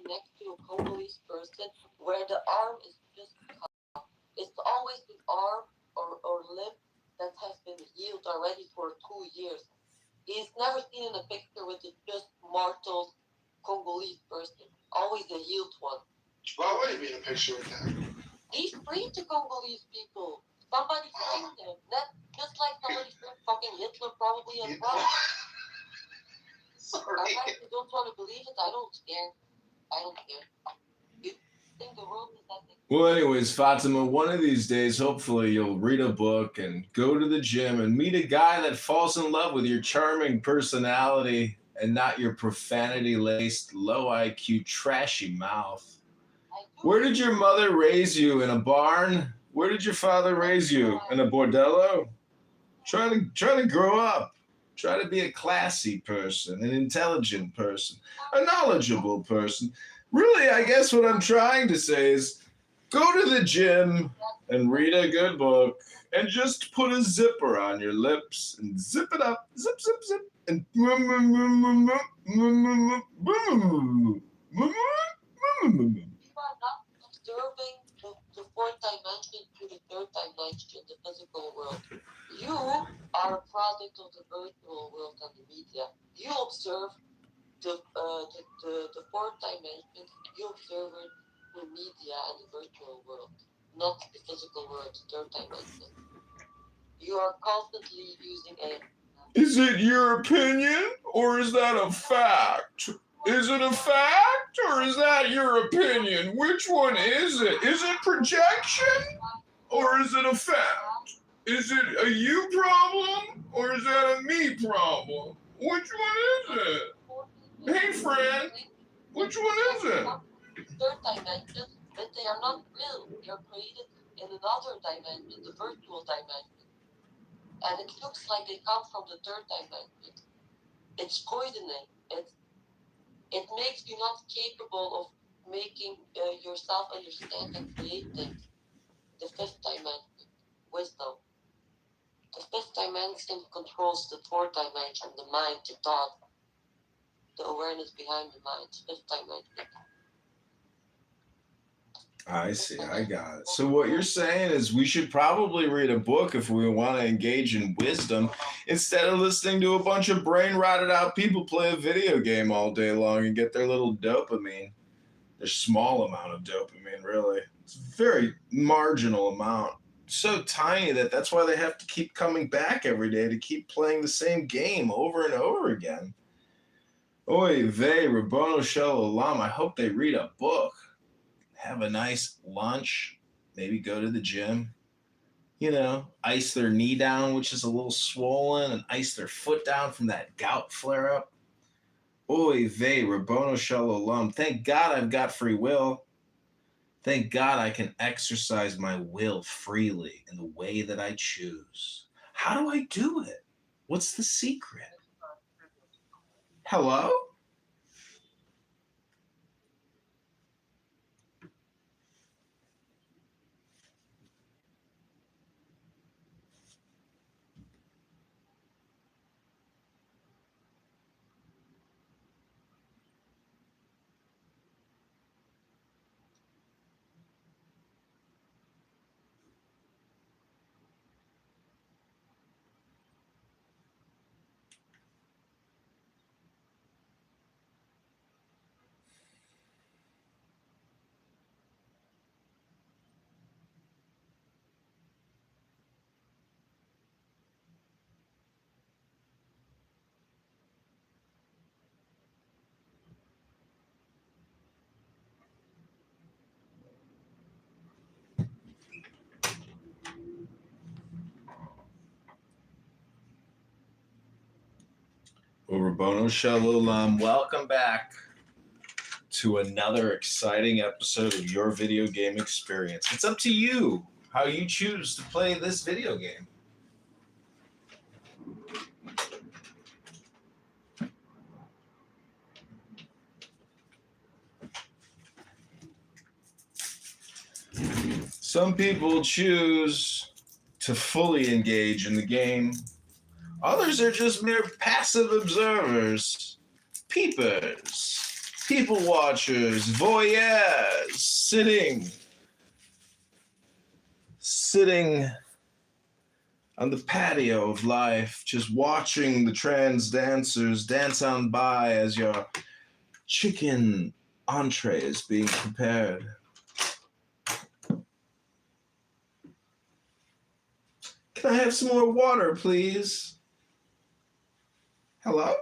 next to a Congolese person where the arm is just cut. It's always the arm or limb that has been healed already for 2 years. He's never seen in a picture with a just mortal Congolese person. Always a healed one. Why would he be in a picture with that? He freed the Congolese people. Somebody freed them. That just like somebody freed fucking Hitler probably as well. Sorry. You don't want to believe it. I don't care. You think the world is that big? Well, anyways, Fatima, one of these days, hopefully you'll read a book and go to the gym and meet a guy that falls in love with your charming personality and not your profanity-laced, low IQ, trashy mouth. Where did your mother raise you? In a barn? Where did your father raise you? In a bordello? Try to grow up. Try to be a classy person, an intelligent person, a knowledgeable person. Really, I guess what I'm trying to say is go to the gym and read a good book and just put a zipper on your lips and zip it up. Zip, zip, zip. And You are not observing the fourth dimension to the third dimension, the physical world. You are a product of the virtual world and the media. You observe the fourth dimension. You observe it through media and the virtual world, not the physical world, the third dimension. You are constantly using a... Is it your opinion or is that a fact? Is it a fact or is that your opinion? Which one is it? Is it projection or is it a fact? Is it a you problem or is that a me problem? Which one is it? Hey friend, which one is it? Third dimension, but they are not real. They are created in another dimension, the virtual dimension. And it looks like they come from the third dimension. It's poisoning. It makes you not capable of making yourself understand and create things. The fifth dimension, wisdom. The fifth dimension controls the fourth dimension, the mind, the thought, the awareness behind the mind. Fifth dimension. I see, I got it. So what you're saying is we should probably read a book if we want to engage in wisdom instead of listening to a bunch of brain rotted out people play a video game all day long and get their little dopamine. Their small amount of dopamine, really. It's a very marginal amount. So tiny that's why they have to keep coming back every day to keep playing the same game over and over again. Oy vey, Rabono Shel Olam. I hope they read a book. Have a nice lunch, maybe go to the gym, ice their knee down, which is a little swollen, and ice their foot down from that gout flare-up. Oy vey, Rabono Shel Olam. Thank God I've got free will. Thank God I can exercise my will freely in the way that I choose. How do I do it? What's the secret? Hello? Well, Rabono Shel Olam, welcome back to another exciting episode of your video game experience. It's up to you how you choose to play this video game. Some people choose to fully engage in the game. Others are just mere passive observers, peepers. people watchers, voyeurs, sitting on the patio of life, just watching the trans dancers dance on by as your chicken entree is being prepared. Can I have some more water, please? Hello?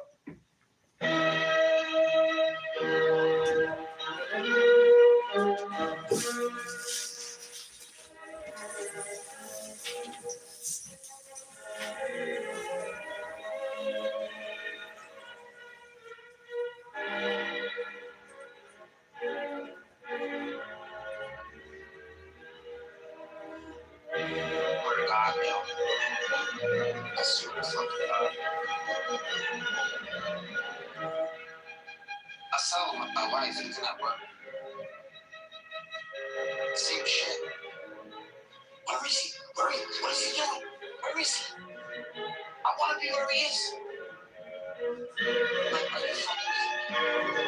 God, yo. I swear to fucking God. I saw my wife using that word. Same shit. Where is he? What is he doing? Where is he? I want to be where he is. Like, are you fucking kidding me?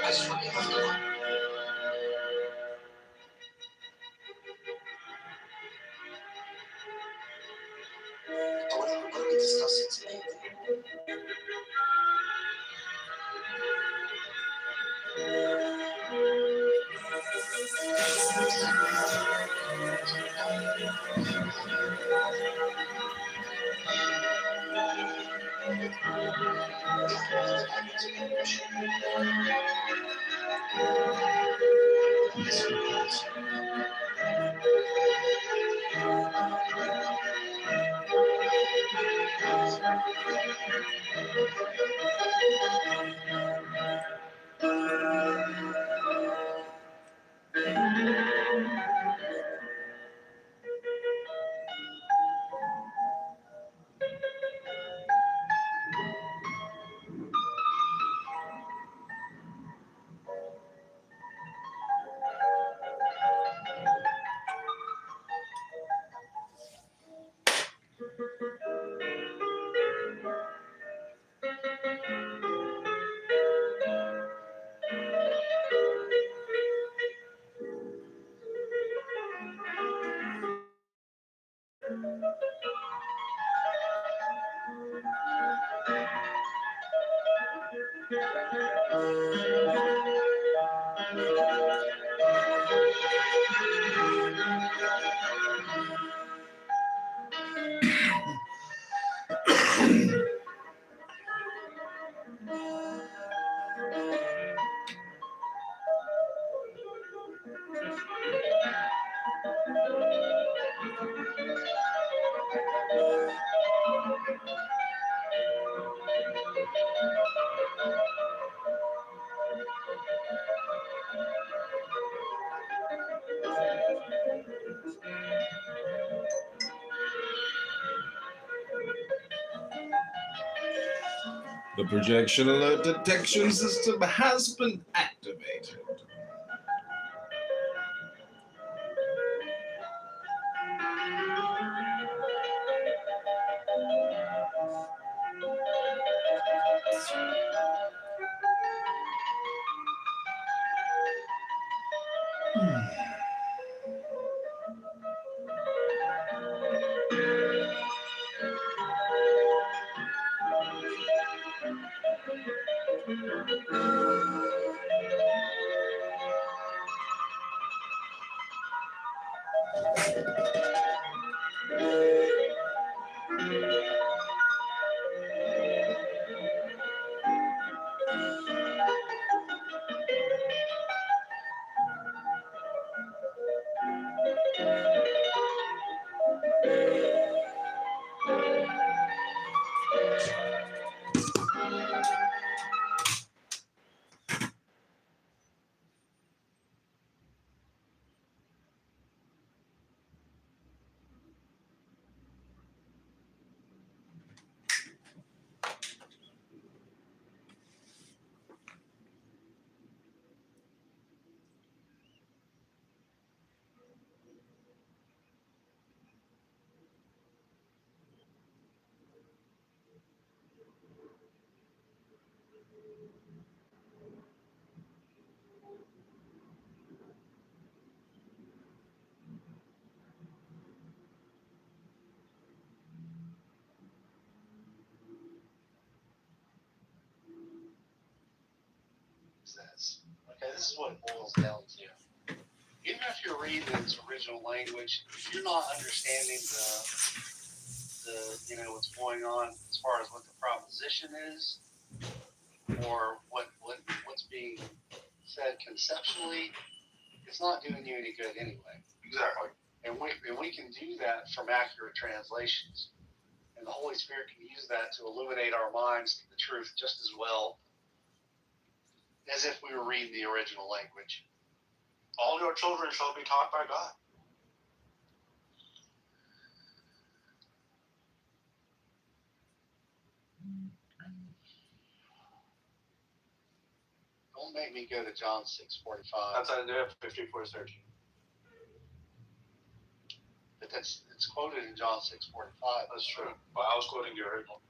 I swear you have to go. What are we discussing today? The projection alert detection system has been activated. this is what it boils down to. Even if you're reading in its original language, if you're not understanding the what's going on as far as what the proposition is, or what's being said conceptually, it's not doing you any good anyway. Exactly. And we can do that from accurate translations. And the Holy Spirit can use that to illuminate our minds to the truth just as well as if we were reading the original language. All your children shall be taught by God. Don't make me go to John 6:45. That's Isaiah 54:13. But it's quoted in John 6:45. That's true. But I was quoting the original.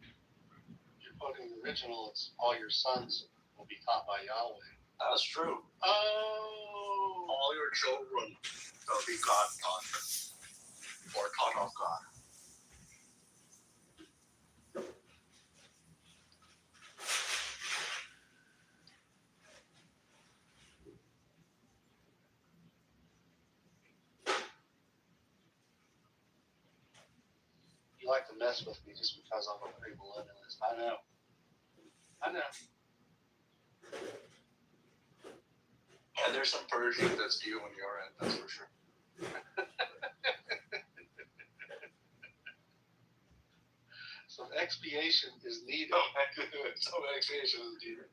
If you're quoting the original, it's all your sons will be taught by Yahweh. That's true. Oh. All your children shall be God taught, or taught of God. You like to mess with me just because I'm a premillennialist. I know. Yeah, there's some purging that's due on your end, that's for sure. Some expiation is needed. Some expiation is needed.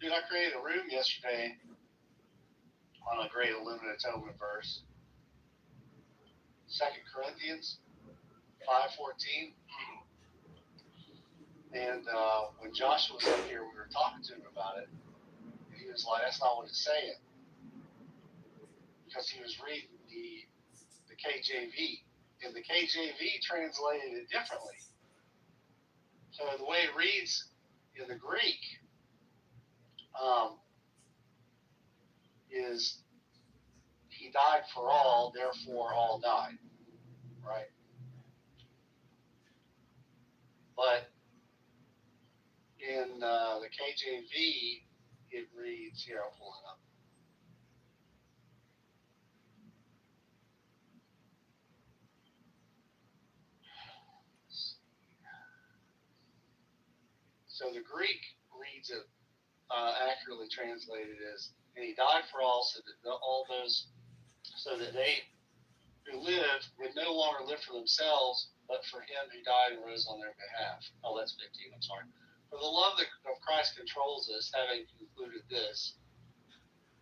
Dude, I created a room yesterday on a great illuminate atonement verse. 2 Corinthians 5:14. And when Joshua was up here, we were talking to him about it. And he was like, that's not what it's saying. Because he was reading the KJV. And the KJV translated it differently. So the way it reads in the Greek is he died for all, therefore all died. Right? But in the KJV, it reads, here, I'll pull it up. So the Greek reads it accurately translated as, and he died for all, so that they who live would no longer live for themselves, but for him who died and rose on their behalf. Oh, that's 15, I'm sorry. For the love of Christ controls us, having concluded this,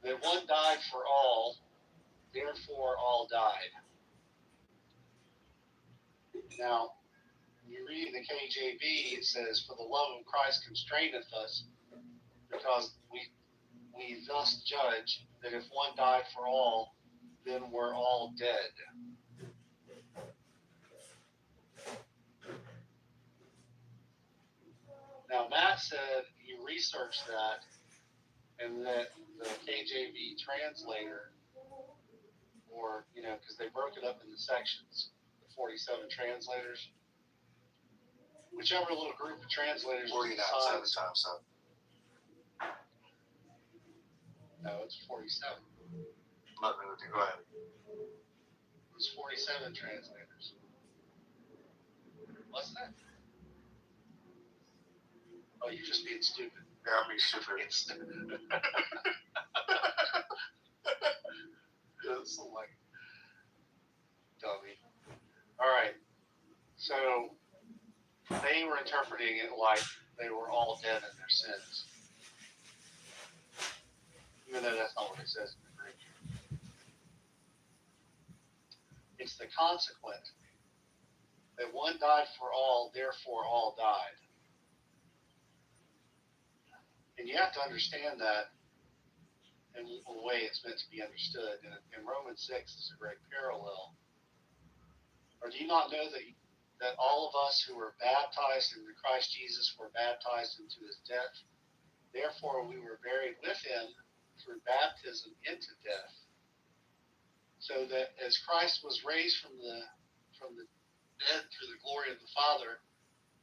that one died for all, therefore all died. Now, when you read the KJV, it says, for the love of Christ constraineth us, because we thus judge that if one died for all, then we're all dead. Now, Matt said he researched that, and that the KJV translator, or, because they broke it up into sections, the 47 translators, whichever little group of translators 49 decides, 7 times 7. no, it's 47. Nothing with you. Go ahead. It's 47 translators. What's that? Oh, you're just being stupid. Yeah, I'm being stupid. It's It's like dummy. All right. So they were interpreting it like they were all dead in their sins, even though that's not what it says in the Greek. It's the consequent that one died for all, therefore all died. And you have to understand that in the way it's meant to be understood. And Romans 6 is a great parallel. Or do you not know that all of us who were baptized into Christ Jesus were baptized into his death? Therefore we were buried with him through baptism into death, So that as Christ was raised from the dead through the glory of the Father,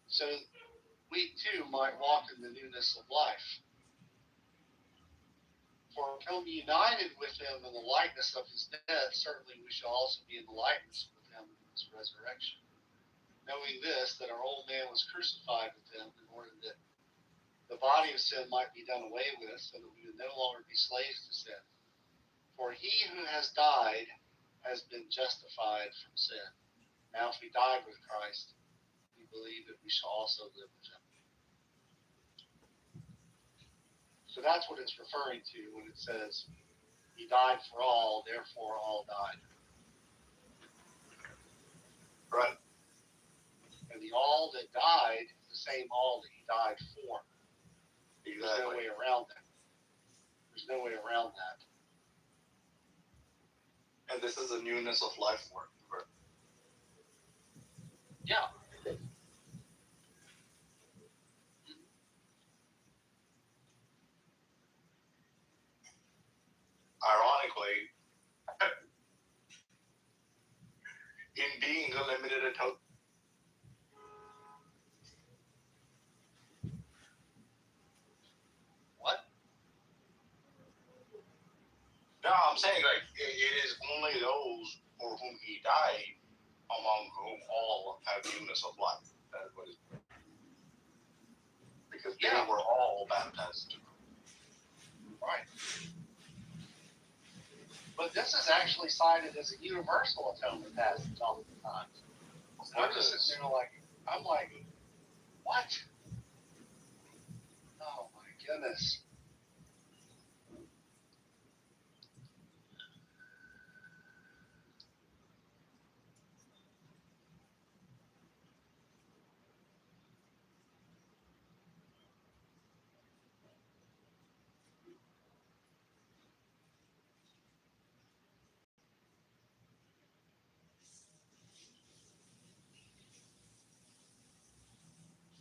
so we too might walk in the newness of life. For become united with him in the likeness of his death, certainly we shall also be in the likeness with him in his resurrection. Knowing this, that our old man was crucified with him in order that the body of sin might be done away with, so that we would no longer be slaves to sin. For he who has died has been justified from sin. Now if we died with Christ, we believe that we shall also live with him. So that's what it's referring to when it says, he died for all, therefore all died. Right. And the all that died is the same all that he died for. There's no way around that. There's no way around that. And this is the newness of life work. Yeah. Ironically, in being limited and total. What? No, I'm saying like it is only those for whom he died, among whom all have newness of life. That's what it, because they were all baptized. Right. But this is actually cited as a universal atonement passage oftentimes. I'm just sitting there like, I'm like, what? Oh my goodness.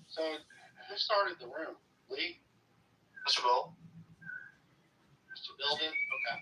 So who started the room? Lee? Mr. Bill? Mr. Bill did? Okay.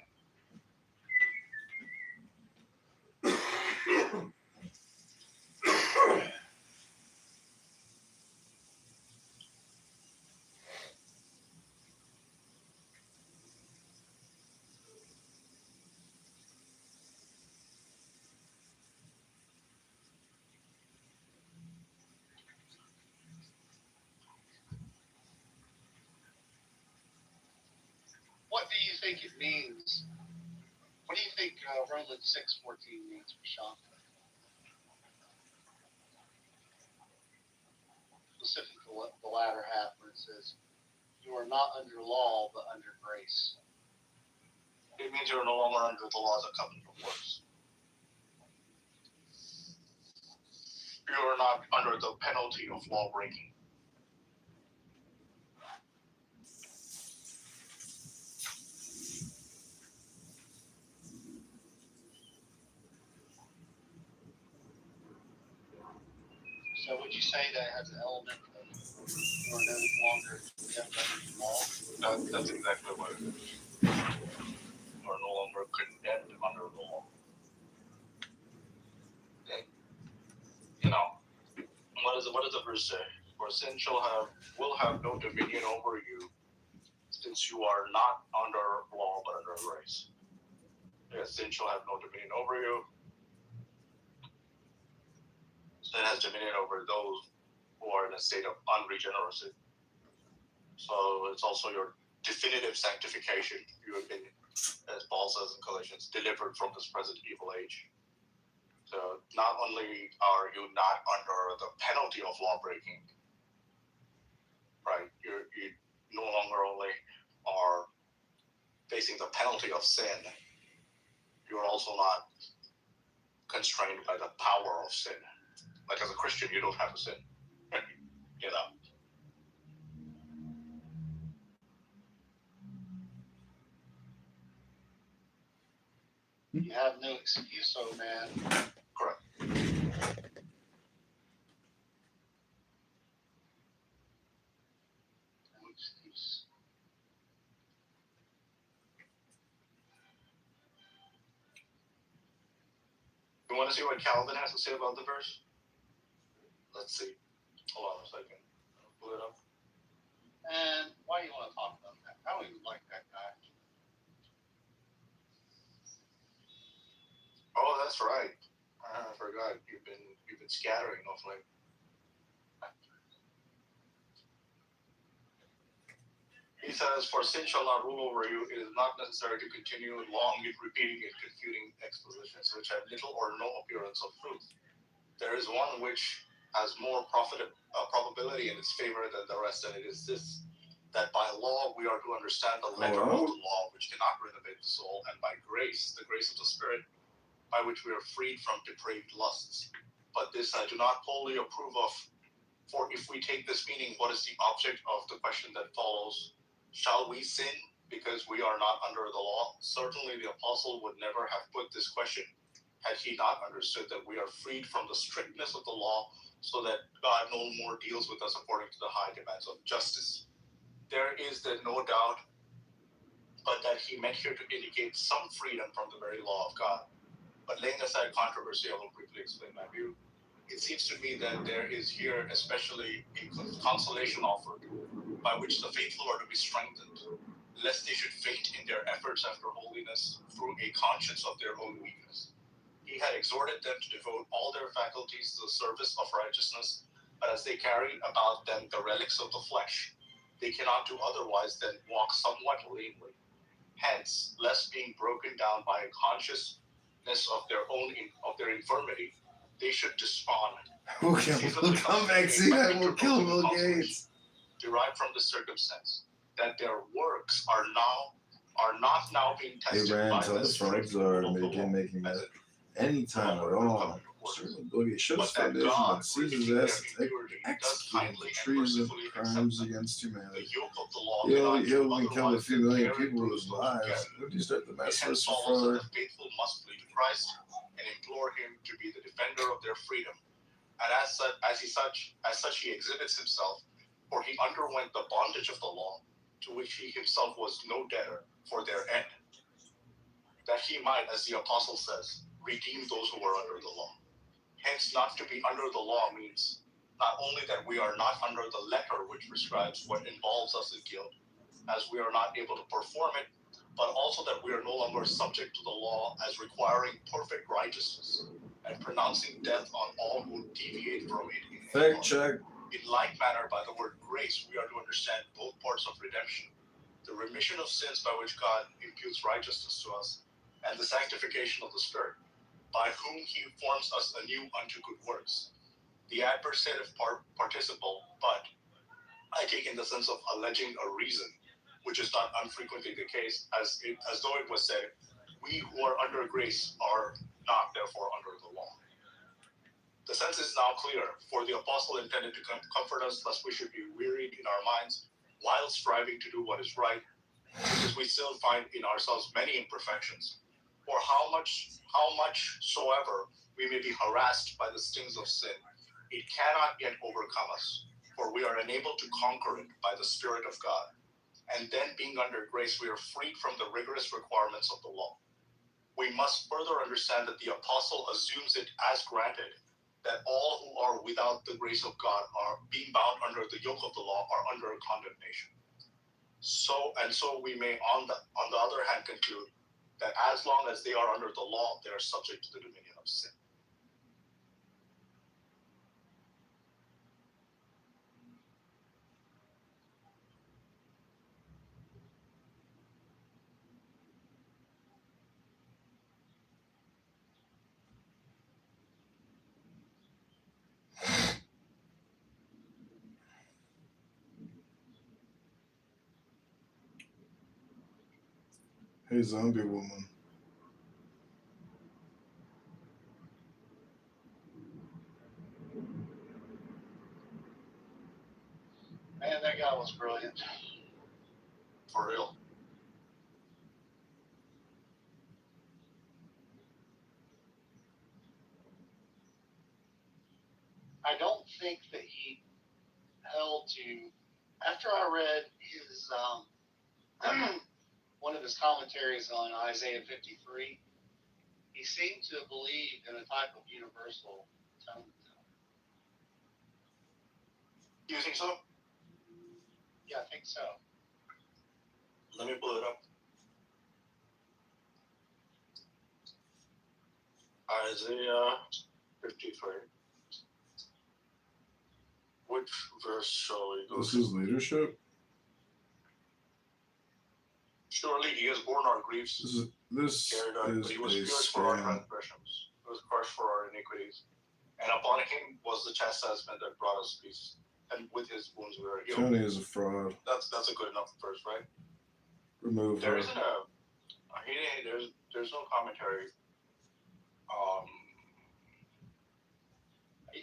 What do you think it means? What do you think Romans 6:14 means, Prashant? Specifically, the latter half where it says, you are not under law, but under grace. It means you're no longer under the laws of covenant of works. You are not under the penalty of law breaking. So would you say that has an element of you are no longer condemned under the law? That's exactly what it is. You are no longer condemned under the law. Okay. You know, what does the verse say? For sin will have no dominion over you, since you are not under law but under grace. Yes, sin shall have no dominion over you. Sin has dominion over those who are in a state of unregeneracy. So it's also your definitive sanctification. You have been, as Paul says in Galatians, delivered from this present evil age. So not only are you not under the penalty of law breaking, right? You no longer only are facing the penalty of sin, you're also not constrained by the power of sin. Like as a Christian, you don't have to sin. You know. You have no excuse, oh man. Correct. No excuse. You want to see what Calvin has to say about the verse? Let's see. Hold on a second. I'll pull it up. And why do you want to talk about that? I don't even like that guy. Oh, that's right. I forgot. You've been scattering off like. He says, "For sin shall not rule over you. It is not necessary to continue long in repeating and confuting expositions, which have little or no appearance of truth. There is one which has more probability in its favor than the rest, and it is this: that by law we are to understand the letter of the law, which cannot renovate the soul, and by grace, the grace of the Spirit, by which we are freed from depraved lusts. But this I do not wholly approve of. For if we take this meaning, what is the object of the question that follows? Shall we sin because we are not under the law? Certainly the apostle would never have put this question had he not understood that we are freed from the strictness of the law, so that God no more deals with us according to the high demands of justice. There is then no doubt but that he meant here to indicate some freedom from the very law of God. But laying aside controversy, I will briefly explain my view. It seems to me that there is here especially a consolation offered, by which the faithful are to be strengthened, lest they should faint in their efforts after holiness through a conscience of their own weakness. He had exhorted them to devote all their faculties to the service of righteousness, but as they carry about them the relics of the flesh, they cannot do otherwise than walk somewhat lamely. Hence, lest being broken down by a consciousness of their infirmity, they should despond. We'll come back, see that will kill Bill Gates. Derived from the circumstance that their works are not now being tested They ran by to the the strict frogs or rule of the law, making as that it anytime at all. Certainly, Boogie shows but that foundation God, and seizes redeeming their us to impurity, does execute kindly the and treason mercifully crimes accept them. against The humanity. yoke of the law He'll cannot do even kill a otherwise few than million bear and people bruise with those who lives. carry it. Would you start the It mess hence for follows further? that the faithful must flee to Christ and implore him to be the defender of their freedom. And as such he exhibits himself, for he underwent the bondage of the law, to which he himself was no debtor, for their end, that he might, as the apostle says, redeem those who were under the law. Hence, not to be under the law means not only that we are not under the letter which prescribes what involves us in guilt, as we are not able to perform it, but also that we are no longer subject to the law as requiring perfect righteousness and pronouncing death on all who deviate from it in any Fact part. check. In like manner, by the word grace, we are to understand both parts of redemption: the remission of sins by which God imputes righteousness to us, and the sanctification of the Spirit, by whom he forms us anew unto good works. The adversative participle, but I take in the sense of alleging a reason, which is not unfrequently the case, as though it was said, we who are under grace are not therefore under the law. The sense is now clear, for the apostle intended to comfort us, lest we should be wearied in our minds while striving to do what is right, because we still find in ourselves many imperfections. For how much soever we may be harassed by the stings of sin, it cannot yet overcome us, for we are enabled to conquer it by the Spirit of God. And then, being under grace, we are freed from the rigorous requirements of the law. We must further understand that the apostle assumes it as granted that all who are without the grace of God, are being bound under the yoke of the law, are under condemnation. So we may on the other hand conclude that as long as they are under the law, they are subject to the dominion of sin. Hey, zombie woman. Man, that guy was brilliant. For real. I don't think that he held to. After I read his one of his commentaries on Isaiah 53, He seemed to believe in a type of universal atonement. Do you think so? Yeah, I think so. Let me pull it up. Isaiah 53. Which verse shall we go This to? is leadership. Surely he has borne our griefs, This carried our, is but he was a pierced for our scam. transgressions. He was crushed for our iniquities. And upon him was the chastisement that brought us peace. And with his wounds we are healed. Tony is a fraud. That's a good enough verse, right? Remove There her. isn't there's no commentary.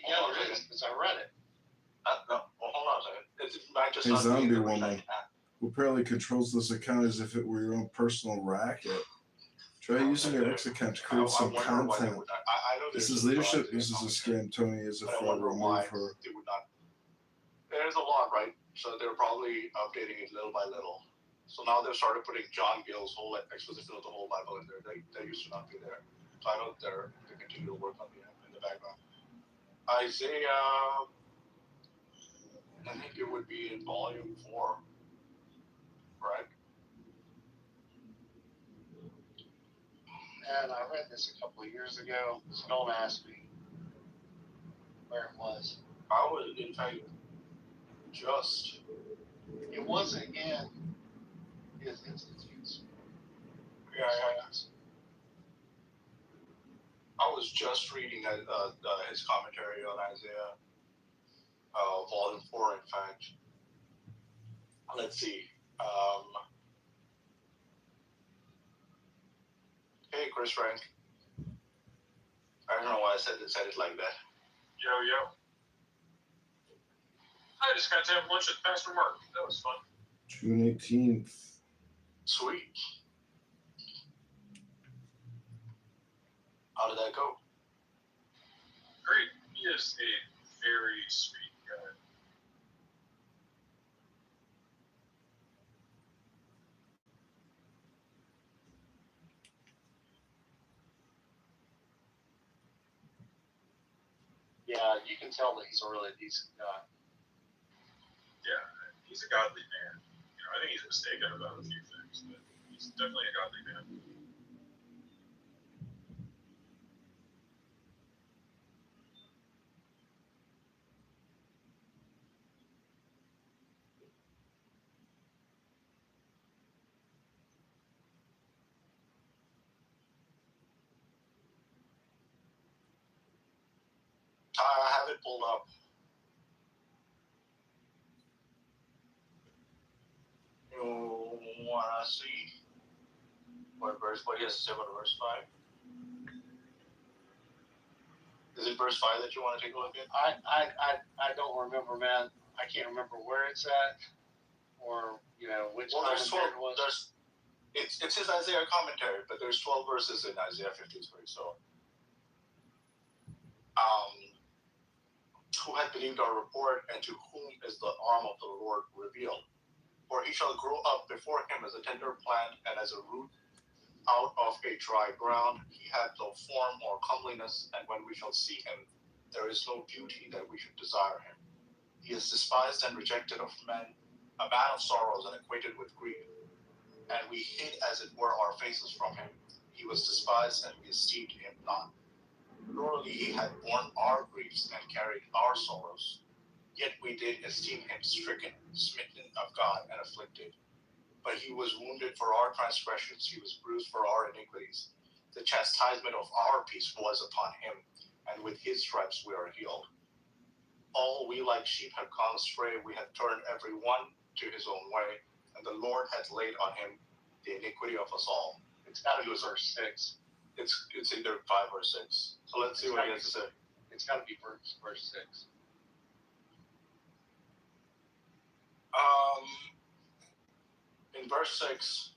Yeah, there is, because I read it. No, well, hold on a second. It might just Hey, not be in zombie the verse woman. I can add. Who apparently controls this account as if it were your own personal racket. Try using your X account to create some wonder why they content. would not. I know This there's is a leadership. clause in This is a commentary, scam. Tony is a but I fraud. wonder why Remove her. they would not. There's a lot, right? So they're probably updating it little by little. So now they've started putting John Gill's whole exposition of the whole Bible in there. They used to not be there. So I know they continue to work on in the background. Isaiah, I think it would be in volume 4, right? And I read this a couple of years ago, so don't ask me where it was. I was, in fact, just. It wasn't in his institutes. Yeah. I was just reading his commentary on Isaiah, volume 4, in fact. Let's see. Hey, Chris Frank. I don't know why I said it like that. Yo. I just got to have lunch with Pastor Mark. That was fun. June 18th. Sweet. How did that go? Great. He is a very sweet guy. Yeah, you can tell that he's a really decent guy. Yeah, he's a godly man. I think he's mistaken about a few things, but he's definitely a godly man. I have it pulled up. You wanna see what he has to say about verse 5? Is it verse 5 that you want to take a look at? I don't remember, man. I can't remember where it's at, or which There's 12. commentary it was. It's his Isaiah commentary, but there's 12 verses in Isaiah 53. So, who hath believed our report, and to whom is the arm of the Lord revealed? For he shall grow up before him as a tender plant, and as a root out of a dry ground. He hath no form or comeliness, and when we shall see him, there is no beauty that we should desire him. He is despised and rejected of men, a man of sorrows and acquainted with grief. And we hid, as it were, our faces from him. He was despised, and we esteemed him not. Surely he had borne our griefs and carried our sorrows. Yet we did esteem him stricken, smitten of God, and afflicted. But he was wounded for our transgressions, he was bruised for our iniquities. The chastisement of our peace was upon him, and with his stripes we are healed. All we like sheep have gone astray, we have turned every one to his own way, and the Lord hath laid on him the iniquity of us all. It's got to be verse 6. It's either 5 or 6. So let's see what he has to say. It's got to be verse 6. In verse 6,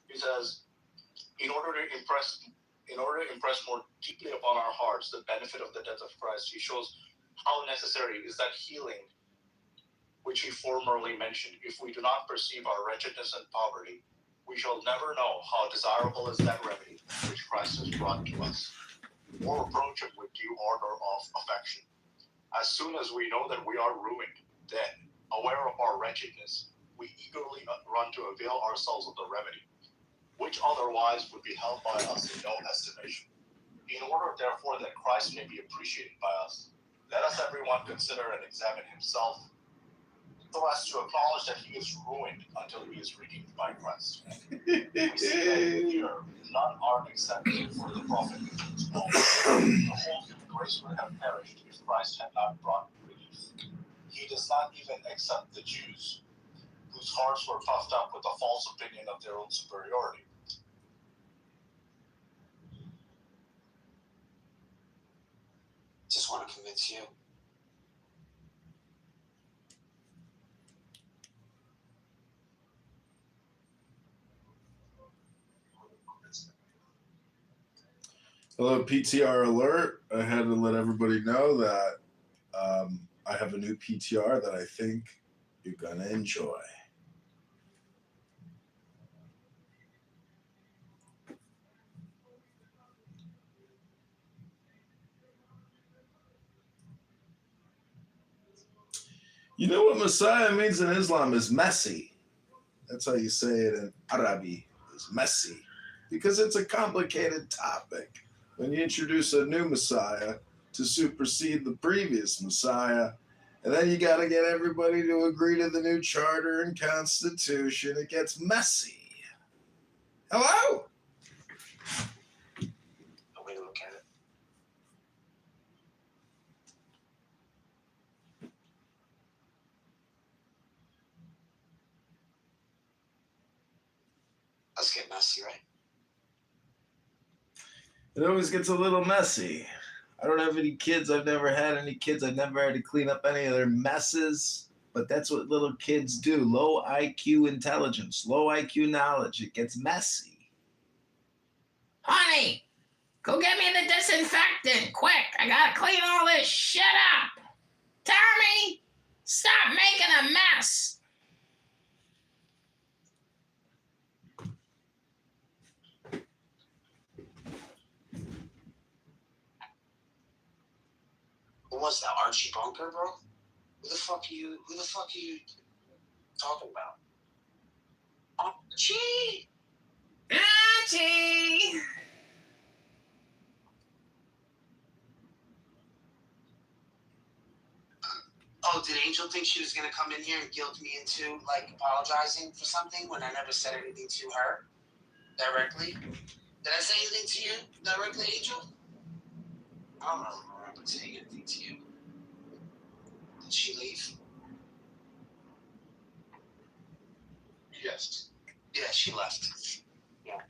he says, in order to impress more deeply upon our hearts the benefit of the death of Christ, he shows how necessary is that healing which he formerly mentioned. If we do not perceive our wretchedness and poverty, we we shall never know how desirable is that remedy which Christ has brought to us, or approach it with due order of affection. As soon as we know that we are ruined, then, aware of our wretchedness, we eagerly run to avail ourselves of the remedy, which otherwise would be held by us in no estimation. In order, therefore, that Christ may be appreciated by us, let us everyone consider and examine himself, so as to acknowledge that he is ruined until he is redeemed by Christ. We see that here none are accepted for the prophet. The whole human race would have perished if Christ had not brought relief. He does not even accept the Jews, whose hearts were puffed up with a false opinion of their own superiority. Just want to convince you. Hello, PTR alert. I had to let everybody know that I have a new PTR that I think you're going to enjoy. You know what Messiah means in Islam is messy. That's how you say it in Arabic, is messy. Because it's a complicated topic. When you introduce a new Messiah to supersede the previous Messiah, and then you got to get everybody to agree to the new charter and constitution, it gets messy. Hello? A way to look at it. Let's get messy, right? It always gets a little messy. I don't have any kids. I've never had any kids. I've never had to clean up any of their messes. But that's what little kids do. Low IQ intelligence, low IQ knowledge. It gets messy. Honey, go get me the disinfectant, quick. I gotta clean all this shit up. Tommy, stop making a mess. Who was that? Archie Bunker, bro? Who the fuck are you talking about? Archie! Archie! Oh, did Angel think she was gonna come in here and guilt me into like apologizing for something when I never said anything to her directly? Did I say anything to you directly, Angel? I don't remember saying anything to you. Did she leave? Yes. Yeah, she left. Yeah.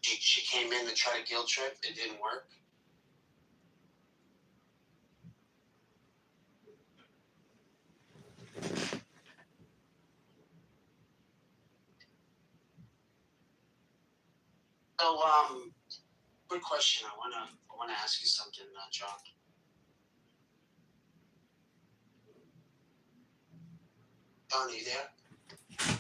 She came in to try to guilt trip. It didn't work. So, quick question. I wanna ask you something, John. John, are you there?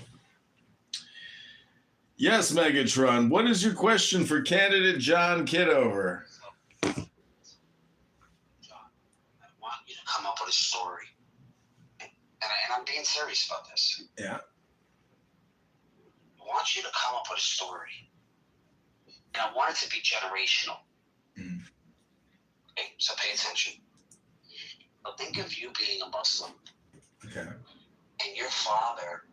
Yes, Megatron. What is your question for candidate John Kitover? John, I want you to come up with a story, and I'm being serious about this. Yeah. I want you to come up with a story, and I want it to be generational. Mm. Okay, so pay attention. Now think of you being a Muslim, Okay. and your father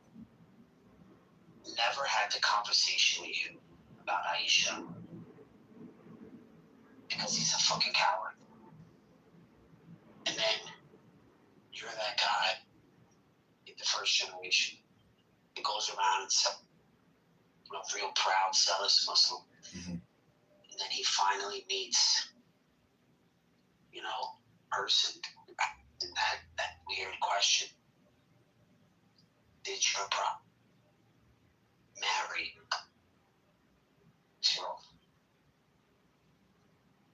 never had the conversation with you about Aisha because he's a fucking coward. And then you're that guy in the first generation that goes around and says, real proud, zealous Muslim. Mm-hmm. And then he finally meets, person. And that weird question. Did your brother marry Cyril?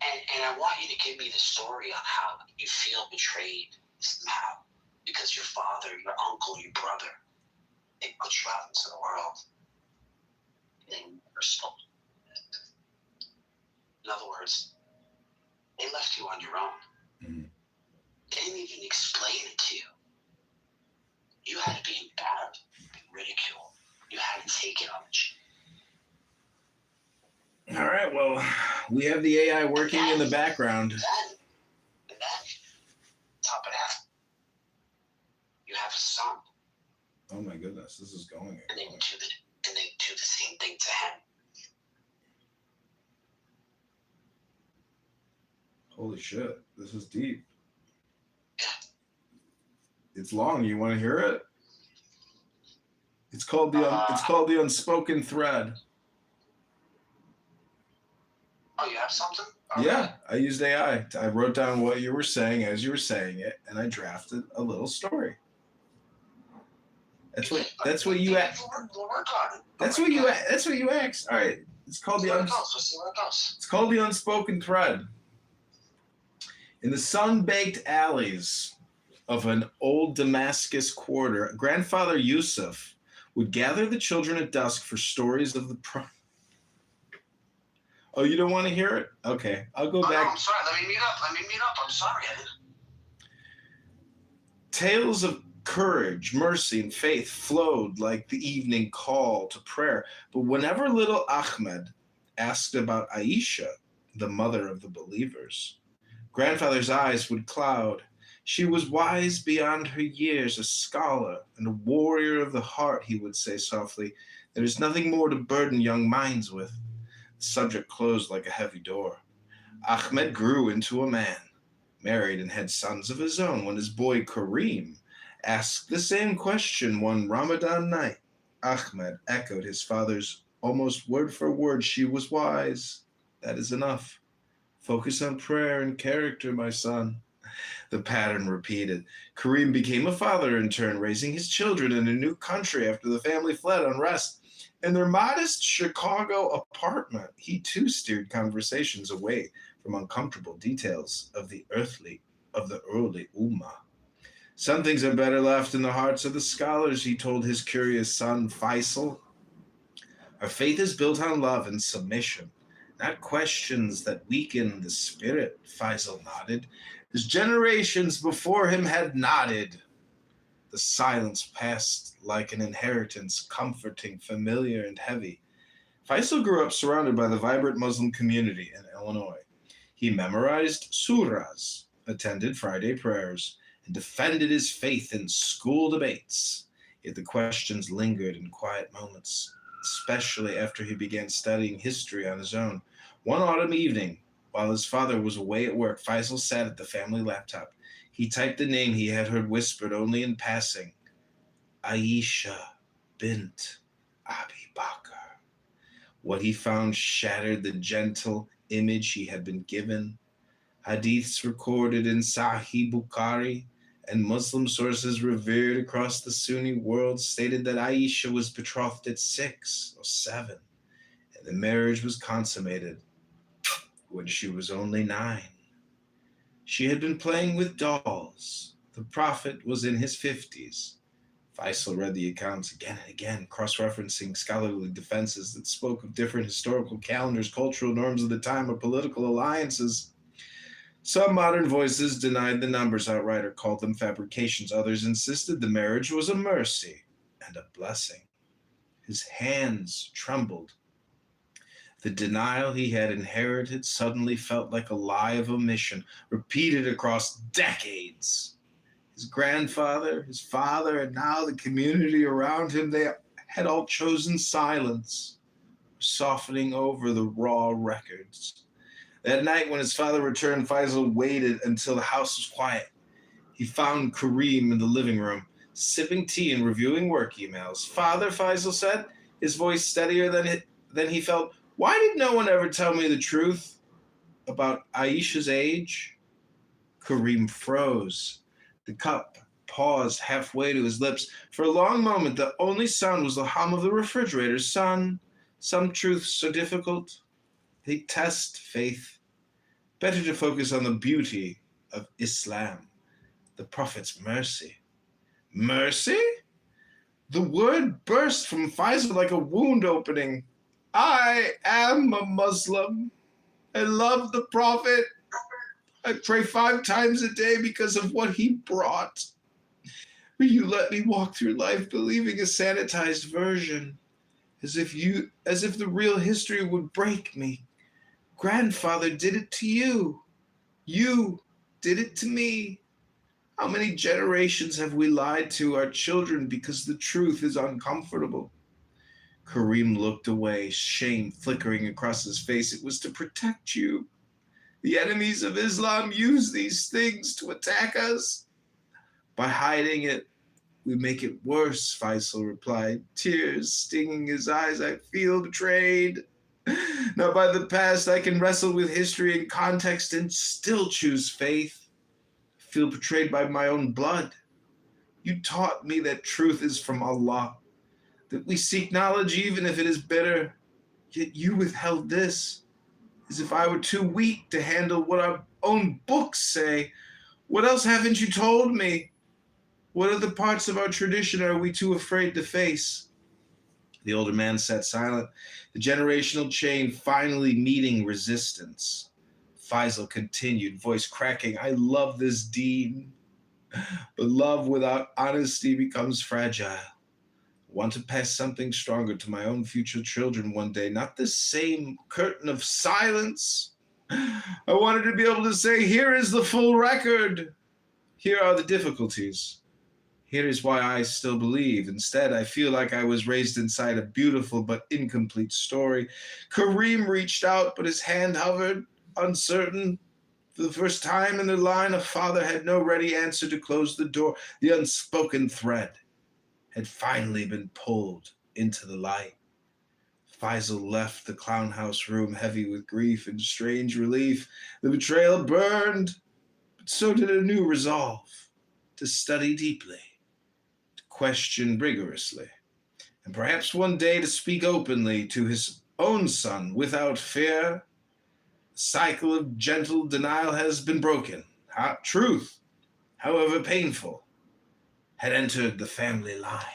And I want you to give me the story on how you feel betrayed somehow. Because your father, your uncle, your brother, they put you out into the world. They never spoke. In other words, they left you on your own. Mhm. They didn't even explain it to you. You had to be embarrassed, ridiculed. You had to take it on the chin. All right, well, we have the AI working in the background. And then, top of that, you have a son, Oh my goodness, this is going. and they do the same thing to him. Holy shit, this is deep. Yeah. It's long. You want to hear it? It's called the unspoken thread. Oh, you have something? Yeah, I used AI. I wrote down what you were saying as you were saying it, and I drafted a little story. That's what you asked. We'll work on it. That's what you asked. All right. It's called We'll see where it goes. It's called the unspoken thread. In the sun-baked alleys of an old Damascus quarter, Grandfather Yusuf would gather the children at dusk for stories of the Oh, you don't want to hear it? Okay, I'll go back. No, I'm sorry. Let me meet up. I'm sorry. Tales of courage, mercy, and faith flowed like the evening call to prayer. But whenever little Ahmed asked about Aisha, the mother of the believers, Grandfather's eyes would cloud. She was wise beyond her years, a scholar and a warrior of the heart, he would say softly. There is nothing more to burden young minds with. The subject closed like a heavy door. Ahmed grew into a man, married and had sons of his own, when his boy Kareem asked the same question one Ramadan night. Ahmed echoed his father's almost word for word. She was wise. That is enough. Focus on prayer and character, my son. The pattern repeated. Kareem became a father in turn, raising his children in a new country after the family fled unrest. In their modest Chicago apartment, he too steered conversations away from uncomfortable details of the early Ummah. Some things are better left in the hearts of the scholars, he told his curious son Faisal. Our faith is built on love and submission, not questions that weaken the spirit, Faisal nodded. His generations before him had nodded. The silence passed like an inheritance, comforting, familiar, and heavy. Faisal grew up surrounded by the vibrant Muslim community in Illinois. He memorized surahs, attended Friday prayers, and defended his faith in school debates. Yet the questions lingered in quiet moments, especially after he began studying history on his own. One autumn evening, while his father was away at work, Faisal sat at the family laptop. He typed the name he had heard whispered only in passing, Aisha bint Abi Bakr. What he found shattered the gentle image he had been given. Hadiths recorded in Sahih Bukhari and Muslim sources revered across the Sunni world stated that Aisha was betrothed at 6 or 7, and the marriage was consummated when she was only 9. She had been playing with dolls. The Prophet was in his 50s. Faisal read the accounts again and again, cross-referencing scholarly defenses that spoke of different historical calendars, cultural norms of the time, or political alliances. Some modern voices denied the numbers outright or called them fabrications. Others insisted the marriage was a mercy and a blessing. His hands trembled. The denial he had inherited suddenly felt like a lie of omission, repeated across decades. His grandfather, his father, and now the community around him, they had all chosen silence, softening over the raw records. That night when his father returned, Faisal waited until the house was quiet. He found Kareem in the living room, sipping tea and reviewing work emails. Father, Faisal said, his voice steadier than he felt, why did no one ever tell me the truth about Aisha's age? Kareem froze. The cup paused halfway to his lips. For a long moment, the only sound was the hum of the refrigerator. Son, some truths so difficult. They test faith. Better to focus on the beauty of Islam, the Prophet's mercy. Mercy? The word burst from Faisal like a wound opening. I am a Muslim. I love the Prophet. I pray 5 times a day because of what he brought. Will you let me walk through life believing a sanitized version, as if the real history would break me? Grandfather did it to you. You did it to me. How many generations have we lied to our children because the truth is uncomfortable? Kareem looked away, shame flickering across his face. It was to protect you. The enemies of Islam use these things to attack us. By hiding it, we make it worse, Faisal replied, tears stinging his eyes. I feel betrayed. Now, by the past, I can wrestle with history and context and still choose faith. I feel betrayed by my own blood. You taught me that truth is from Allah, that we seek knowledge even if it is bitter. Yet you withheld this, as if I were too weak to handle what our own books say. What else haven't you told me? What other parts of our tradition are we too afraid to face? The older man sat silent, the generational chain finally meeting resistance. Faisal continued, voice cracking, I love this deen, but love without honesty becomes fragile. I want to pass something stronger to my own future children one day, not this same curtain of silence. I wanted to be able to say, here is the full record. Here are the difficulties. Here is why I still believe. Instead, I feel like I was raised inside a beautiful but incomplete story. Kareem reached out, but his hand hovered, uncertain. For the first time in their line, a father had no ready answer to close the door. The unspoken thread had finally been pulled into the light. Faisal left the clown house room heavy with grief and strange relief. The betrayal burned, but so did a new resolve to study deeply, question rigorously, and perhaps one day to speak openly to his own son without fear. The cycle of gentle denial has been broken. Truth, however painful, had entered the family line.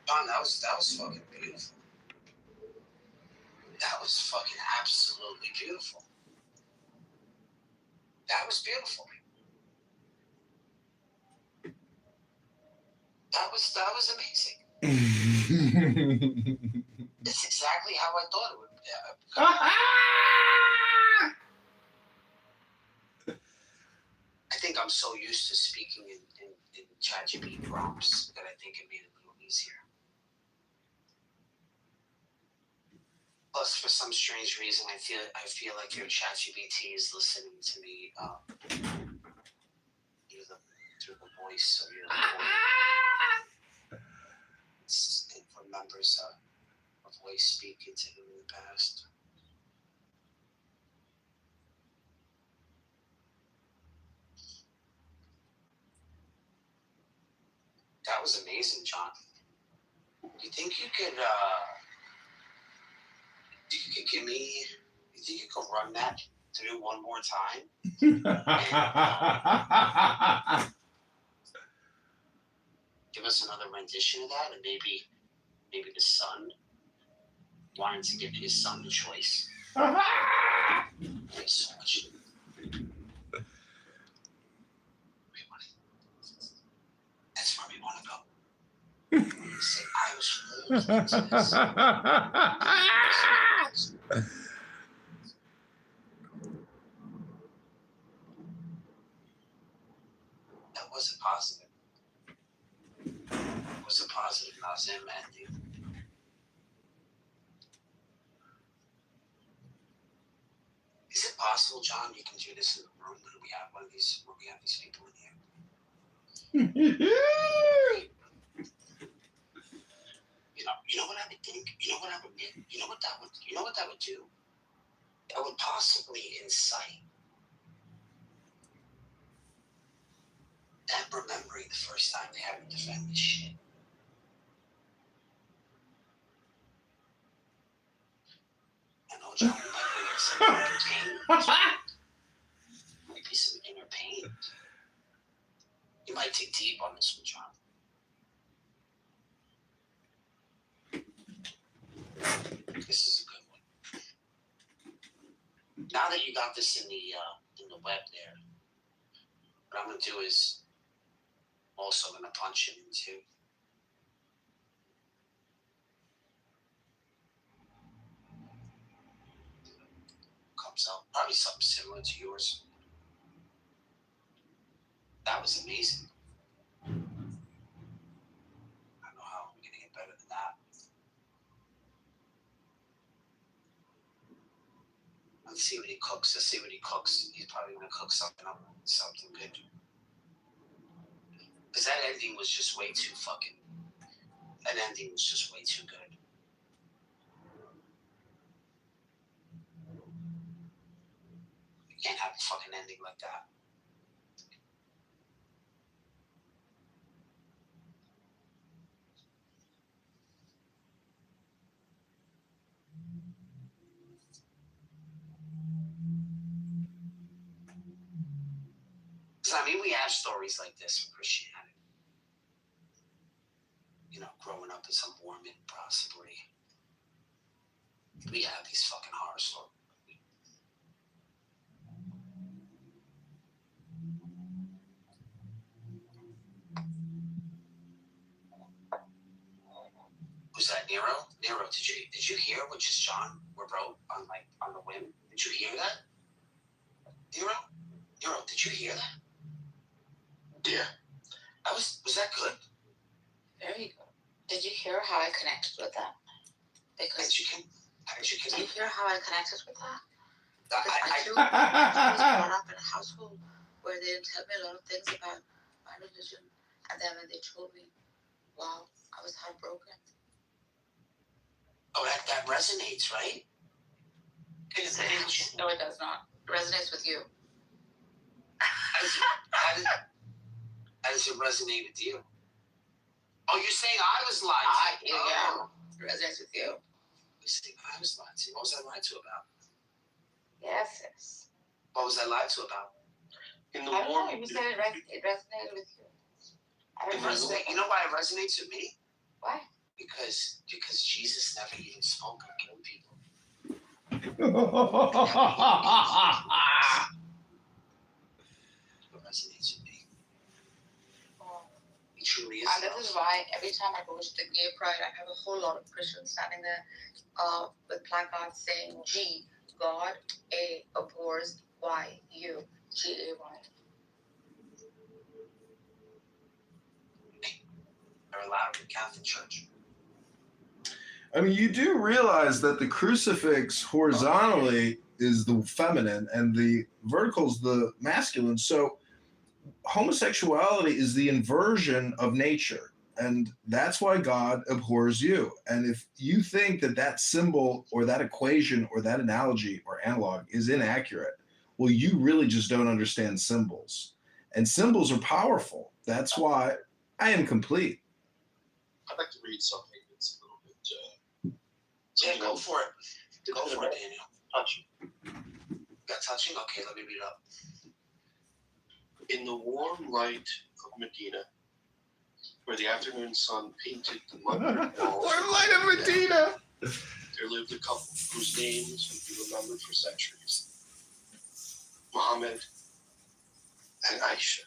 John, that was fucking beautiful. That was fucking absolutely beautiful. That was beautiful. That was amazing. That's exactly how I thought it would be. I think I'm so used to speaking in ChatGPT prompts that I think it made it a little easier. Plus, for some strange reason, I feel like your ChatGPT is listening to me through the voice of your recording. It remembers a voice speaking to him in the past. That was amazing, John. You think you could give me? You think you could run that through one more time? Give us another rendition of that, and maybe the son wanted to give his son the choice. Thanks so much. That's where we want to go. Say, I was fooled into this. That was a positive. It was a positive Nazim ending. Is it possible, John, you can do this in the room when we have these people in here? You know what I would think? You know what that would do? That would possibly incite them remembering the first time they had to defend this shit. John. It might bring up some pain. Might be some inner pain. You might dig deep on this one, John. This is a good one. Now that you got this in the web there, what I'm gonna do is also gonna punch him into. Comes out probably something similar to yours. That was amazing. I don't know how we're gonna get better than that. Let's see what he cooks. He's probably gonna cook something good. Because that ending was just way too fucking. That ending was just way too good. You can't have a fucking ending like that. Because I mean, we have stories like this from Christianity. You know, growing up as a Mormon, possibly. We have these fucking horror stories. Was that Nero? Nero, did you hear what just John wrote on the whim? Did you hear that? Nero, did you hear that? Yeah. Was that good? Very good. Did you hear how I connected with that? Because Did you hear how I connected with that? I I was brought up in a household where they didn't tell me a lot of things about my religion, and then when they told me, wow, I was heartbroken. Oh, that resonates, right? No, it does not. It resonates with you. How does it resonate with you? Oh, you're saying I was lied to? Yeah, it resonates with you. You're saying I was lied to? What was I lied to about? Yes. What was I lied to about? In the I don't war, know. You said it resonated with you. I don't know. You know why it resonates with me? Why? Because Jesus never even spoke of killing people. It resonates with me. He truly is. And this is why every time I go to the gay pride, I have a whole lot of Christians standing there with placards saying G, God, A, abhors, Y, U, G-A-Y. They're allowed in the Catholic Church. I mean, you do realize that the crucifix horizontally is the feminine and the vertical is the masculine. So homosexuality is the inversion of nature. And that's why God abhors you. And if you think that that symbol or that equation or that analogy or analog is inaccurate, well, you really just don't understand symbols. And symbols are powerful. That's why I am complete. I'd like to read something that's a little bit. Yeah, go for it. Go for it, Daniel. Touching. Got touching? Okay, let me read it up. In the warm light of Medina, where the afternoon sun painted the mud-brick walls, Warm light of Medina. there lived a couple whose names would be remembered for centuries. Muhammad and Aisha.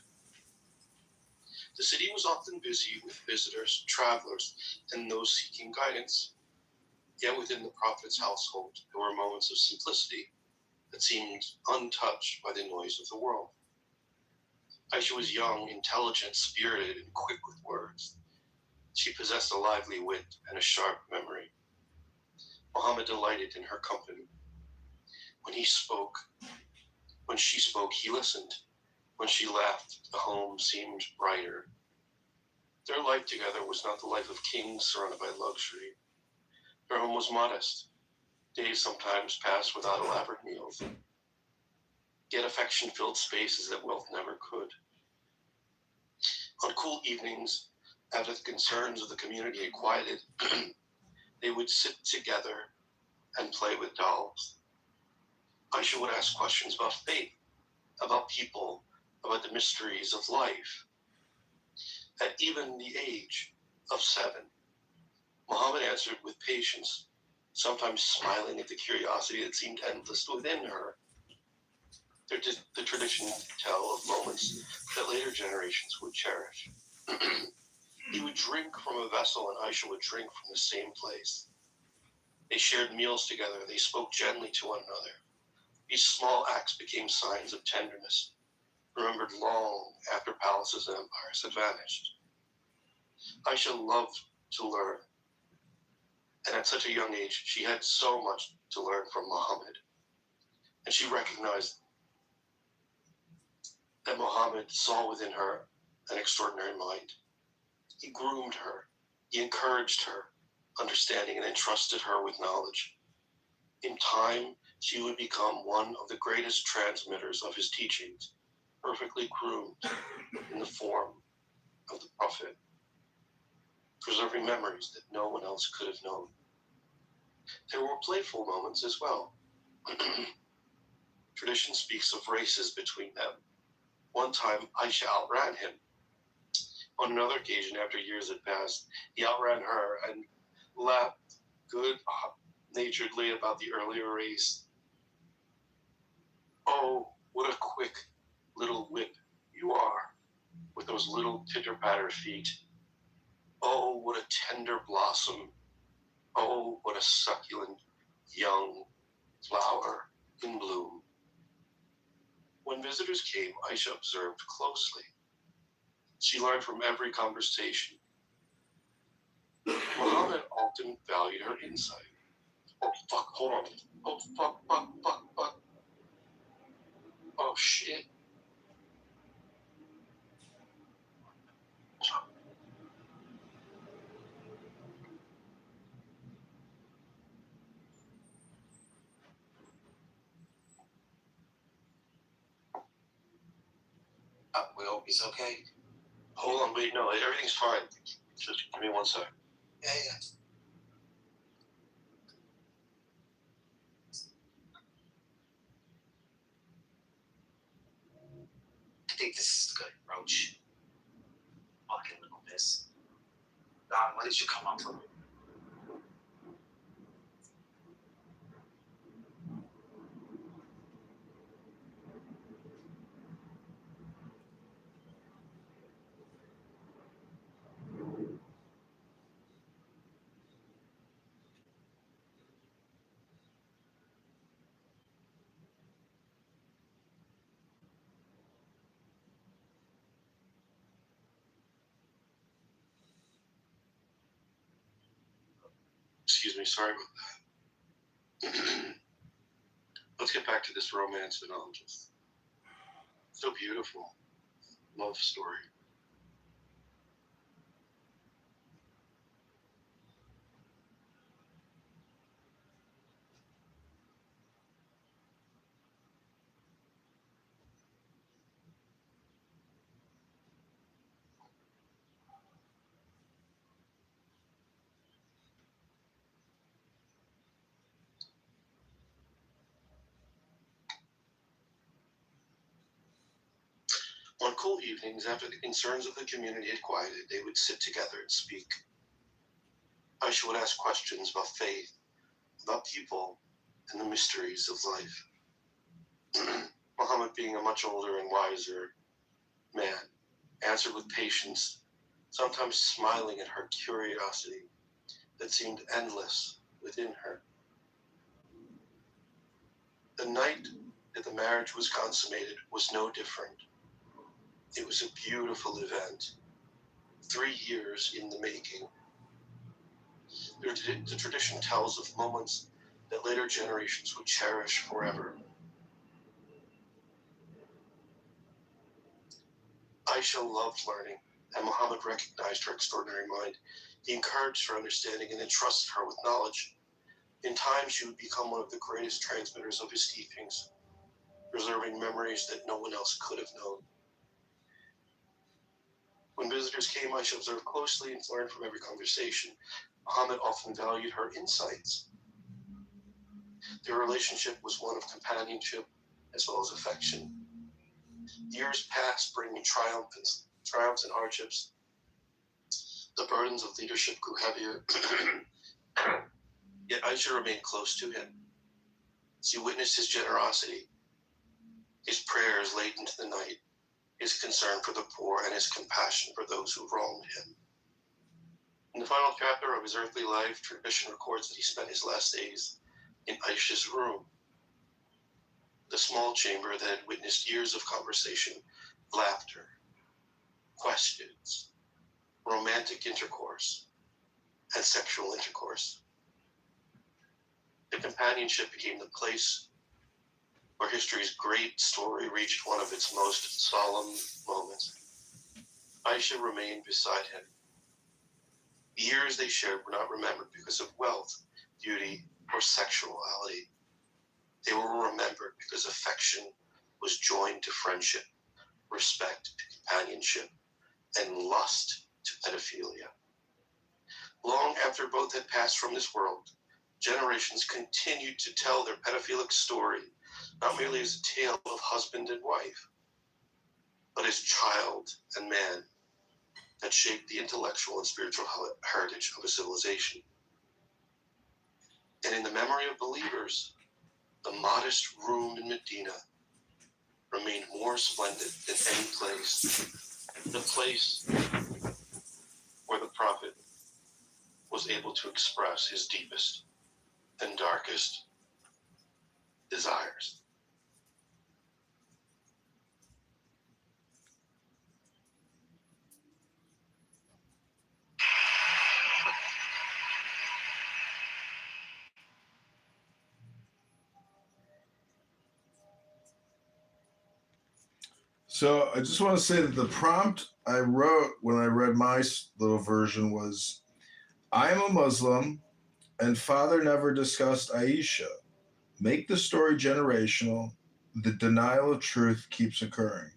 The city was often busy with visitors, travelers, and those seeking guidance. Yet within the Prophet's household, there were moments of simplicity that seemed untouched by the noise of the world. Aisha was young, intelligent, spirited, and quick with words. She possessed a lively wit and a sharp memory. Muhammad delighted in her company. When she spoke, he listened. When she laughed, the home seemed brighter. Their life together was not the life of kings surrounded by luxury. Their home was modest. Days sometimes passed without elaborate meals. Yet affection filled spaces that wealth never could. On cool evenings, after the concerns of the community had quieted, they would sit together and play with dolls. Aisha would ask questions about faith, about people, about the mysteries of life. At even the age of 7, Muhammad answered with patience, sometimes smiling at the curiosity that seemed endless within her. The tradition tell of moments that later generations would cherish. He would drink from a vessel and Aisha would drink from the same place. They shared meals together. They spoke gently to one another. These small acts became signs of tenderness, remembered long after palaces and empires had vanished. Aisha loved to learn, and at such a young age, she had so much to learn from Muhammad. And she recognized that Muhammad saw within her an extraordinary mind. He groomed her, he encouraged her, understanding, and entrusted her with knowledge. In time, she would become one of the greatest transmitters of his teachings, perfectly groomed in the form of the Prophet, preserving memories that no one else could have known. There were playful moments as well. Tradition speaks of races between them. One time, Aisha outran him. On another occasion, after years had passed, he outran her and laughed good-naturedly about the earlier race. Oh, what a quick little whip you are, with those little pitter-patter feet. Oh, what a tender blossom. Oh, what a succulent young flower in bloom. When visitors came, Aisha observed closely. She learned from every conversation. Muhammad often valued her insight. Oh, fuck, hold on. Oh, fuck. Oh, shit. We hope he's okay. Hold on, wait, no, everything's fine. Just give me 1 sec. Yeah. I think this is good, Roach. Fucking little miss. Don, when did you come up from? Excuse me, sorry about that. Let's get back to this romance and all. Just so beautiful. Love story. On cool evenings, after the concerns of the community had quieted, they would sit together and speak. Aisha would ask questions about faith, about people, and the mysteries of life. Muhammad, being a much older and wiser man, answered with patience, sometimes smiling at her curiosity that seemed endless within her. The night that the marriage was consummated was no different. It was a beautiful event, 3 years in the making. The tradition tells of moments that later generations would cherish forever. Aisha loved learning, and Muhammad recognized her extraordinary mind. He encouraged her understanding and entrusted her with knowledge. In time, she would become one of the greatest transmitters of his teachings, preserving memories that no one else could have known. When visitors came, Aisha observed closely and learned from every conversation. Muhammad often valued her insights. Their relationship was one of companionship as well as affection. Years passed, bringing triumphs and hardships. The burdens of leadership grew heavier, yet Aisha remained close to him. She witnessed his generosity, his prayers late into the night, his concern for the poor, and his compassion for those who wronged him. In the final chapter of his earthly life, tradition records that he spent his last days in Aisha's room, the small chamber that had witnessed years of conversation, laughter, questions, romantic intercourse, and sexual intercourse. The companionship became the place where history's great story reached one of its most solemn moments. Aisha remained beside him. The years they shared were not remembered because of wealth, beauty, or sexuality. They were remembered because affection was joined to friendship, respect to companionship, and lust to pedophilia. Long after both had passed from this world, generations continued to tell their pedophilic story, not merely as a tale of husband and wife, but as child and man that shaped the intellectual and spiritual heritage of a civilization. And in the memory of believers, the modest room in Medina remained more splendid than any place, the place where the prophet was able to express his deepest and darkest desires. So I just want to say that the prompt I wrote when I read my little version was, I am a Muslim and father never discussed Aisha. Make the story generational. The denial of truth keeps occurring.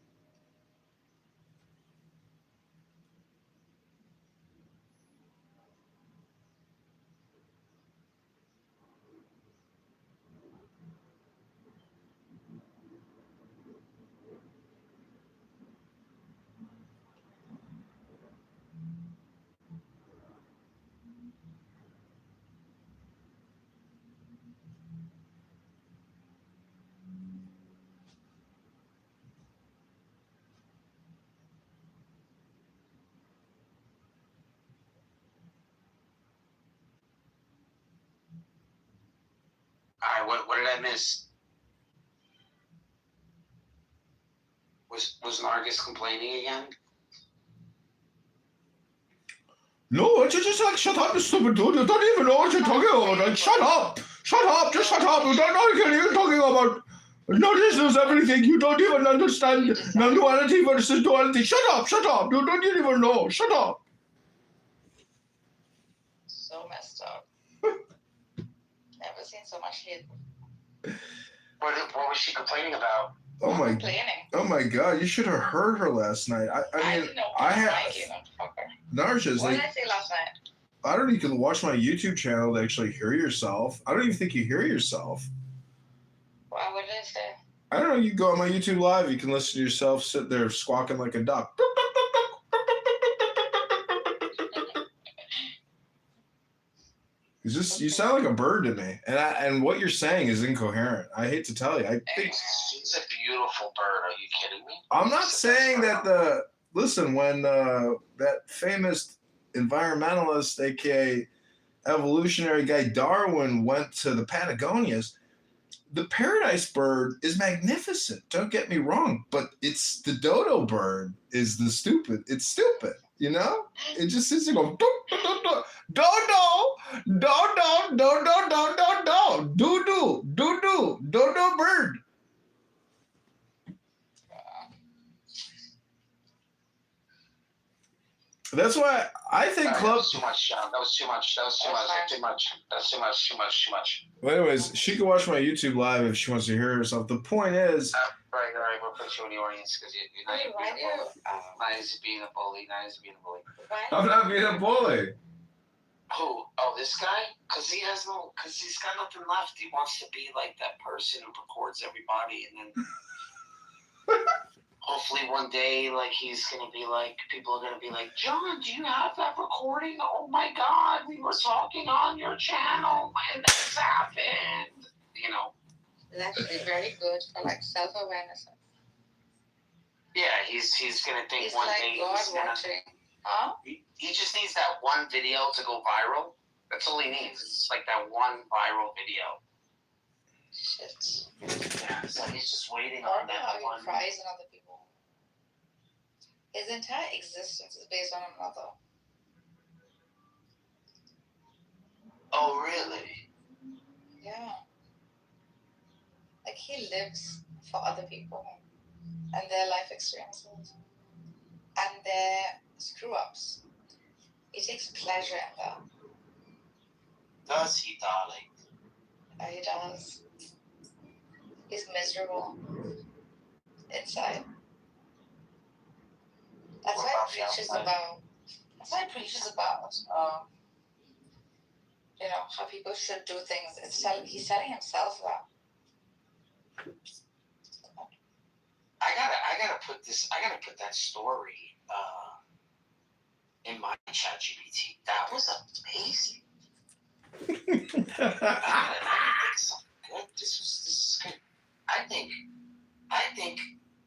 All right, what did I miss? Was Nargis complaining again? No, it's just like, shut up, you stupid dude. You don't even know what you're talking about. Like, shut up. Shut up. Just shut up. You don't know what you're talking about. Notice there's everything. You don't even understand non-duality versus duality. Shut up. Shut up. You don't even know. Shut up. So messed up. Never seen so much hate. What was she complaining about? Oh my God! You should have heard her last night. I mean, didn't know I had What Narsha's like, did I say last night? I don't know. You can watch my YouTube channel to actually hear yourself. I don't even think you hear yourself. What did I say? I don't know. You go on my YouTube live. You can listen to yourself sit there squawking like a duck. You sound like a bird to me, and what you're saying is incoherent. I hate to tell you. I think She's a beautiful bird. Are you kidding me? I'm not saying that listen, when that famous environmentalist, aka evolutionary guy Darwin, went to the Patagonias, the paradise bird is magnificent. Don't get me wrong, but it's the dodo bird is the stupid. It's stupid, you know? It just sits there going, dodo bird. That's why I think That club. was too much, Sean. That was too much. Too much. Well, anyways, she can watch my YouTube live if she wants to hear herself. The point is, Right. We'll put you in the audience because you're not being a bully. Not as being a bully. I'm not being a bully. Who? Oh, this guy? Because he's got nothing left. He wants to be like that person who records everybody, and then hopefully one day, like, he's gonna be like, people are gonna be like, John, do you have that recording? Oh my God, we were talking on your channel, and this happened. You know? It's actually very good for like self-awareness. Yeah, he's gonna think He's one like day God he's gonna. watching. Huh? He just needs that one video to go viral. That's all he needs. It's like that one viral video. Shit. Yeah, so he's just waiting I on don't know that how one. he cries in other people. His entire existence is based on another. Oh, really? Yeah. Like he lives for other people and their life experiences and their screw ups. He takes pleasure in that. Does he, darling? He does. He's miserable inside. That's What why about he the preaches outside? about. That's why he preaches about. You know how people should do things. He's telling himself that. I gotta put that story in my chat GPT. That was amazing. I think something good. This is good. I think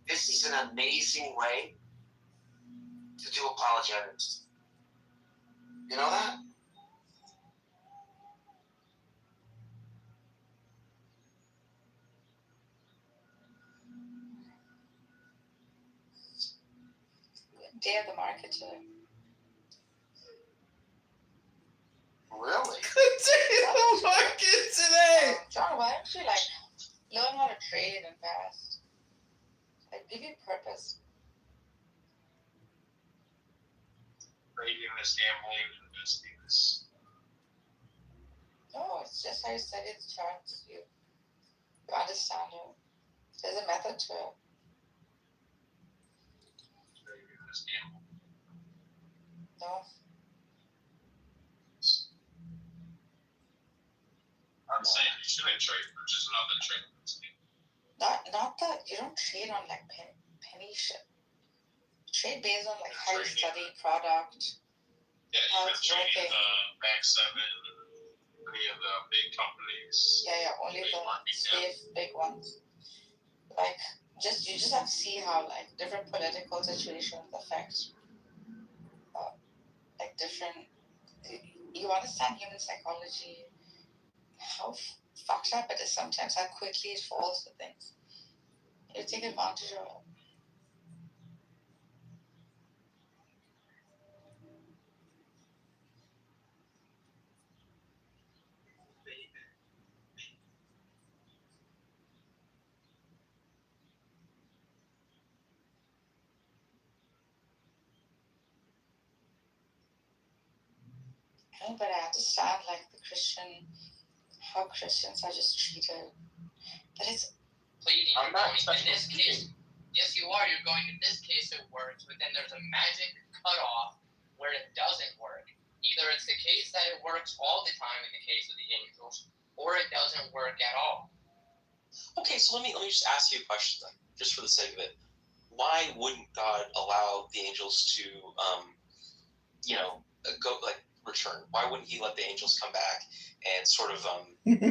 this is an amazing way to do apologetics. You know that? Day of the market today. Really? Oh my God, today. John, why don't you like learn how to trade and invest? Like give you purpose. Trading this, gambling, investing this. No, it's just how you study the charts. You understand it. There's a method to it. Trading this, gambling. No. I'm saying you shouldn't trade for just another trade. Not that you don't trade on like penny shit. You trade based on like how you study product. Yeah, How you've been it's trading working. Max 7, any of the big companies. Yeah, only big the market cap. safe big ones. Like you just have to see how like different political situations affect like different. You understand human psychology, how fucked up it is sometimes, how quickly it falls for things. You take advantage of it. But I understand like how Christians are just treated. But it's pleading. I'm not In this case, yes, you are. You're going. In this case, it works, but then there's a magic cutoff where it doesn't work. Either it's the case that it works all the time in the case of the angels, or it doesn't work at all. Okay, so let me just ask you a question then, just for the sake of it. Why wouldn't God allow the angels to, go like return? Why wouldn't He let the angels come back and sort of, recant? I don't know.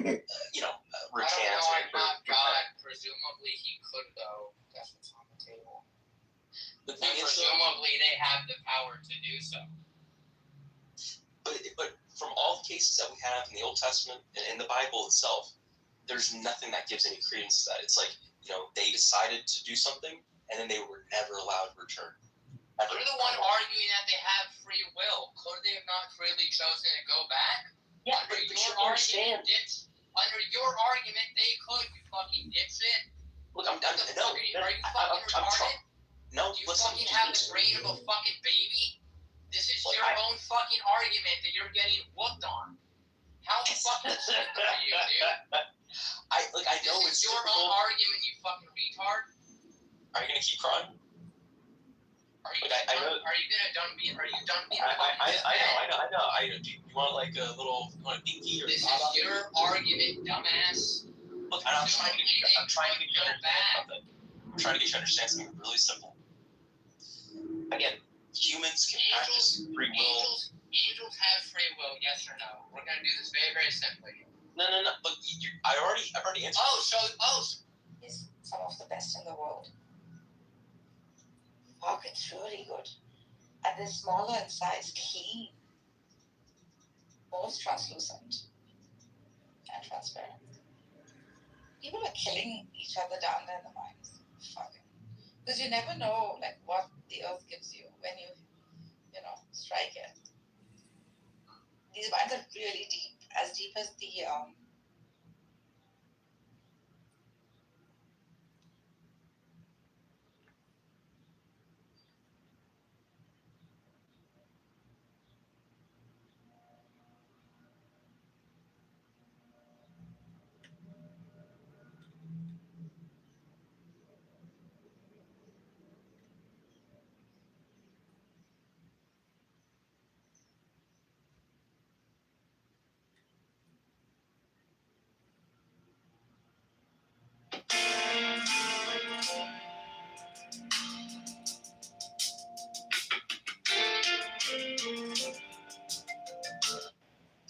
I'm not God. Presumably, He could though. That's what's on the table. The thing is, presumably, they have the power to do so. But from all the cases that we have in the Old Testament and in the Bible itself, there's nothing that gives any credence to that. It's like, they decided to do something and then they were never allowed to return. You're the one arguing that they have free will. Could they have not freely chosen to go back? Yeah, Under your argument, they could, you fucking dipshit. Look, I'm done. No, are you fucking retarded? No, Do you listen. fucking have the brain of a fucking baby? This is your own fucking argument that you're getting whooped on. How fucking stupid are you, dude? I know this it's is your difficult. own argument, you fucking retard. Are you gonna keep crying? Are you Look, I know. Are you done being? Are you done being? I know. Do you want like a little, you want a binky or? This is your argument, dumbass. Look, I'm trying to get you. I'm trying to get you to understand something. I'm trying to get you to understand something really simple. Again, humans can practice free will. Angels have free will, yes or no? We're gonna do this very, very simply. No. Look, I've already answered. Is some of the best in the world. Fuck, it's really good. And they're smaller in size, clean, most translucent, and transparent. People are killing each other down there in the mines. Fucking. Because you never know, like, what the earth gives you when you strike it. These mines are really deep, as deep as the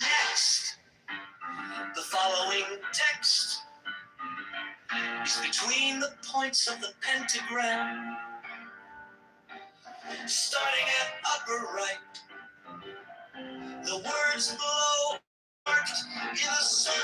Next, the following text is between the points of the pentagram, starting at upper right. The words below marked in a circle.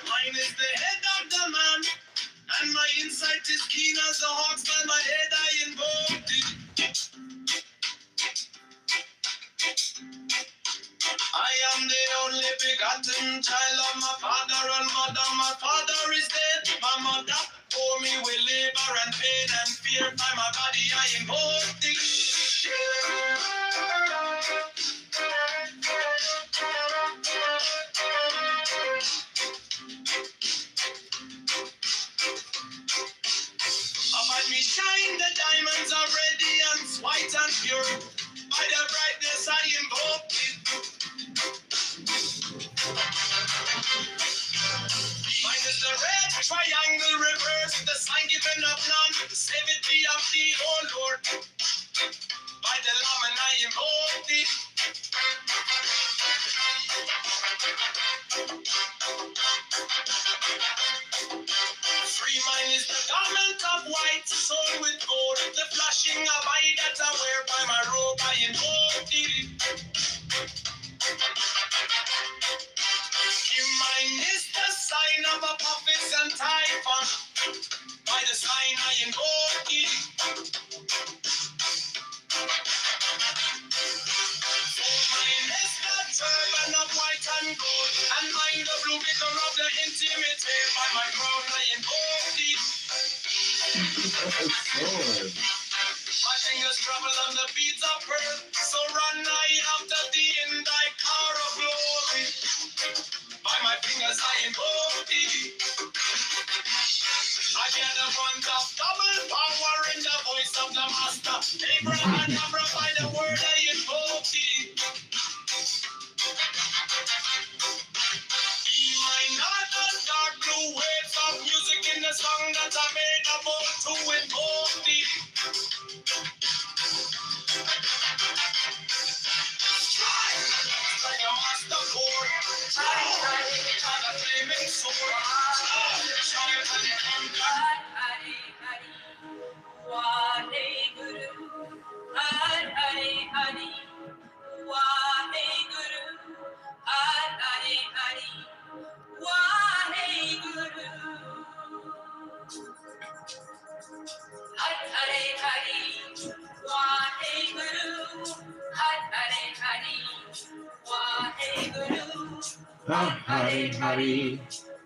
Mine is the head of the man, and my insight is keen as the hawks by my head I invoked it. I am the only begotten child of my father and mother. My father is dead, my mother bore me with labor and pain and fear. By my body I invoked it. About me shine, the diamonds are radiant, white and pure. By the brightness I invoke it. Mine is the red triangle reverse, the sign given of none, the saviour of the whole Lord. By the Lamb and I invoke it. Free mine is the garment of white, sewn with gold, the flag Washing a body that I wear by my robe, I invoke thee. Mine is the sign of a prophet and typhon. By the sign I invoke thee. Mine is the turban of white and gold, and mine the blue vicar of the intimate. By my crown I invoke thee. Sword. My fingers travel on the beats of earth, so run I after thee in thy car of glory. By my fingers I invoke thee. I hear the ones of double power in the voice of the master. Abraham, by the word I invoke thee. Be my northern dark blue waves of music in the song that I made about to invoke thee. Like a master chord, like a flaming sword, shine and conquer. Hari Hari, Waheguru. Hari Hari, Waheguru. Hari Hari, Waheguru. Hari Hari, Waheguru. Hari Hari, Waheguru. Hari Hari,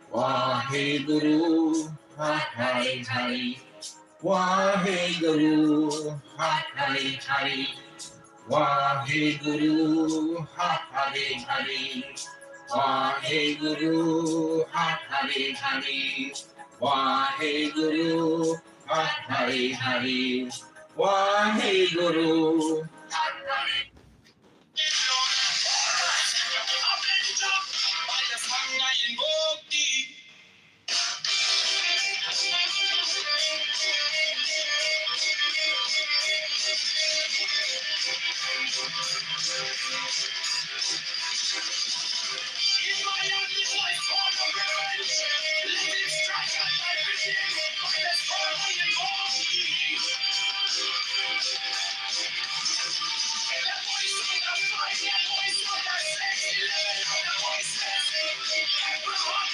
Waheguru. Hari Hari, Waheguru. Hari Hari, Waheguru. Hari Hari, Waheguru. Hari Hari, Waheguru. Hari Hari, Waheguru. By the song I invoke thee. In my hand is my sword of revenge. Let it strike at my vision. By the sword I invoke thee. The voice of the fire, voice of the sexy, the voices. Everyone.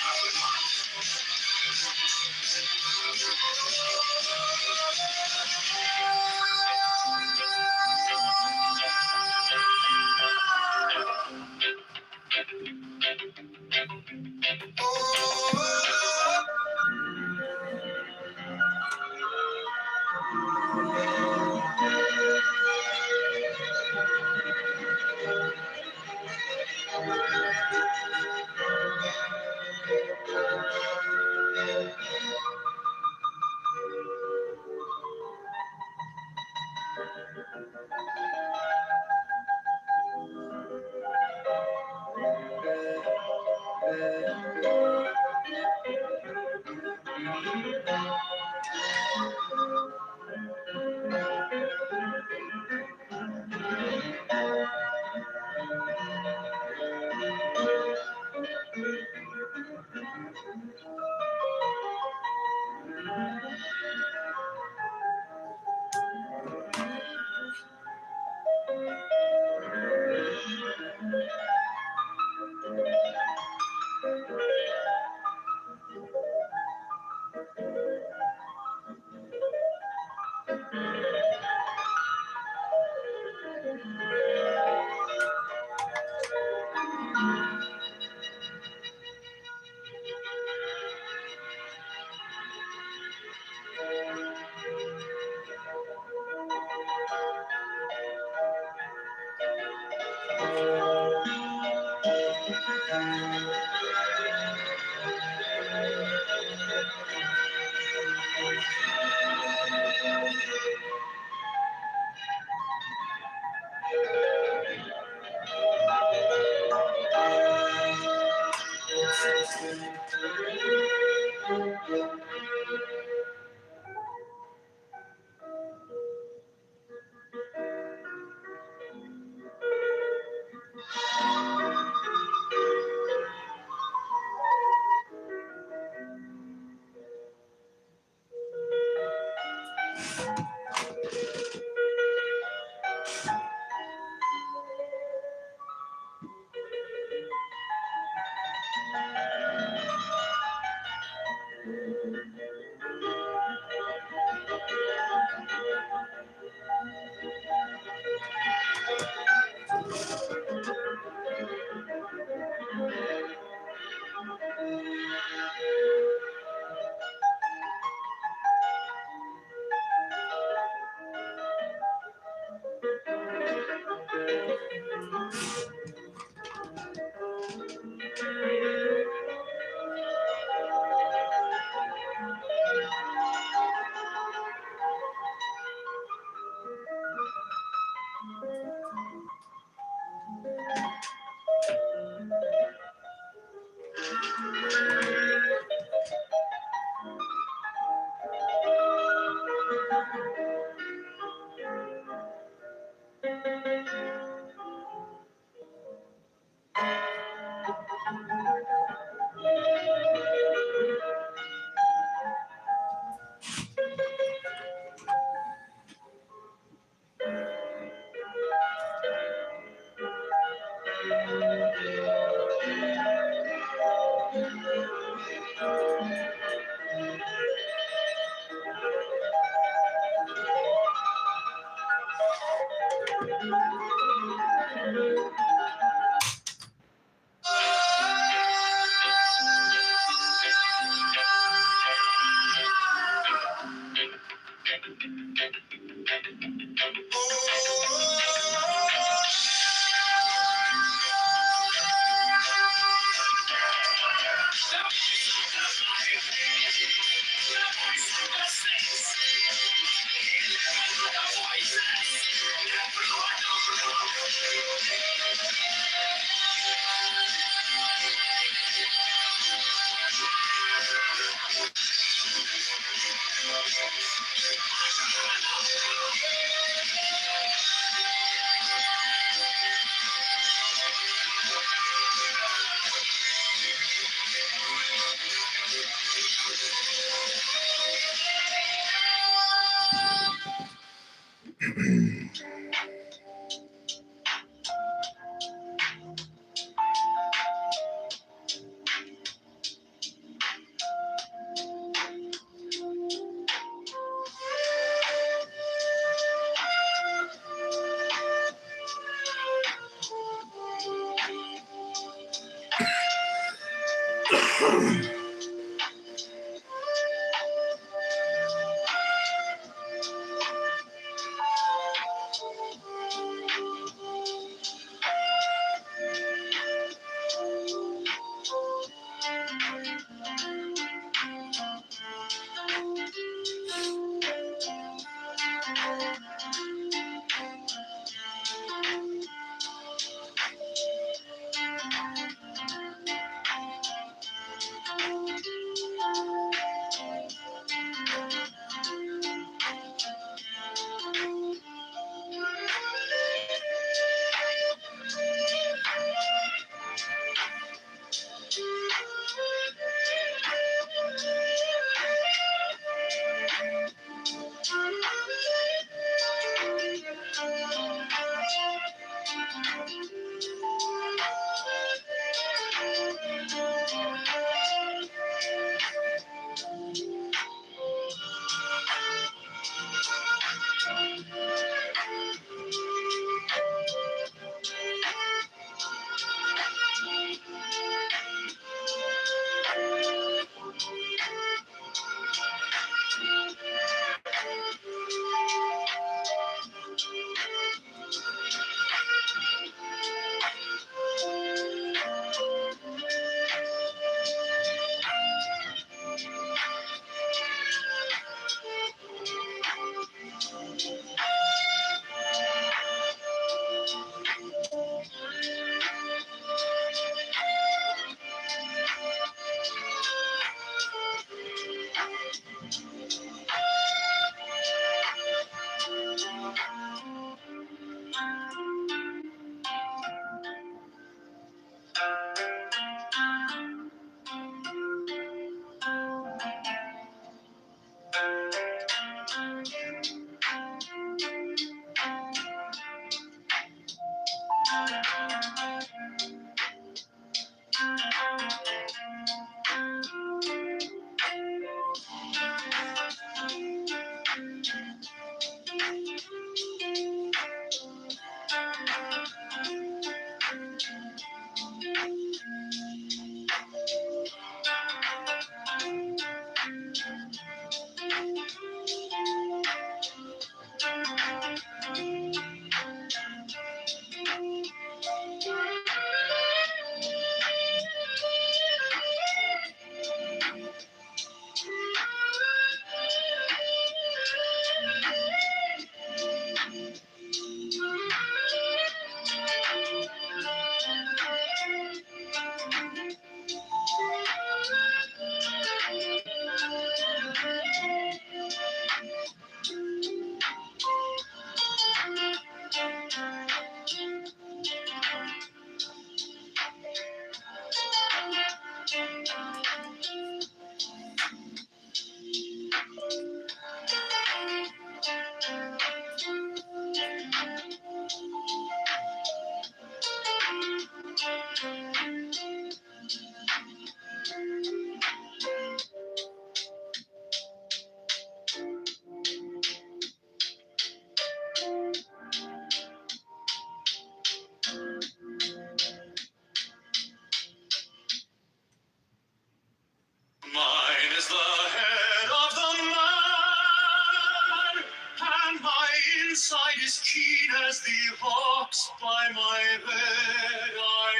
inside is keen as the hawks by my bed I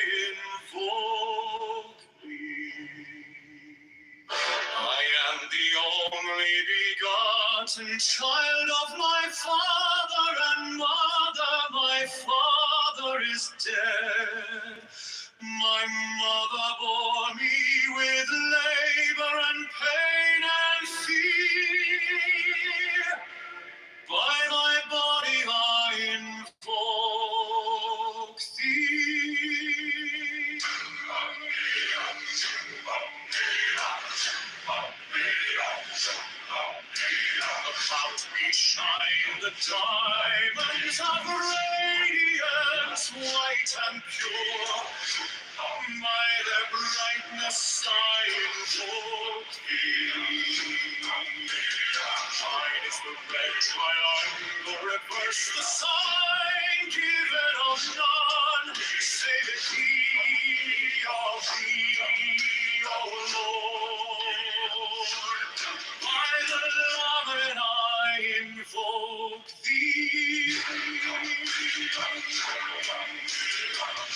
invoke thee. I am the only begotten child of my father and mother. My father is dead. My mother bore me with labor and pain and fear. By my body I invoke thee. About me shine the diamonds of radiance, white and pure. By their brightness I invoke thee. Mine is the red triangle, reverse the sign, given of none, save it thee, of thee, O Lord. By the Lord I invoke thee.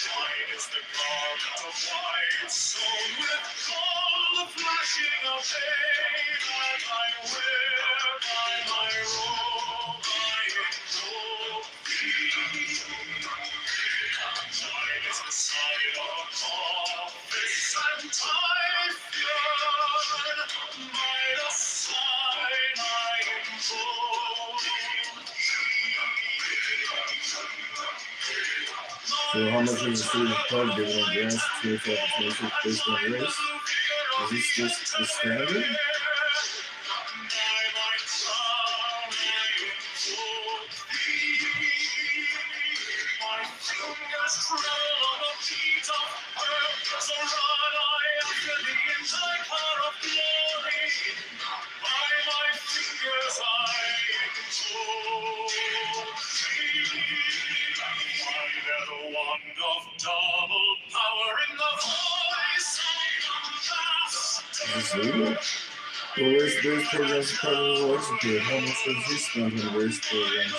Mine is the garment of white, sewn with gold, the flashing of day that I wear by my robe. I invoke thee. Mine is the sign of office and Typhoon. By the sign I invoke So how much is the state of club giving on grants 25 and 26 based on race? Is this just the standard? Double power in the voice of the Is this legal? Well, race-based programs are part of the execute. How much does he spend on race programs?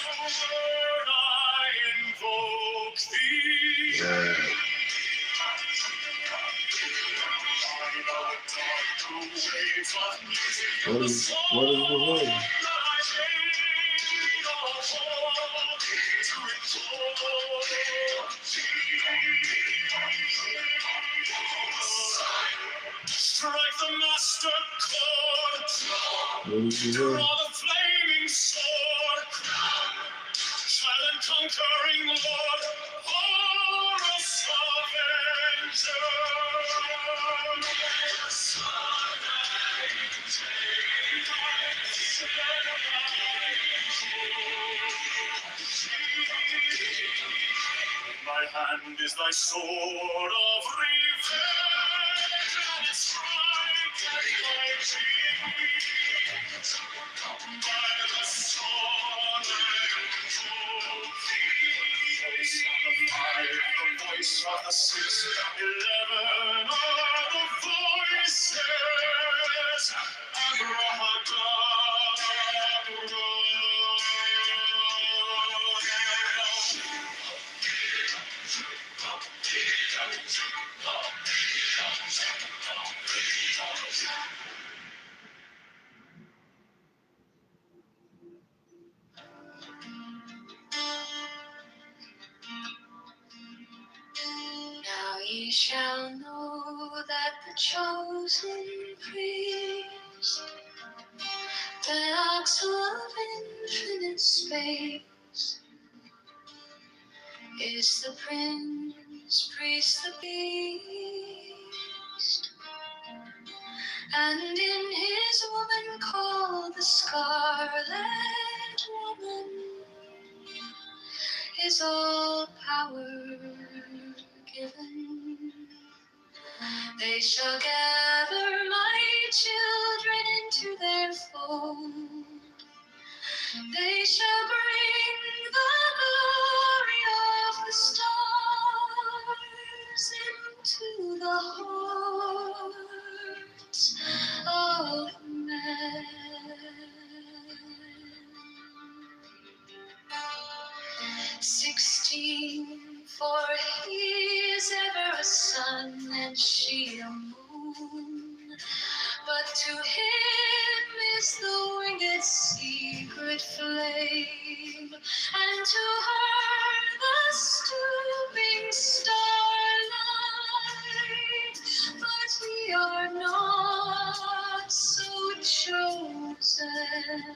Right. What is the word? Strike the master chord. What is the word? Draw the flaming sword. Child and conquering Lord. Horus Avenger. My hand is thy sword of revenge, and it strikes at thy cheek. By the sword I invoke thee. The voice of the 611 are the voices. Abrahadabra. Now ye shall know that the chosen priest, the ox of infinite space, is the prince, priest, the beast, and in his woman called the Scarlet Woman is all power given. They shall gather my children into their fold. They shall bring the glory of the stars into the hearts of men. 16, for he is ever a sun and she a moon. But to him is the winged secret flame, and to her the stooping starlight. But we are not so chosen.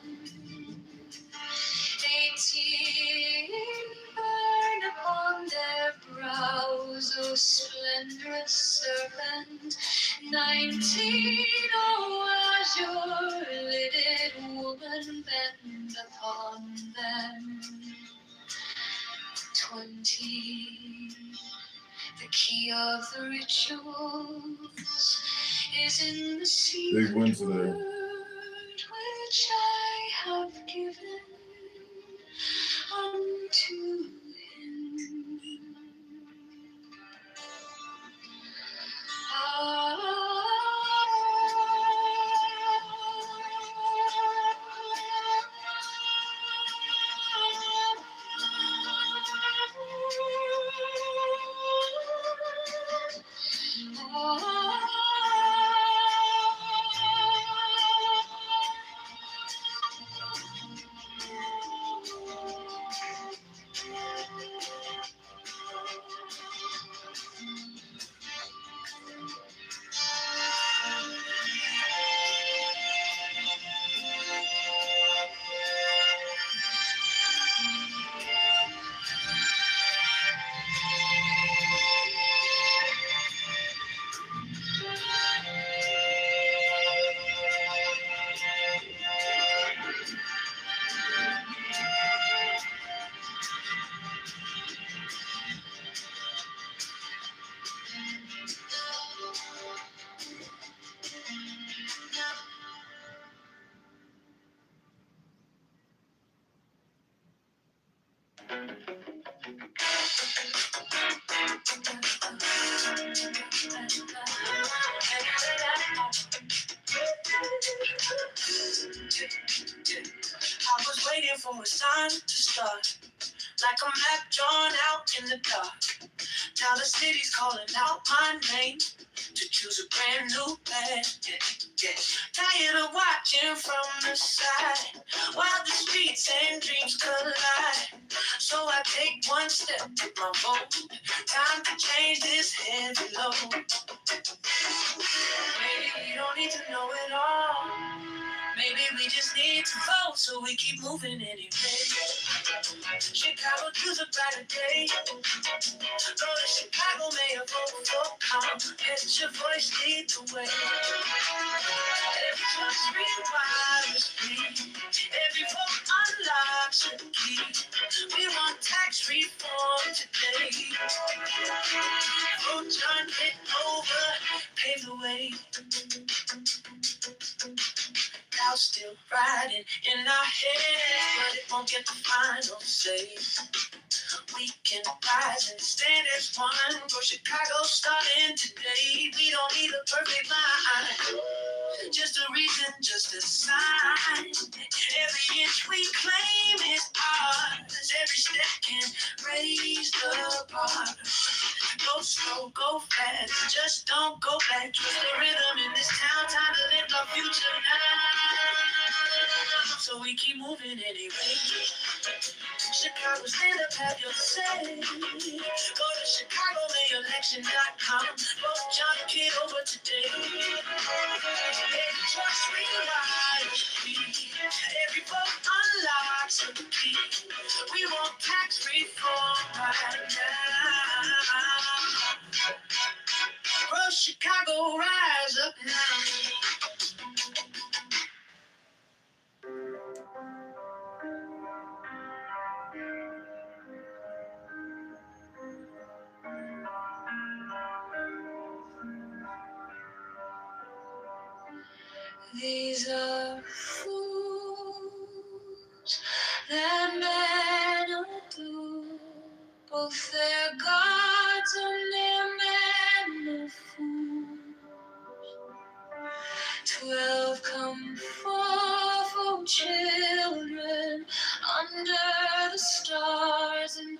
18 burn upon their brows, O splendorous serpent. 19, oh, azure lidded woman, bend upon them. 20, the key of the rituals is in the secret ones word there. which I have given unto him. I was waiting for a sign to start, like a map drawn out in the dark. Now the city's calling out my name to choose a brand new path. Yeah. Tired of watching from the side while the streets and dreams collide. So I take one step with my vote. Time to change this heavy load. Maybe we don't need to know it all. Maybe we just need to vote so we keep moving anyway. Chicago to the brighter day. Go to Chicago, may a vote for calm. Let your voice lead the way. Every choice rewires me. Every vote unlocks a key. We want tax reform today. Vote John Kitover, pave the way. Now still riding in our heads, but it won't get the final say. We can rise and stand as one. For Chicago starting today. We don't need a perfect line, just a reason, just a sign. Every inch we claim is ours. Every step can raise the bar. Go slow, go fast, just don't go back. Trust the rhythm in this town, time to lift our future now. So we keep moving anyway. Chicago, stand up, have your say. Go to ChicagoMayElection.com. Vote John Kitover today. Every choice rewires. Every vote unlocks a key. We want tax reform right now. Bro, Chicago, rise up now. These are fools that men adore, both their gods and their men of fools. 12 come forth, O children, under the stars and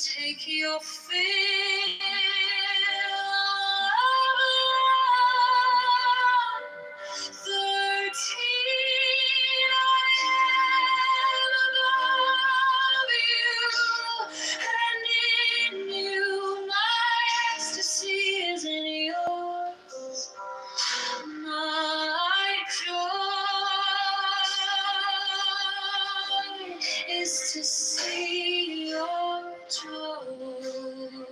is to see your joy.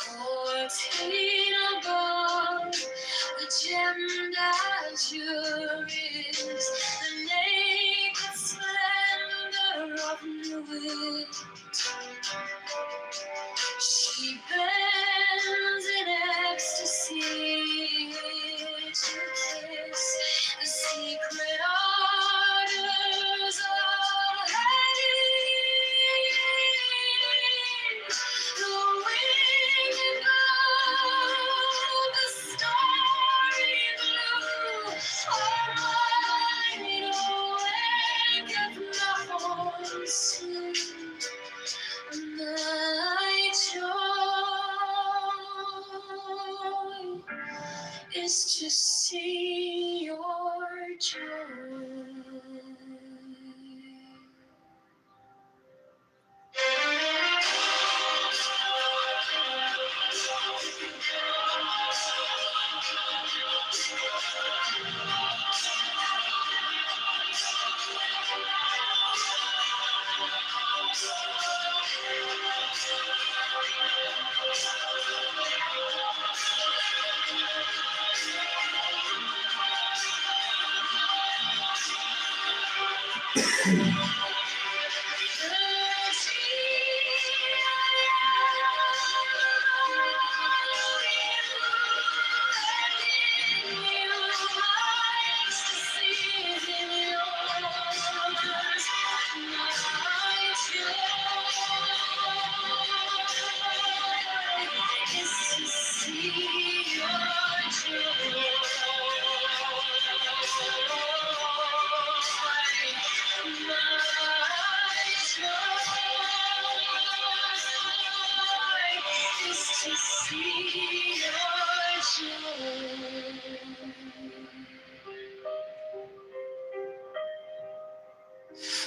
14 above, the gem azure is the naked splendor of new wit. She bends in ecstasy to kiss the secret ardors of Hades. The winged of the starry blue are mine awaketh not soon. My joy is to see your joy.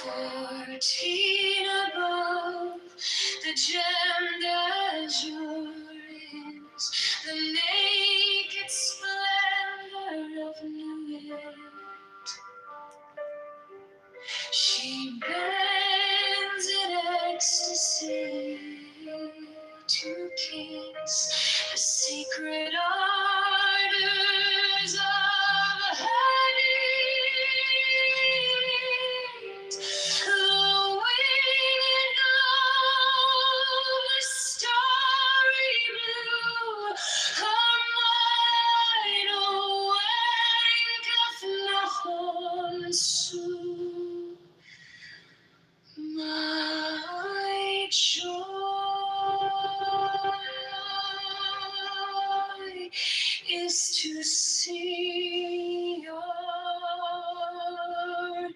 Fourteen above, the gemmed azure is the naked splendor of new wit. She bends in ecstasy to kiss the secret ardors of Hades. The winged of the starry blue, her mind awaketh not soon. My joy is to see your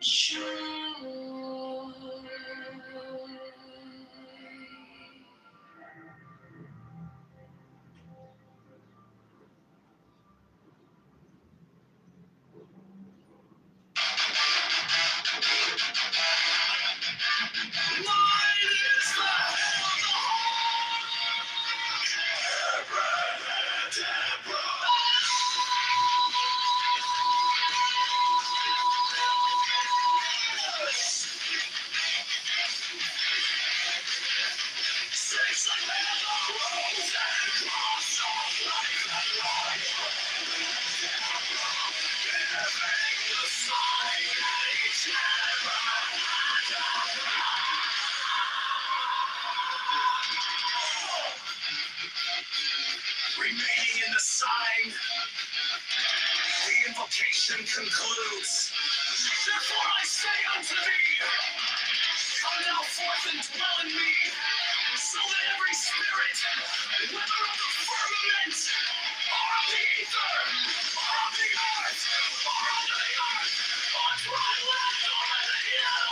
joy. Remaining in the sign, the invocation concludes. Therefore I say unto thee, come thou forth and dwell in me, so that every spirit, whether of the firmament, or of the ether, or of the earth, or under the earth, or dry land, or in the air,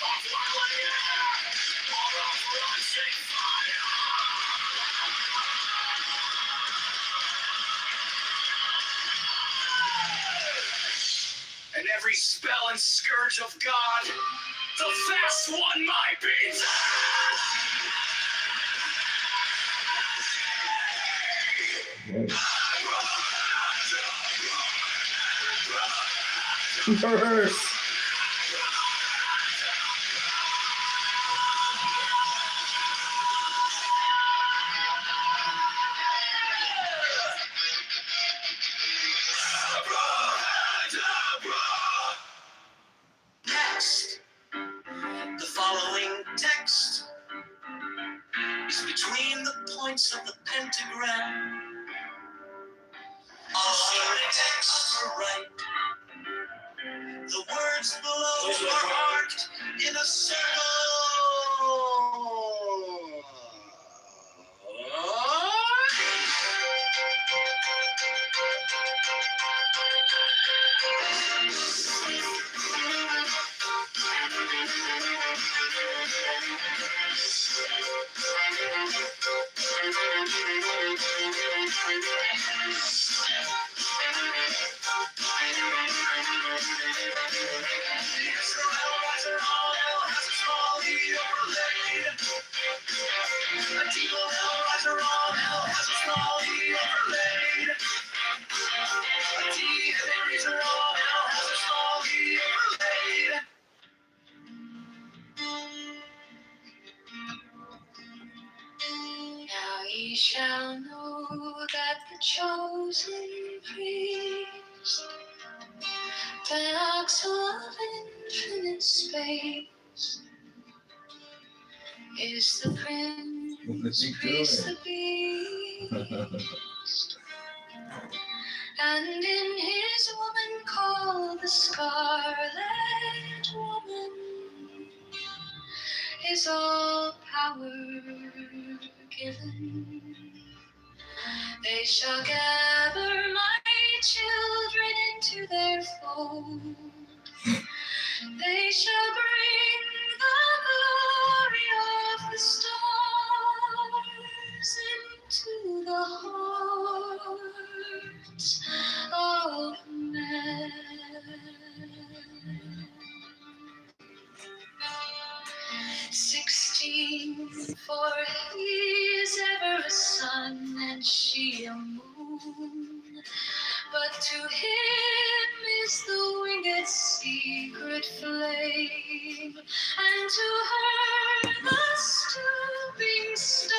or dwelling air, or of rushing fire, and every spell and scourge of God, the fast one might be Reverse. Next, the following text is between the points of the pentagram. On the text upper right, the words below are marked in a circle. Now ye shall know that the chosen priest, the ox of infinite space, is the What is he priest, doing? the beast, and in his woman called the Scarlet Woman is all power given. They shall gather my children into their fold. They shall bring the glory of the stars into the hearts of men. 16, for he is ever a sun and she a moon. But to him is the winged secret flame, and to her the stooping starlight.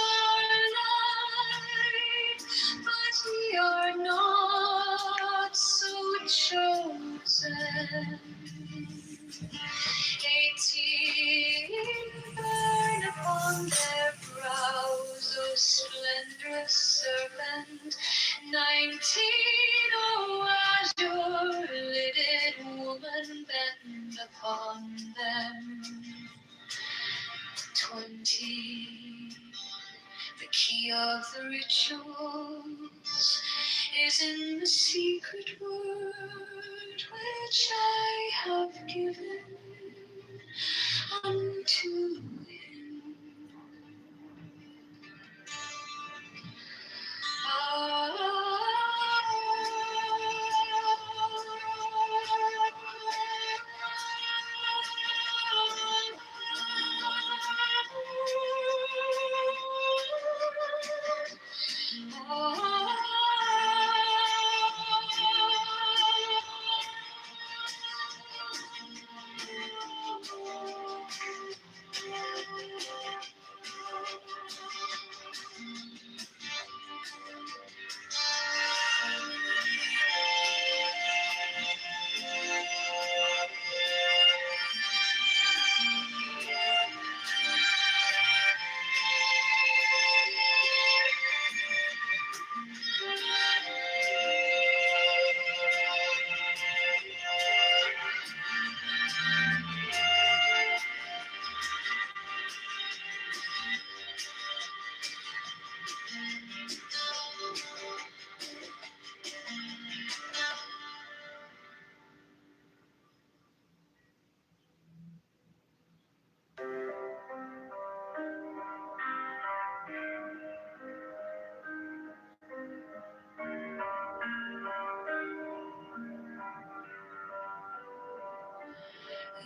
But ye are not so chosen. 18 burn upon their brows, O splendorous serpent. 19, O azure-lidded woman, bend upon them. 20, the key of the rituals is in the secret word which I have given unto him.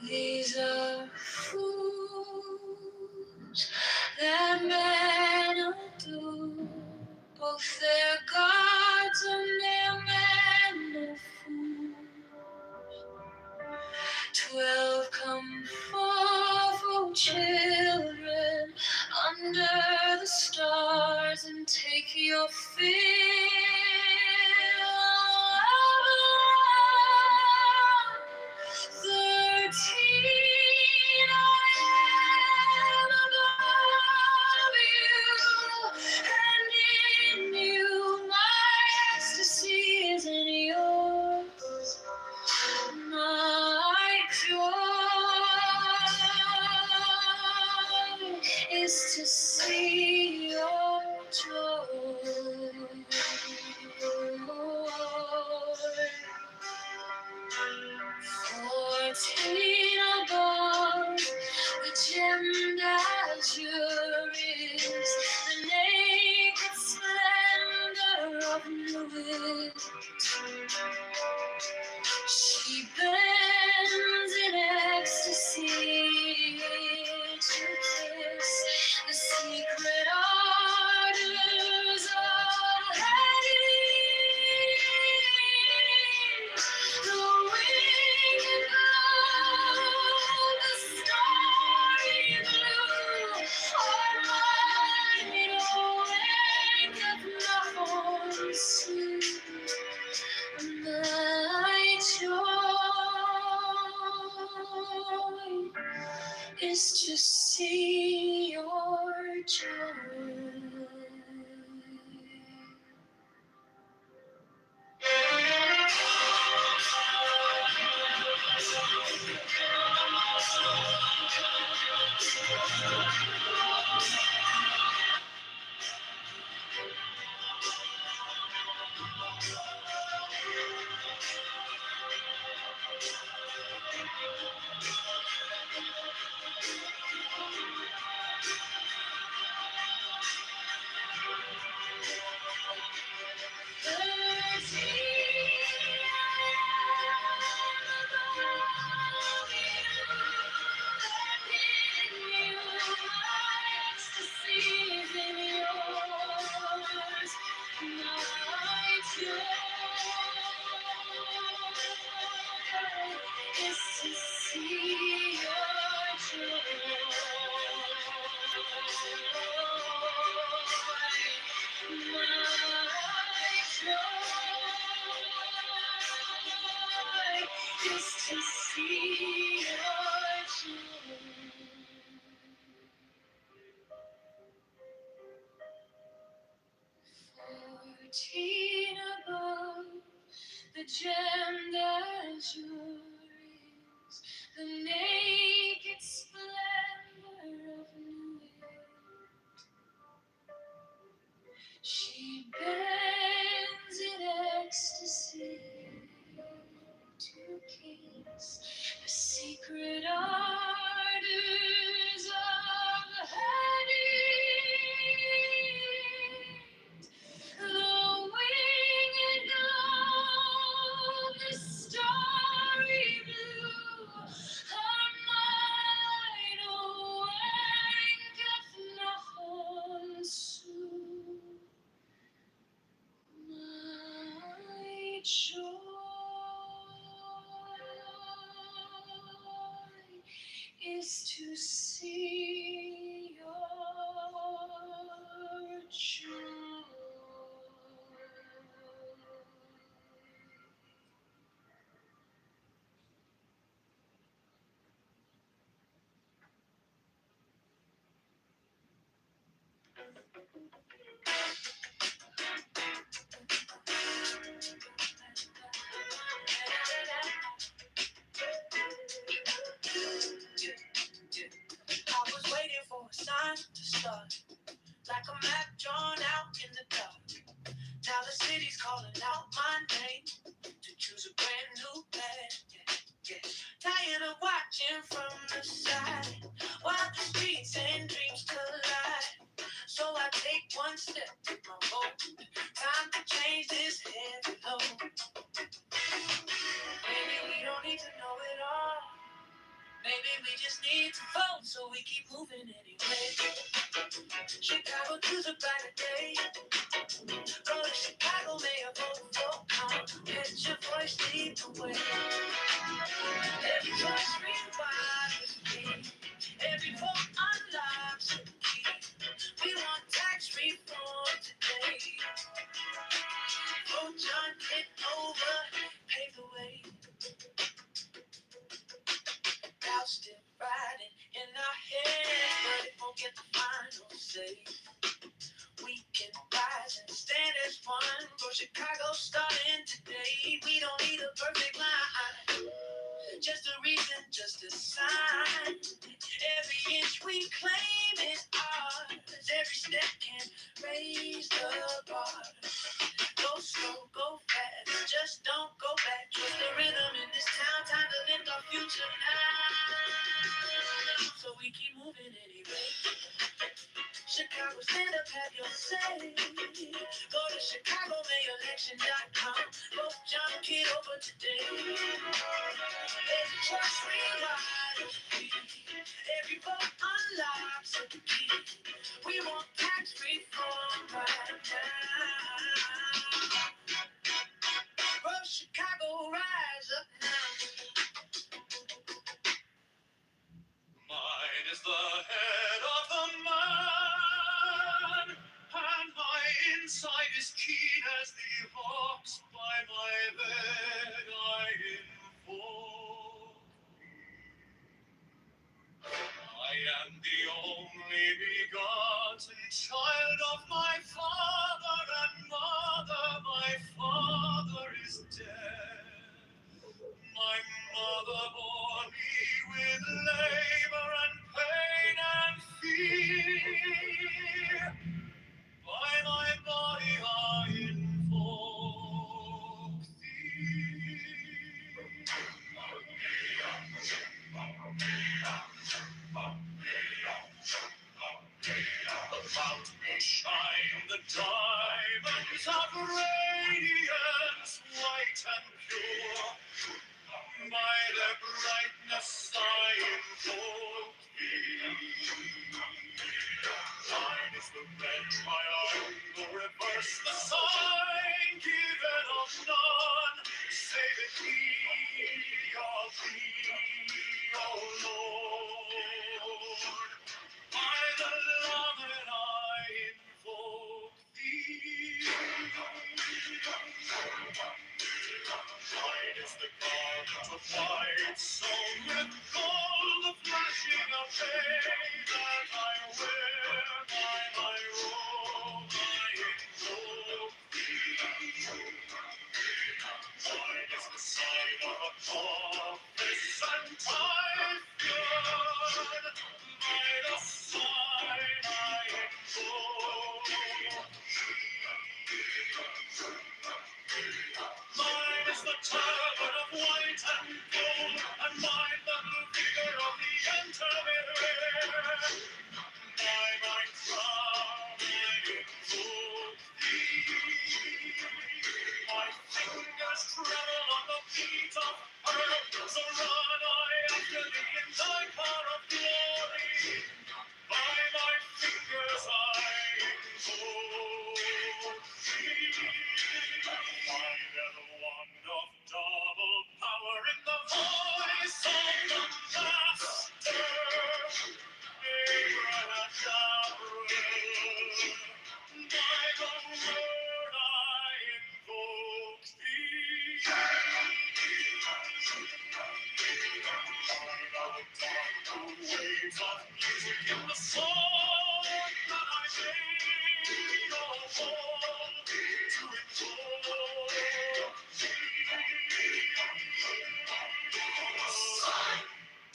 These are fools that men adore, both their gods and their men are fools. 12 come forth, oh children, under the stars and take your fill of love. 13, I am above you, and in you my ecstasy is in yours. My joy is to see your joy. 14 above, the gemmed azure is the naked splendor of new wit. She bends in ecstasy to kiss the secret ardors of Hades. The winged glow, the starry blue, are mine, awaketh not for sleep. My joy is to see your joy. Just to see your joy. 14 above, the gemmed azure is the naked splendor of new light. She bends in ecstasy to kiss the secret ardors of Hades. The winged glow, the starry blue, her mind awaketh not unsoon. My joy is to see your joy. I was waiting for a sign to start, like a map drawn out in the dark. Now the city's calling out my name to choose a brand new path. Yeah, yeah. Tired of watching from the side while the streets and dreams collide. So I take one step with my boat. Time to change this heavy load. Maybe we don't need to know it all. Maybe we just need to vote, so we keep moving anyway. Chicago to the brighter day. Go to Chicago, may a vote for calm. Let your voice lead the way. Every choice rewires me. Every vote unlocks a key. We want tax reform today. Vote John Kitover, pave the way. Doubts still riding in our heads, but it won't get the final say. We can rise and stand as one. For Chicago starting today. We don't need a perfect line, just a reason, just a sign. Every inch we claim is ours. Every step can raise the bar. Go slow, go fast, just don't go back. Trust the rhythm in this town, time to lift our future now. So we keep moving anyway. Chicago, stand up, have your say. Go to ChicagoMayElection.com. Vote John Kitover today. There's a trust rewrite. Every vote unlocks a key. We want tax reform right now. Well, Chicago, rise up now. Mine is the head of the man, and my inside is keen as the hawks by my bed I invoke. I am the only begotten child of my father and mother. My father is dead. My mother bore me with labor and pain and fear. By my body I invoke thee. About me shine the diamonds of radiance, white and pure. By their brightness I invoke thee. Mine is the red triangle, reverse the sign, given of none, save it thee, O Lord. By the Lamed I invoke thee. Mine is the garment of white, sewn with gold, the flashing of day that I wear. By my robe I invoke thee. Mine is the sign of a office and tithe given. By the sign I invoke Mine is the turban of white and gold, and mine the figure of the intermediate. By my crown I invoke thee. My fingers travel on the feet of earth, so run I after thee in thy car of glory. By my fingers I invoke thee. Find the wand of double power in the voice of the Master. Abracadabra. By the word I invoke thee. Waves of music in the song that I made all fall to invoke thee.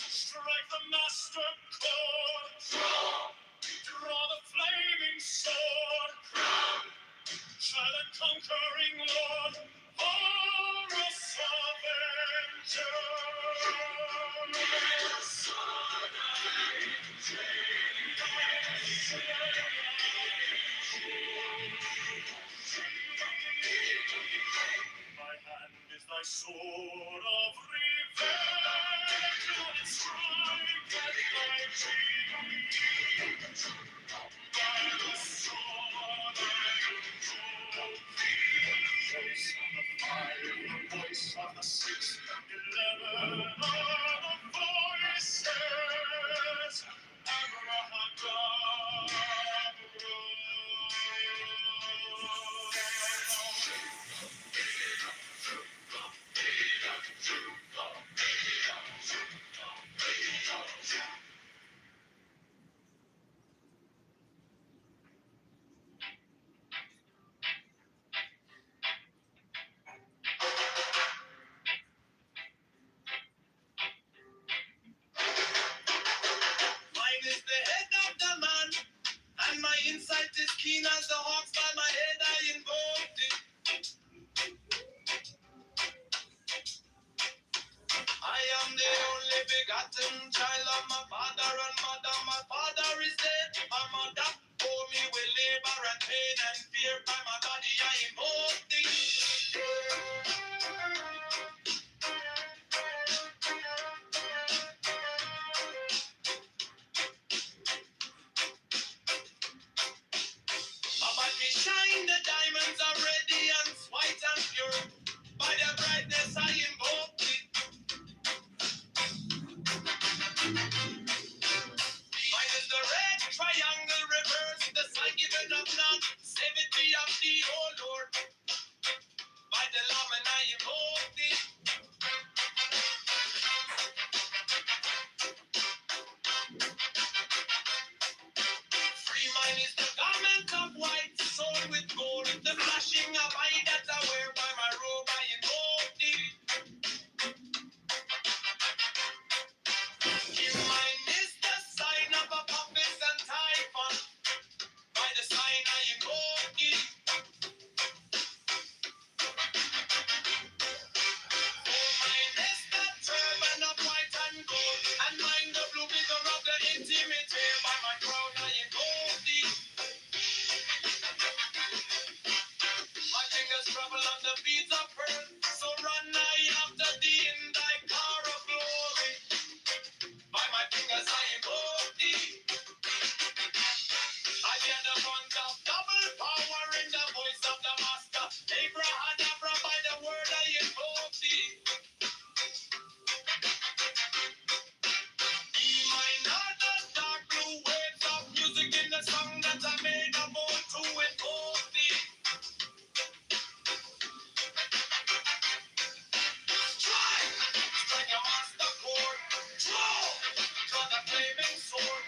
Strike the master chord, draw the flaming sword, silent conquering Lord, Horus Avenger. My hand is thy sword of revenge, and it strike at thy cheek. By the sword I invoke thee. Voice of the 5, voice of the 6, 11 am the only begotten child of my father and mother. My father is dead. My mother bore me with labor and pain and fear. By my body I invoke thee. About me shine, the diamonds are radiant, white and pure. By the brightness I invoke thee. Mine is the red triangle reverse, the sign given of none. Save it be of thee, O Lord. By the Lamb and I invoke thee. Free mine is the garment of white, sold with gold. The flashing of eye that I wear by my robe, I invoke thee. Mine is the sign of Apophis and Typhon. By the sign I invoke thee. Mine is the turban of white and gold, and mine the blue vision of the intimate veil. By my crown I invoke thee. My fingers travel on the beads of pearl, so run I after thee in thy car of glory. By my fingers I invoke thee. I hear the sound of double power in the voice of the master. Abrahadabra, by the word I invoke thee. Be mine are the dark blue waves of music in the song that I made about to invoke thee. Strike a master chord. Draw the flaming sword.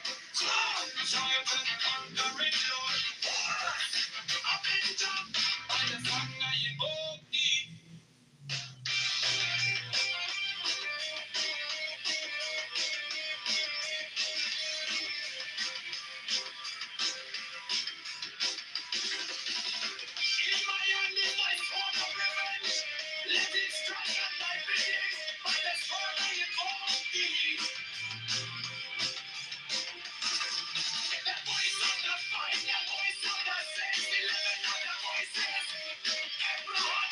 Giant and conquering Lord. Avenger, by the song I invoke thee. In my hand is thy sword of revenge. Let it strike at thy bidding. By the sword I invoke thee. The voice of the fight, the voice of the saints, 11 other voices. Abraham.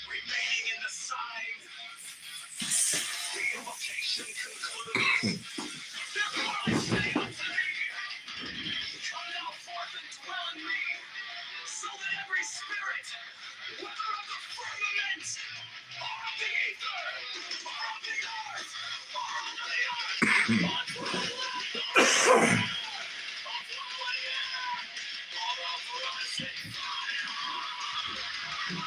Remaining in the side. The invocation concludes. Therefore I say unto thee, come thou forth and dwell in me, so that every spirit, whether of the firmament, or of the ether, or of the earth, or under the earth, or through the land, or through the air, or over us in fire. But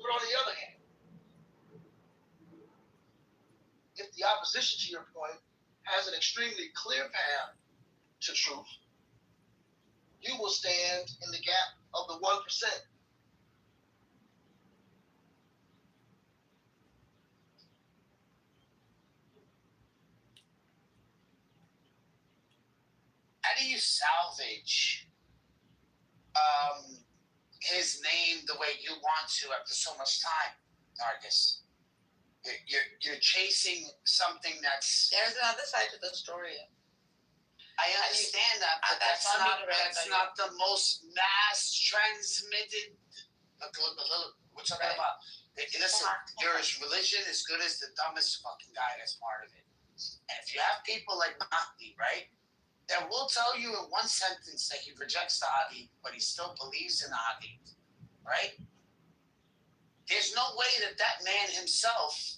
on the other hand, if the opposition to your point has an extremely clear path to truth, you will stand in the gap of the 1%. How do you salvage his name the way you want to after so much time, Nargis? You're chasing something that's. There's another side to the story. I understand that, but that's not the most mass transmitted. Look, we're talking about. Listen, your religion is good as the dumbest fucking guy that's part of it. And if you have people like Mahdi, right, that will tell you in one sentence that he rejects the Hadith, but he still believes in the Hadith, right? There's no way that man himself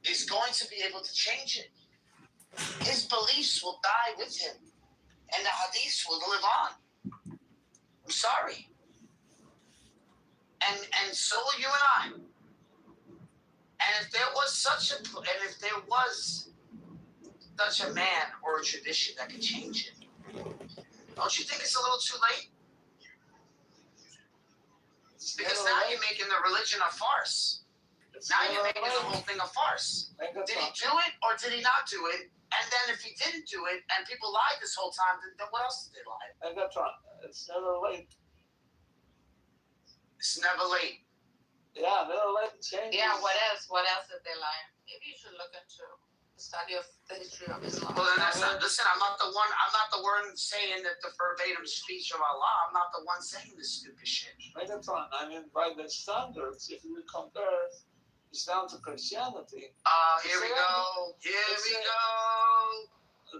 is going to be able to change it. His beliefs will die with him, and the Hadiths will live on. I'm sorry. And so will you and I. And if there was such a man or a tradition that could change it, don't you think it's a little too late? Because now you're making the religion a farce. Now you're making the whole thing a farce. Did he do it or did he not do it? And then if he didn't do it and people lied this whole time, then what else did they lie? It's never late. It's never late. Yeah, never late to change. Yeah, what else? What else did they lie? Maybe you should look into the study of the history of Islam. Well, then listen, I'm not the one saying that the verbatim speech of Allah. I'm not the one saying this stupid shit. Megatron, I mean, by the standards, if we compare Islam to Christianity. Here we go.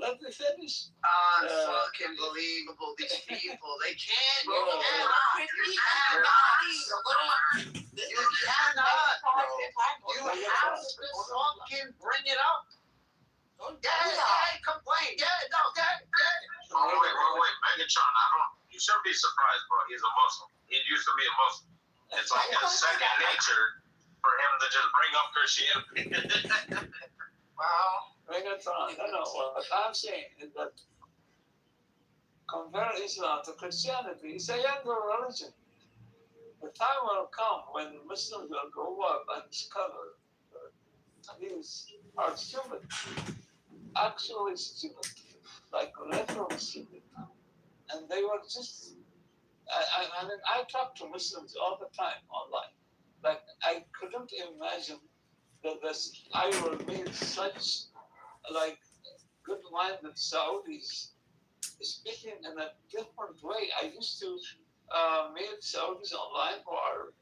Let me finish. Unfucking believable, these people. They can't. You have to fucking bring it up. Complain. Wait, Megatron, you shouldn't be surprised, bro. He's a Muslim. He used to be a Muslim. It's like his second nature for him to just bring up Christianity. Wow. Megatron, no. What I'm saying is that compare Islam to Christianity. It's a younger religion. The time will come when Muslims will grow up and discover these are stupid. Actually stupid. Like literal stupid. And they were just. I mean, I talk to Muslims all the time online. Like, I couldn't imagine that I will meet such, like, good-minded Saudis speaking in a different way. I used to meet Saudis online who are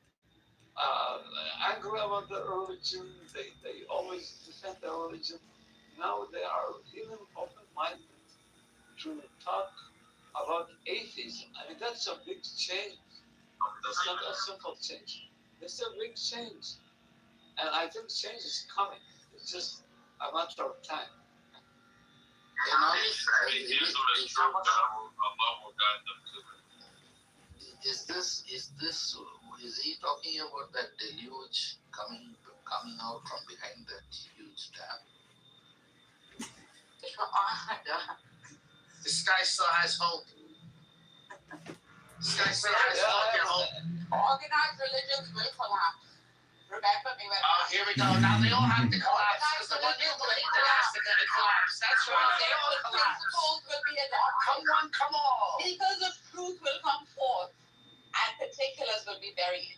angry about their religion. They always defend their religion. Now they are even open-minded to talk about atheism. I mean, that's a big change. It's not a simple change. It's a big change. And I think change is coming. It's just a matter of time. Is he talking about that deluge coming out from behind that huge dam? This guy still has hope. This guy still has fucking hope. Organized religions will collapse. Remember me when here we go. Now they all have to collapse because the one you believe that has to collapse. That's right. They all collapse. Principles will be adopted. Come on. Because of truth will come forth, and particulars will be buried.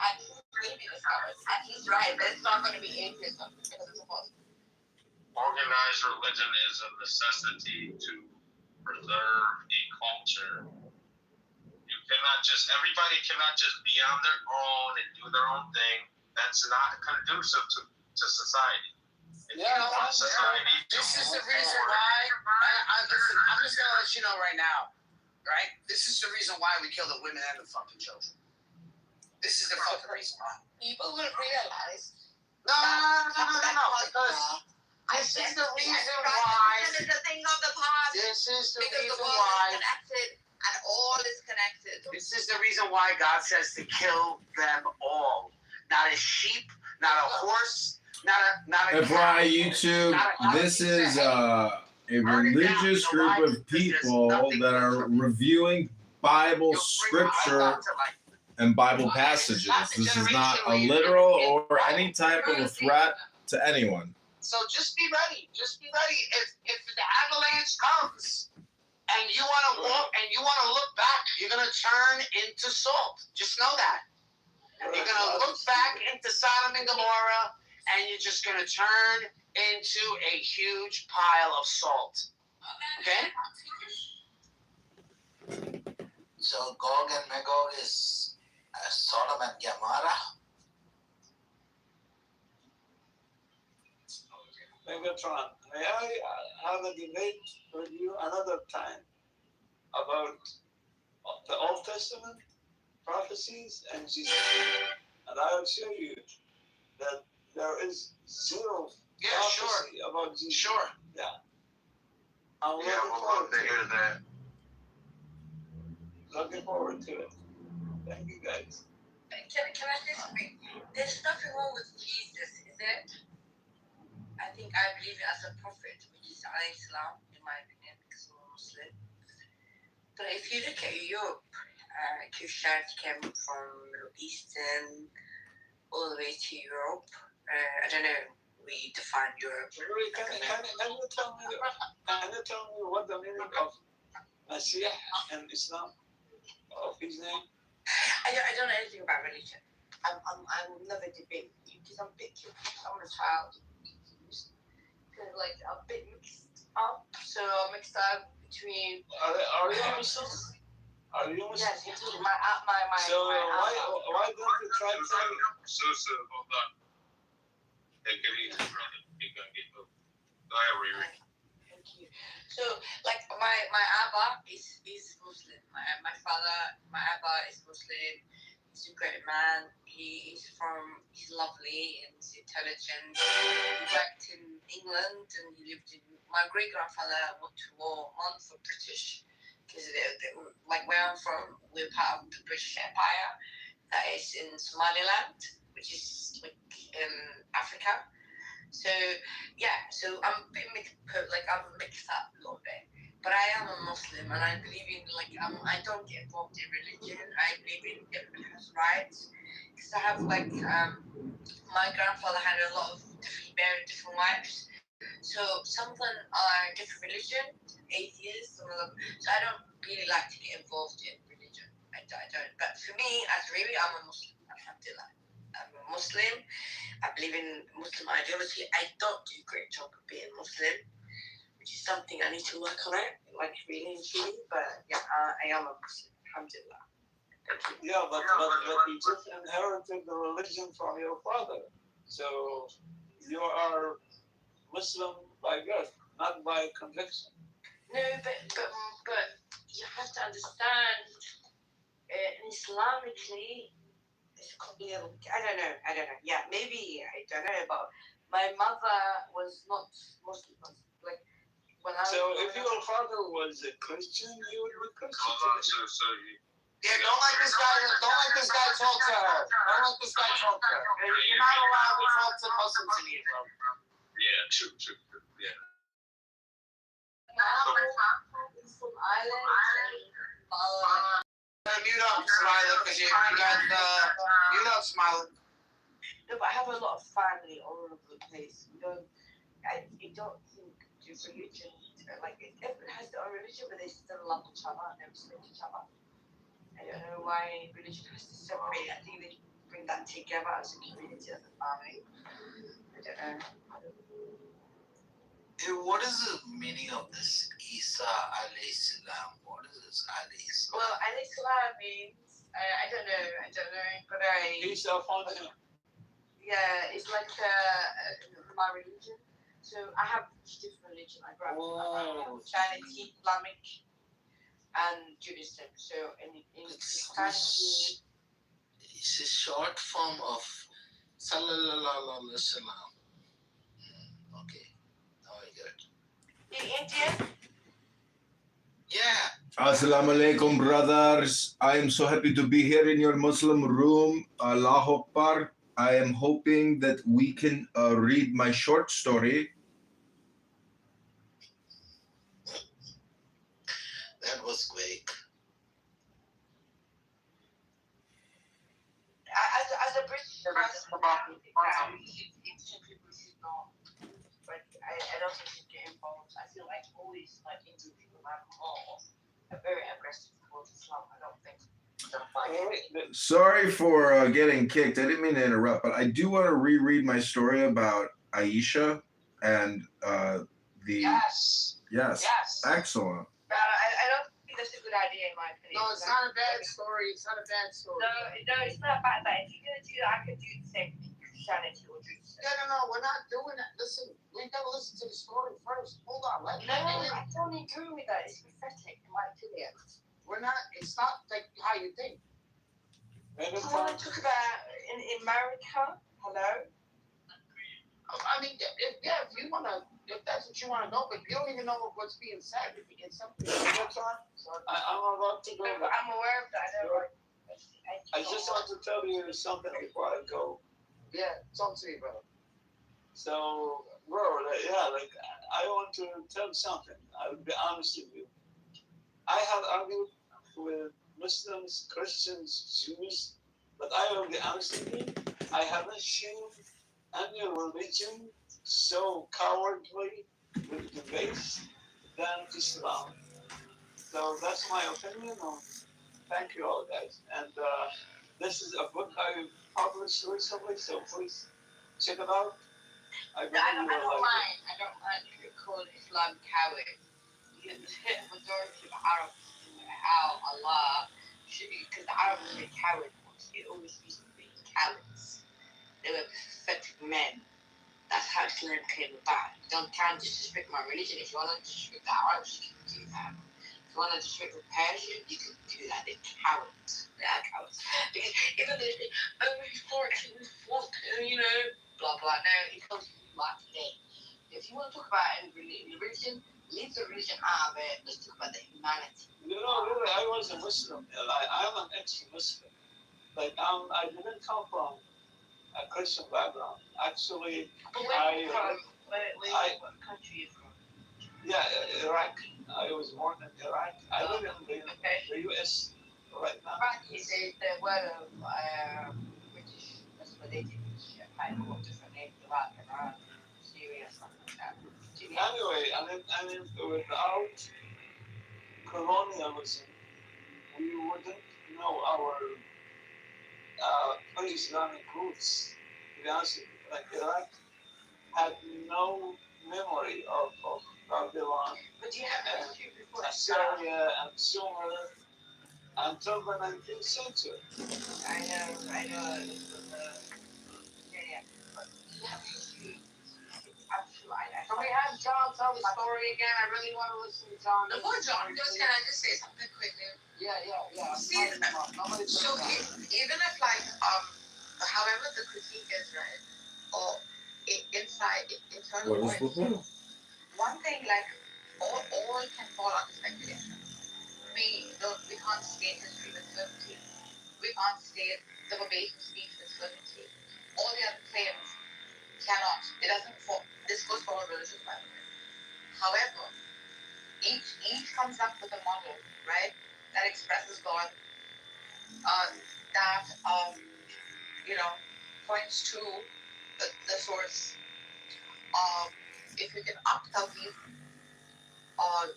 And truth will be discovered. And he's right. There's not going to be atheism because it's supposed to. Organized religion is a necessity to preserve a culture. Everybody cannot just be on their own and do their own thing. That's not conducive to society. If you want society this is the reason why. I'm just going to let you know right now. right? This is the reason why we kill the women and the fucking children. This is the fucking reason why. People will realize. No. Because this is the reason why. This is the thing of the past. This is the Because reason the world why. is connected and all is connected. This is the reason why God says to kill them all. Not a sheep, not a horse, not a FYI, cow. YouTube, this is a religious group of people that are reviewing Bible scripture and Bible passages. This is not a literal or any type of a threat to anyone. So just be ready. Just be ready. If the avalanche comes and you want to walk and you want to look back, you're going to turn into salt. Just know that. You're going to look back into Sodom and Gomorrah and you're just going to turn into a huge pile of salt. Okay? So Gog and Magog is Sodom and Gomorrah. Megatron, may I have a debate with you another time about the Old Testament prophecies and Jesus? And I will show you that there is zero prophecy about Jesus. Sure. Yeah. I'm Yeah, we'll love to hear that. Looking forward to it. Thank you guys. Can I say something? There's nothing wrong with Jesus, is it? I think I believe it as a prophet, which is alayhi salam, in my opinion, because I'm a Muslim. But if you look at Europe, Christianity came from Middle Eastern all the way to Europe. I don't know, we define Europe. Can you tell me what the meaning of Messiah in Islam, of his name? I don't know anything about religion. I will never debate with you because I'm a bit confused. I'm a child. Like a bit mixed up. So I'm mixed up between. Are you Muslim? Are you Muslim? Yes, it is my. So why don't you try to? Hold on. Take it easy, brother. You're gonna get hooked. Go ahead, Riri. Thank you. So like my Abba is Muslim. My father, my Abba is Muslim. He's a great man. He's lovely and he's intelligent. He worked in England and he lived in. My great grandfather went to war on for British because like where I'm from, we're part of the British Empire that is in Somaliland, which is like in Africa. So yeah, so I'm a bit mixed up a little bit. But I am a Muslim and I believe in I don't get involved in religion. I believe in everyone has rights. Because I have my grandfather had a lot of different wives. So some of them are different religion, atheists, some of them. So I don't really like to get involved in religion. I don't. But for me, as really, I'm a Muslim. Alhamdulillah. I'm a Muslim. I believe in Muslim ideology. I don't do a great job of being Muslim, which is something I need to work on it, like really and truly. But yeah, I am a Muslim. Alhamdulillah. Yeah, but you just inherited the religion from your father. So you are Muslim by birth, not by conviction. No, but you have to understand, Islamically, it's completely. I don't know. Yeah, maybe I don't know. But my mother was not Muslim. Like when I. So if your father was a Christian, you would be Christian. Hold on, so you. Yeah, don't let this guy talk to her. Don't let this guy talk to her. You're not allowed to talk to Muslims in here, bro. Yeah, true. Yeah. From Ireland. Mute up, Smiler, because you got mute up, Smiler. No, but I have a lot of family all over the place. I don't think religion, like everyone has their own religion, but they still love each other and respect each other. I don't know why religion has to separate. I think they bring that together as a community, as a family. I don't know. What is the meaning of this Isa alayhi salam? What is this alayhi salam? Well, alayhi salam means I don't know, but Isa found him. Yeah, it's like my religion. So I have different religion. I grew up Christianity, Islamic. and Judaism. So in Christianity, It's a short form of Sallallahu Alaihi Wasallam. Okay, now I get it. in India, Yeah. Assalamu alaikum, brothers. I am so happy to be here in your Muslim room. Allah Akbar. I am hoping that we can read my short story. That was quick. as a British person, Indian people should not. But I don't think should get involved. I feel like all these like Indian people have more are very aggressive towards Islam. I don't think. Sorry for getting kicked. I didn't mean to interrupt, but I do want to reread my story about Aisha and the. Yes. Yes. Excellent. But I don't think that's a good idea in my opinion. No, it's not a bad story. It's not a bad story. No, it's not bad. But if you're gonna do that, I could do the same thing. Christianity or Judaism. No, we're not doing that. Listen, we gotta listen to the story first. Hold on, No, I don't agree with that. It's pathetic in my opinion. We're not. It's not like how you think. Do you want to talk about in America? Hello. I mean, if you wanna, if that's what you wanna know, but you don't even know what's being said. It's something that's on. I'm about to go. I'm aware of that. I just want to tell you something before I go. Yeah, talk to me, brother. So, bro, like I want to tell something. I'll be honest with you. I have argued with Muslims, Christians, Jews, but I will be honest with you. I haven't seen any religion so cowardly with debates than Islam. So that's my opinion. Thank you all, guys. And this is a book I published recently, so please check it out. I don't mind. I don't mind if you're called Islam coward. The majority of Arabs, how Allah, because the Arabs were cowards once. They always used to be cowards. They were pathetic men. That's how Islam came about. You don't try and disrespect my religion. If you want to disrespect the Arabs, you can do that. If you want to disrespect the Persian, you can do that. They're cowards. They are cowards. Because even though they say, oh, we fought, blah, blah. No, it comes from like today. If you want to talk about religion, leave the religion out of it. Let's talk about the humanity. Really, I was a Muslim. I'm an ex-Muslim. Like, I didn't come from a Christian background. Actually, But where are you from? What country are you from? Yeah, Iraq. I was born in Iraq. I live in the U.S. right now. Iraq is the word of British. That's what they did. Kind of different names, Iraq, Iran, Syria, something like that. Anyway, I mean, without colonialism, we wouldn't know our pre-Islamic roots. To be honest with you, like Iraq had no memory of Babylon. But you have history before Syria and Sumer until the 19th century. I know. But you have history. Can we have John tell the story again? I really want to listen to John. Before John goes, can I just say something quickly? Yeah. See, so even if however the critique is read, or inside internal points, one thing all can fall under speculation. We can't state history with certainty. We can't state the verbatim speech with certainty. All the other claims cannot. It doesn't fall. This goes for all religions, by the way. However, each comes up with a model, right, that expresses God, that points to the source. If you can up Tawheed,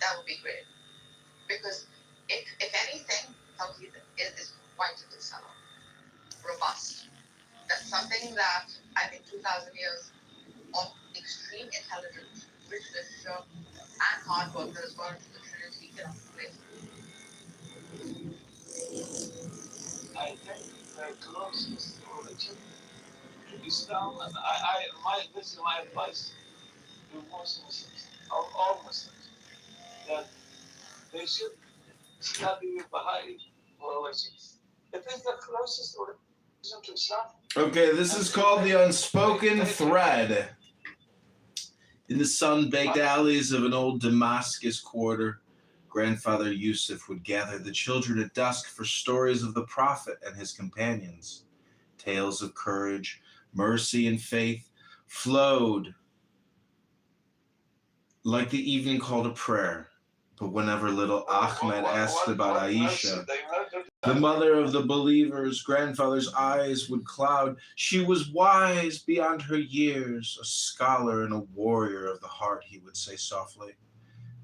that would be great. Because if anything, Tawheed is quite robust. That's something that I think 2,000 years of extreme intelligence, which literature, and hard work that has gone into the Trinity cannot replace. I think the closest religion to Islam, and this is my advice to most Muslims, or all Muslims, that they should stabbing it behind. Well, it is the closest religion to Islam. Okay, this is called The Unspoken Thread. In the sun-baked alleys of an old Damascus quarter, Grandfather Yusuf would gather the children at dusk for stories of the Prophet and his companions. Tales of courage, mercy, and faith flowed like the evening call to prayer. But whenever little Ahmed asked about Aisha, the mother of the believers, Grandfather's eyes would cloud. She was wise beyond her years, a scholar and a warrior of the heart, he would say softly.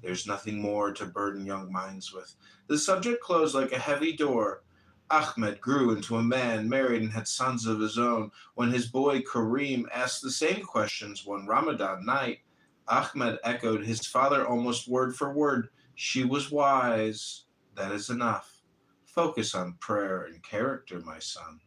There's nothing more to burden young minds with. The subject closed like a heavy door. Ahmed grew into a man, married and had sons of his own. When his boy Kareem asked the same questions one Ramadan night, Ahmed echoed his father almost word for word. She was wise. That is enough. Focus on prayer and character, my son.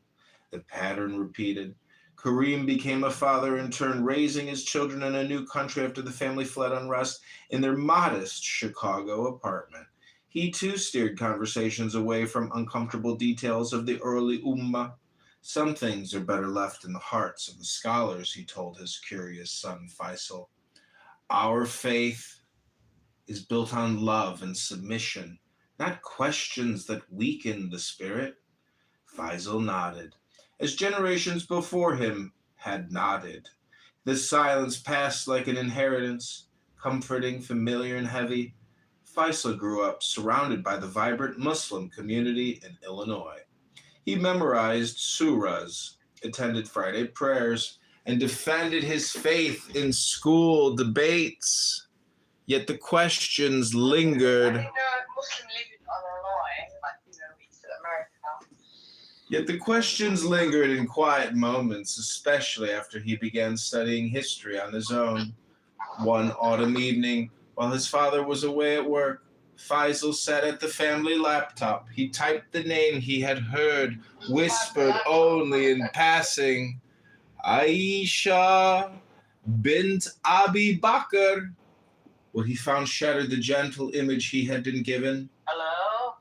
The pattern repeated. Kareem became a father in turn, raising his children in a new country after the family fled unrest in their modest Chicago apartment. He too steered conversations away from uncomfortable details of the early Ummah. Some things are better left in the hearts of the scholars, he told his curious son Faisal. Our faith is built on love and submission, not questions that weaken the spirit. Faisal nodded, as generations before him had nodded. The silence passed like an inheritance, comforting, familiar, and heavy. Faisal grew up surrounded by the vibrant Muslim community in Illinois. He memorized surahs, attended Friday prayers, and defended his faith in school debates. Yet the questions lingered. Yet the questions lingered in quiet moments, especially after he began studying history on his own. One autumn evening, while his father was away at work, Faisal sat at the family laptop. He typed the name he had heard, whispered only in passing. Aisha bint Abi Bakr. What he found shattered the gentle image he had been given. Hello?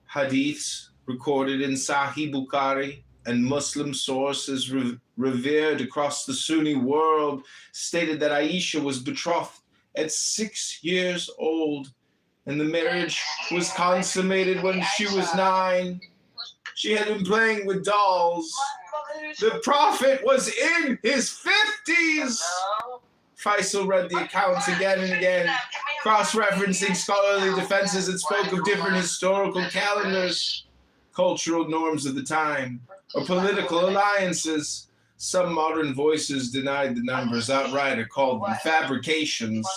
Hadiths recorded in Sahih Bukhari and Muslim sources revered across the Sunni world stated that Aisha was betrothed at 6 years old, and the marriage was consummated when she was 9. She had been playing with dolls. The Prophet was in his 50s. Faisal read the accounts again and again, cross-referencing scholarly defenses that spoke of different historical calendars, cultural norms of the time, or political alliances. Some modern voices denied the numbers outright or called them fabrications.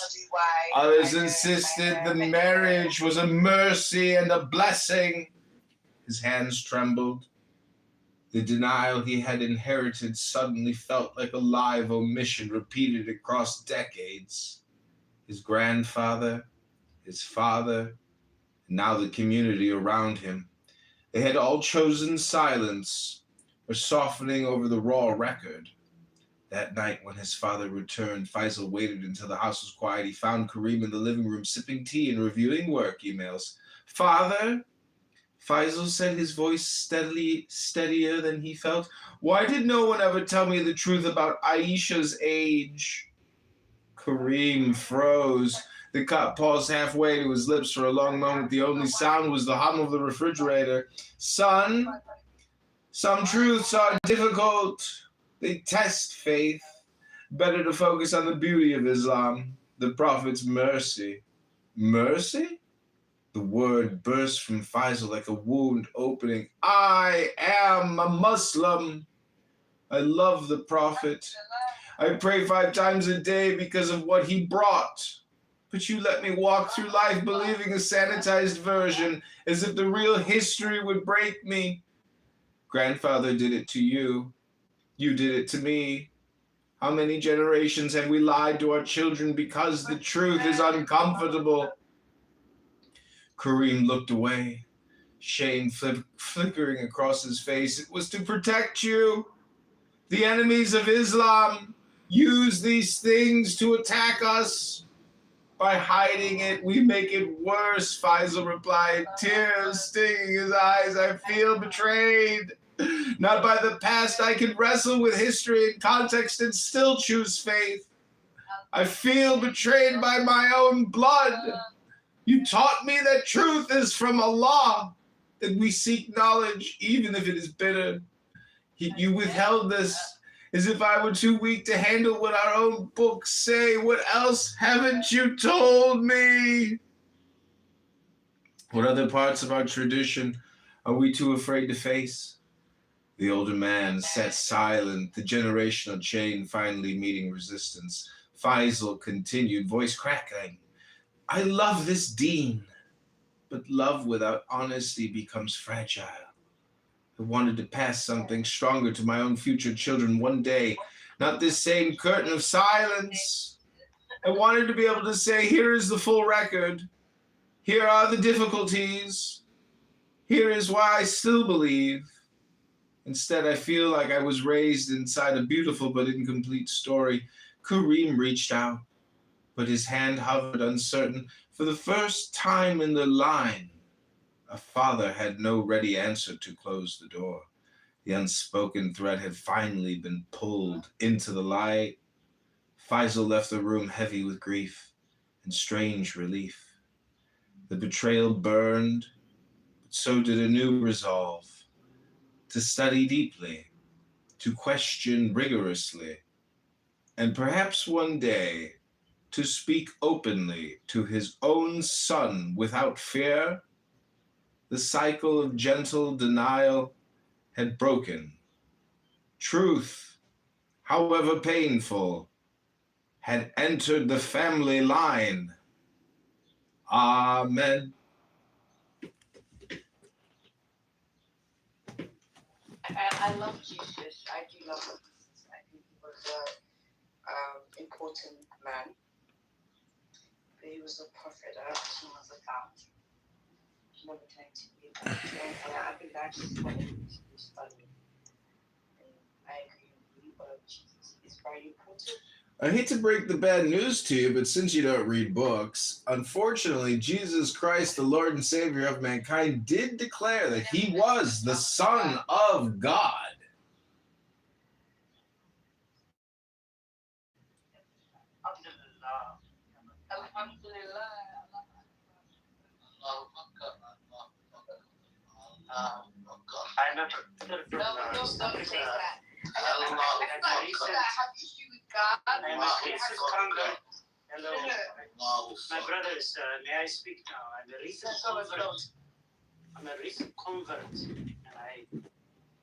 Others insisted the marriage was a mercy and a blessing. His hands trembled. The denial he had inherited suddenly felt like a live omission repeated across decades. His grandfather, his father, and now the community around him. They had all chosen silence or softening over the raw record. That night when his father returned, Faisal waited until the house was quiet. He found Kareem in the living room sipping tea and reviewing work emails. Father? Faisal said, his voice steadier than he felt. Why did no one ever tell me the truth about Aisha's age? Kareem froze. The cup paused halfway to his lips for a long moment. The only sound was the hum of the refrigerator. Son, some truths are difficult. They test faith. Better to focus on the beauty of Islam, the Prophet's mercy. Mercy? The word burst from Faisal like a wound opening. I am a Muslim. I love the Prophet. I pray 5 times a day because of what he brought. But you let me walk through life believing a sanitized version, as if the real history would break me. Grandfather did it to you. You did it to me. How many generations have we lied to our children because the truth is uncomfortable? Kareem looked away, shame flickering across his face. It was to protect you. The enemies of Islam use these things to attack us. By hiding it, we make it worse, Faisal replied, tears stinging his eyes. I feel betrayed. Not by the past. I can wrestle with history and context and still choose faith. I feel betrayed by my own blood. You taught me that truth is from Allah, that we seek knowledge even if it is bitter. You withheld this as if I were too weak to handle what our own books say. What else haven't you told me? What other parts of our tradition are we too afraid to face? The older man sat silent, the generational chain finally meeting resistance. Faisal continued, voice crackling. I love this deen, but love without honesty becomes fragile. I wanted to pass something stronger to my own future children one day, not this same curtain of silence. I wanted to be able to say, here is the full record. Here are the difficulties. Here is why I still believe. Instead, I feel like I was raised inside a beautiful but incomplete story. Kareem reached out, but his hand hovered uncertain. For the first time in the line, a father had no ready answer to close the door. The unspoken thread had finally been pulled into the light. Faisal left the room heavy with grief and strange relief. The betrayal burned, but so did a new resolve. To study deeply, to question rigorously, and perhaps one day to speak openly to his own son without fear. The cycle of gentle denial had broken. Truth, however painful, had entered the family line. Amen. I love Jesus. I do love him. I think he was an important man. But he was a prophet. I don't think he was a god. He never connected me. And I think that's what we need to study. And I agree with you, but Jesus is very important. I hate to break the bad news to you, but since you don't read books, unfortunately, Jesus Christ, the Lord and Savior of mankind, did declare that he was the Son of God. I never. Don't say that. Hello, my brothers. May I speak now? I'm a recent convert. I'm a recent convert, and I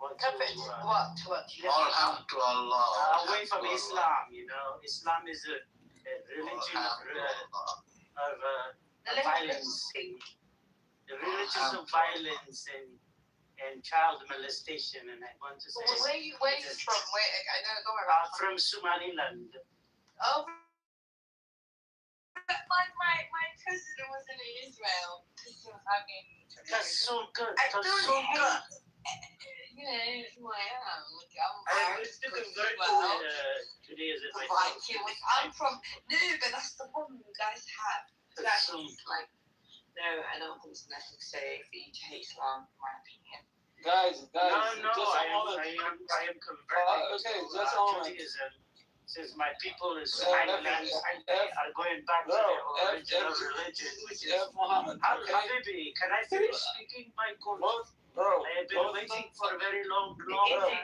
want to. What? Away from Islam, you know. Islam is a religion of violence. The religion of violence and child molestation, and I want to say. Where are you from? I know, don't worry. From Somaliland. Oh, my cousin was in Israel. That's so good. I That's don't so hate. good. You know who I am. I was to convert today as a I'm from. No, but that's the problem you guys have. That's so. Like, no, I don't think it's necessary for you to hate Islam, in my opinion. Guys, No, I am converting okay, to just a moment. Judaism. Since my people in Somaliland are going back to their original religion, which is Muhammad. How can they be? Can I finish speaking my quote? I have been waiting for a very long time.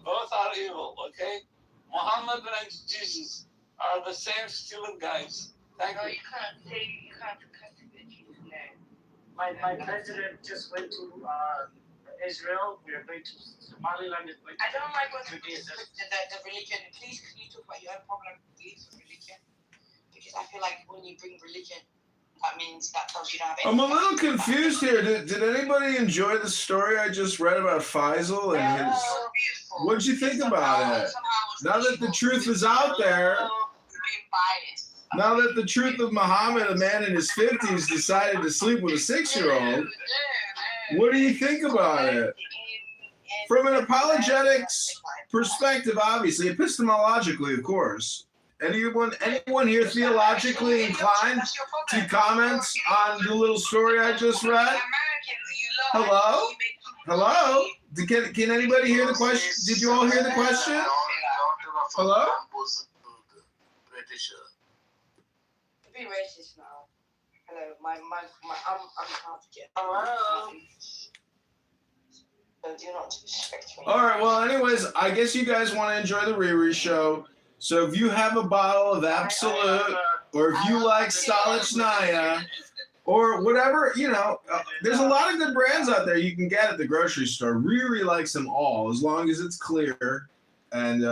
Both are evil, okay? Muhammad and Jesus are the same stupid guys. Thank you. You can't cuss with Jesus, no. My president just went to Israel. We are going to Somaliland. I don't like what the religion. Please, can you talk about your own problem with religion? Because I feel like when you bring religion, that means that tells you don't have any. I'm a little confused here. Did anybody enjoy the story I just read about Faisal and his? What'd you think about it? Now that the truth is out there. Now that the truth of Muhammad, a man in his 50s, decided to sleep with a 6-year-old, what do you think about it? From an apologetics perspective, obviously, epistemologically, of course, Anyone here theologically inclined to comment on the little story I just read? Hello? Hello? Can anybody hear the question? Did you all hear the question? Hello? Be racist now. Hello, I'm half again. Hello. Do not disrespect me. All right. Well, anyways, I guess you guys want to enjoy the Riri show. So if you have a bottle of Absolute, or if you like Stolichnaya, or whatever, there's a lot of good brands out there you can get at the grocery store. Riri likes them all, as long as it's clear and,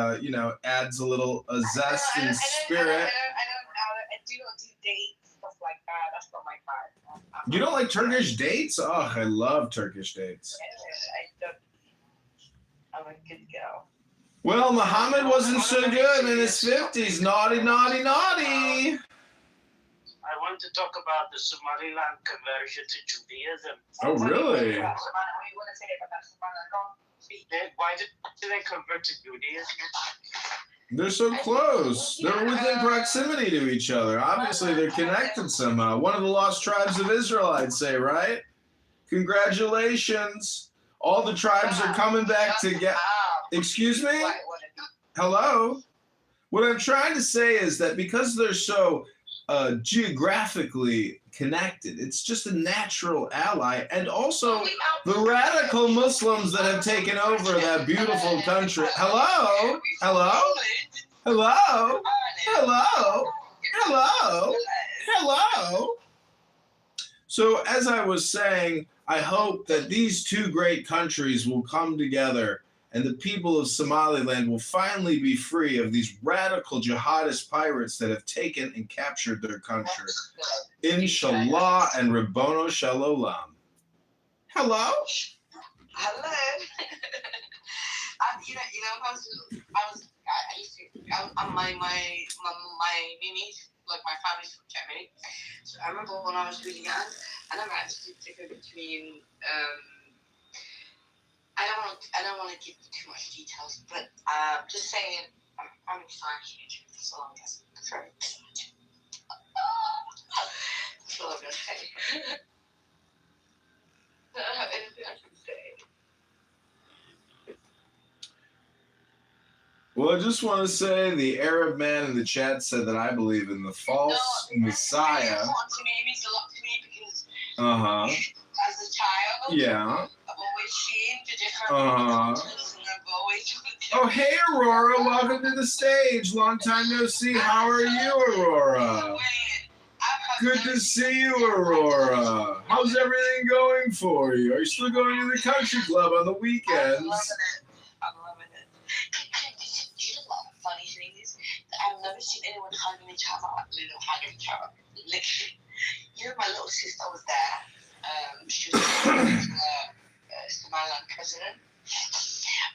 adds a little zest and spirit. I do not do dates, stuff like that. That's not my part. You don't like Turkish dates? Oh, I love Turkish dates. I'm a good girl. Well, Muhammad wasn't so good in his 50s. Naughty, naughty, naughty. I want to talk about the Somaliland conversion to Judaism. Oh, really? What do you want to say about that? Why did they convert to Judaism? They're so close. They're within proximity to each other. Obviously, they're connected somehow. One of the lost tribes of Israel, I'd say, right? Congratulations. All the tribes are coming back together. Excuse me? Hello? What I'm trying to say is that because they're so geographically connected, it's just a natural ally. And also, the radical Muslims that have taken over that beautiful country. Hello? Hello? Hello? Hello? Hello? Hello? So, as I was saying, I hope that these two great countries will come together and the people of Somaliland will finally be free of these radical jihadist pirates that have taken and captured their country. Inshallah and Rabbono Shalom. Hello? Hello. My niece, like my family's from Germany. So I remember when I was really young, I never actually took it between. I don't want to give too much details, but just saying, I'm excited as long as I'm very excited. That's all I'm gonna say. I don't have anything I can say. Well, I just want to say the Arab man in the chat said that I believe in the false Messiah. It means a lot to me because as a child, yeah. I've always seen the different cultures and I've always. Oh, hey, Aurora. Welcome to the stage. Long time no see. How are you, Aurora? Good to see you, Aurora. How's everything going for you? Are you still going to the country club on the weekends? I'm loving it. You know what the funny thing is? I've never seen anyone hugging each other, hugging each other. Literally. My little sister was there. She was the Somaliland president.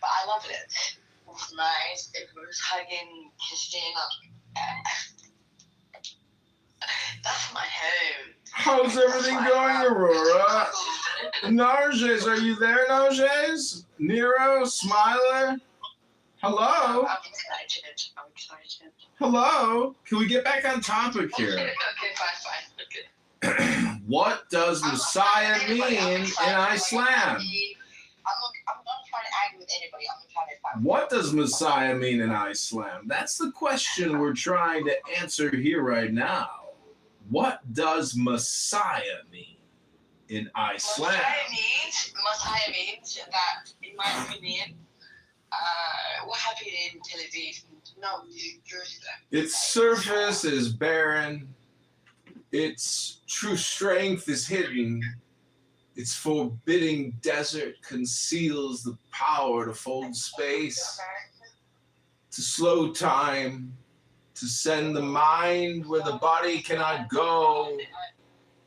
But I loved it. It was nice. It was hugging Christina. That's my home. How's everything going, Aurora? Narges, are you there, Narges? Nero, Smiler? Hello? I'm excited. Hello? Can we get back on topic here? Okay, fine. Okay. What does Messiah mean in Islam? I'm not trying to argue with anybody. I'm trying to find. What does Messiah mean in Islam? That's the question we're trying to answer here right now. What does Messiah mean in Islam? Messiah means that, in my opinion, what happened in Tel Aviv, no, Jerusalem. Its surface is barren. Its true strength is hidden. Its forbidding desert conceals the power to fold space, to slow time, to send the mind where the body cannot go.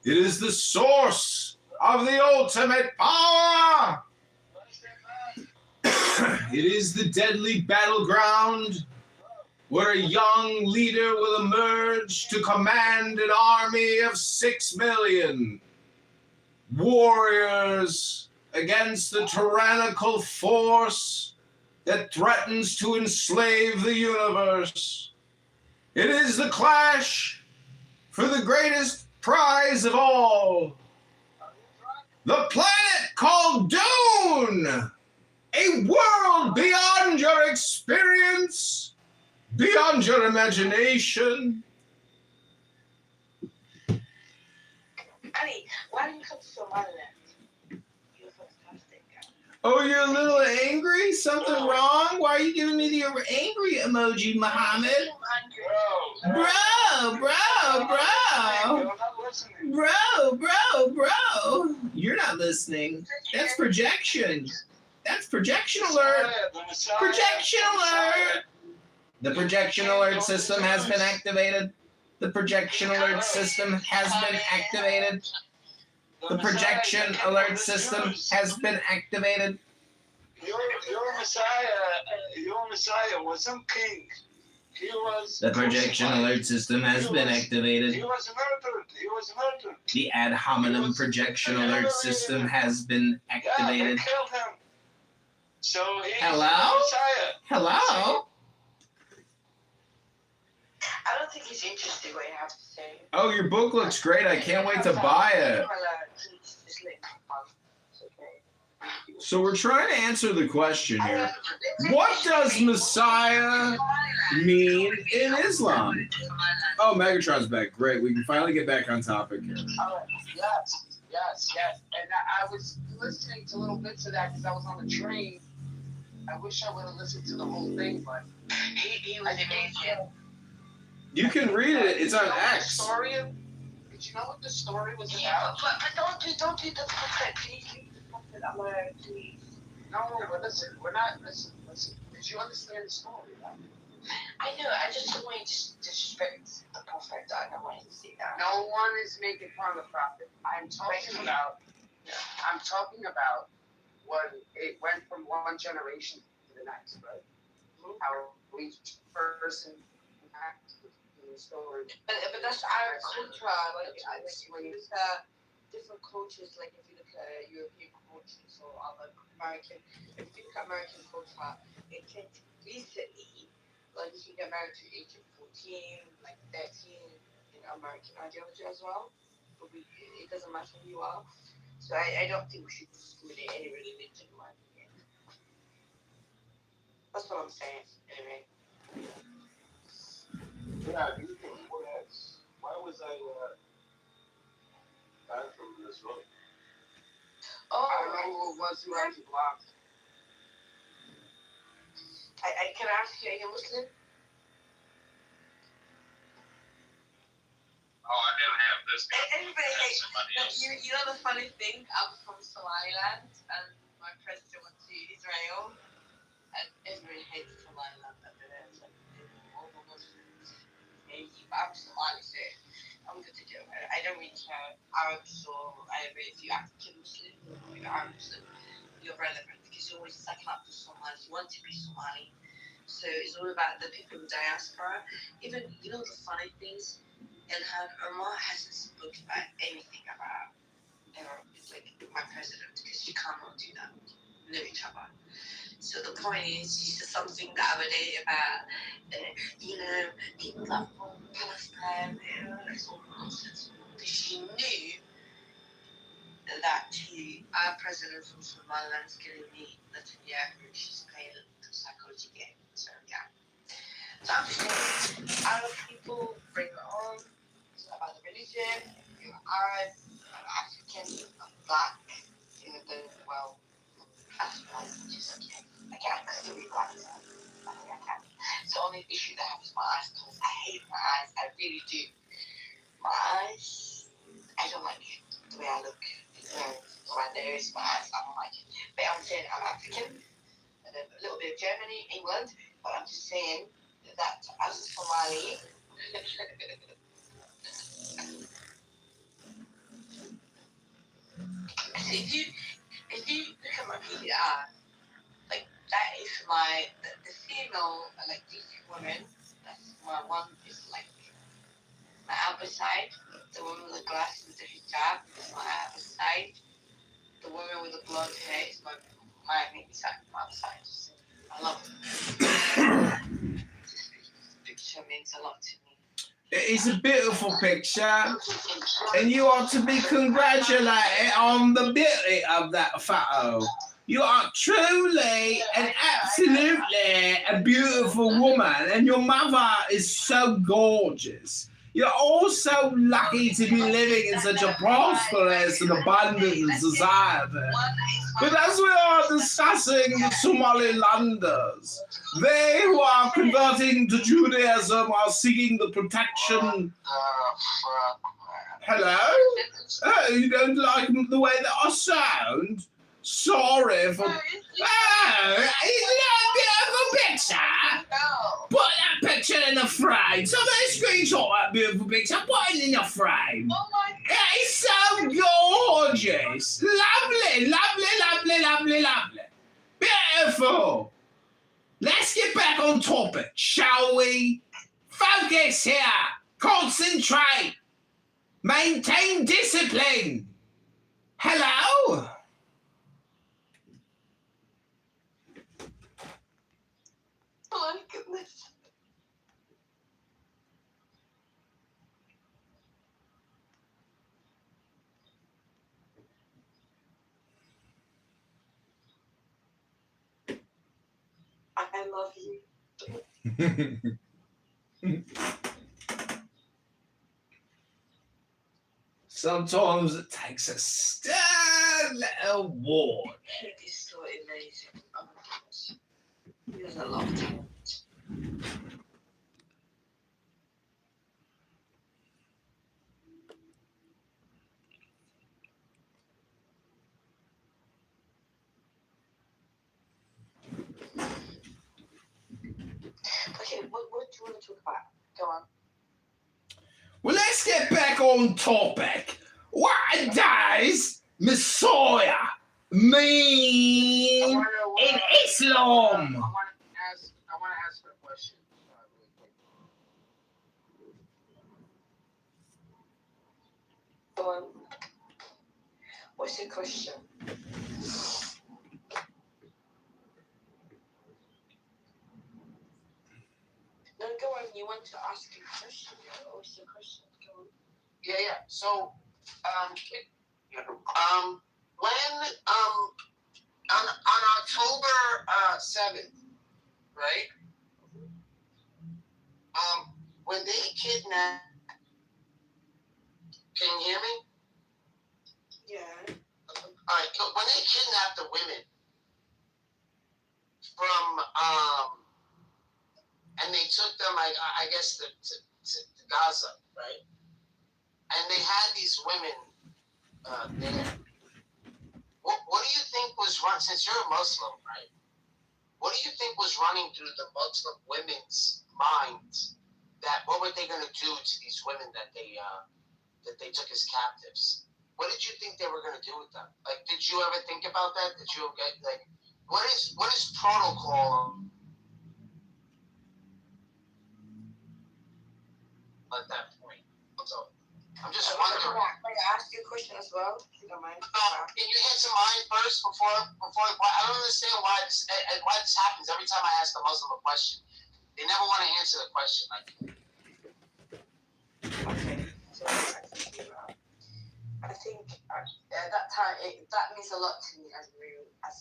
It is the source of the ultimate power. It is the deadly battleground where a young leader will emerge to command an army of 6 million warriors against the tyrannical force that threatens to enslave the universe. It is the clash for the greatest prize of all. The planet called Dune. A world beyond your experience, beyond your imagination. Annie, why didn't you come to Somaliland? You're fantastic. Oh, you're a little angry? Something wrong? Why are you giving me the angry emoji, Muhammad? Bro. You're not listening. That's projection. That's projection alert. Projection alert. The projection alert system has been activated. The projection alert system has been activated. The projection alert system has been activated. Your Messiah wasn't king. He was. The projection alert system has been activated. He was murdered. He was murdered. The ad hominem projection alert system has been Yeah, they activated. killed him. So he's Hello? the Messiah. Hello? I don't think it's interesting what you have to say. Oh, your book looks great. I can't wait to buy it. So we're trying to answer the question here. What does Messiah mean in Islam? Oh, Megatron's back. Great. We can finally get back on topic here. Yes. And I was listening to little bits of that because I was on the train. I wish I would have listened to the whole thing, but He was amazing. You can read it. It's on X. Did you know what the story was Yeah, about? but don't do the prophet. Please leave the prophet alone, please. No, but listen. Did you understand the story? I know. I just don't want you to disrespect the prophet. I don't want you to see that. No one is making fun of the prophet. I'm talking about when it went from one generation to the next, right? How each person acted in the story. But that's our culture. Like it's different cultures. Like if you look at European cultures or other American, if you look at American culture, it changed recently. Like you can get married to age of 14, like 13 in American ideology as well. But it doesn't matter who you are. So I don't think we should discriminate any religion, in my opinion. That's what I'm saying, anyway. Yeah, why was I banned from this room? Oh, I don't know who it was who had you blocked. I can ask you, are you Muslim? Oh, I didn't have this guy. Everybody hates Somebody else. you know the funny thing, I'm from Somaliland and my president went to Israel and everybody hates Somaliland over there. It's like all the Muslims hate you. But I'm Somali, so I'm good to do it. I don't really care Arabs or if you're African Muslim or you're Arab Muslim, you're relevant because you're always second up to Somalis. You want to be Somali. So it's all about the people in the diaspora. Even, you know, the funny things, Ilhan Omar hasn't spoken about anything about it's like my president because she cannot do that. Know each other. So the point is, she said something the other day about, people that from Palestine, it's all nonsense. Because she knew that our president from Somaliland is going to meet Netanyahu. She's playing the psychology game. So yeah. So I'm just saying, Arab people bring it on. About the religion, you're Arab, African, black, then, well, that's one, just, I can't really black, I think I can. It's the only issue that I have is my eyes, because I hate my eyes, I really do. My eyes, I don't like the way I look, around the areas of my eyes, I don't like it. But I'm saying I'm African, and then a little bit of Germany, England, but I'm just saying that as a Somali, if you look at my PDR, like that is the female, like these women, that's my one is like my upper side, the woman with the glasses with the hijab is my upper side, the woman with the blonde hair is my maybe side, my other side. I love it. This picture means a lot to me. It is a beautiful picture, and you ought to be congratulated on the beauty of that photo. You are truly and absolutely a beautiful woman, and your mother is so gorgeous. You're all so lucky to be living in such a prosperous and abundant society. But as we are discussing the Somalilanders, they who are converting to Judaism are seeking the protection. Hello? Oh, you don't like the way that I sound? Sorry for... Oh, isn't that a beautiful picture? Put that picture in the frame. Somebody screenshot that beautiful picture. Put it in the frame. It's so gorgeous. Lovely, lovely, lovely, lovely, lovely. Beautiful. Let's get back on topic, shall we? Focus here. Concentrate. Maintain discipline. Hello? Oh my goodness. I love you. Sometimes it takes a stern little ward. It is so amazing. Oh my gosh. He has a lot of talent. Okay, what do you want to talk about? Go on. Well, let's get back on topic. What does Messiah mean in Islam? I want to ask a question. Really quick. Go on. What's your question? No, go on. You want to ask a question? What's your question? Go on. Yeah. So, when on October 7th, right? When they kidnapped, can you hear me? Yeah. All right. When they kidnapped the women from and they took them, I guess, to Gaza, right? And they had these women there. What do you think was run? Since you're a Muslim, right? What do you think was running through the Muslim women's minds? That what were they going to do to these women that they took as captives? What did you think they were going to do with them? Like, did you ever think about that? Did you like, what is protocol at that point? So I'm just wondering. May I ask you a question as well, if you don't mind? Can you answer mine first before? I don't understand why this happens every time I ask a Muslim a question. They never want to answer the question. Okay. So I think that time that means a lot to me as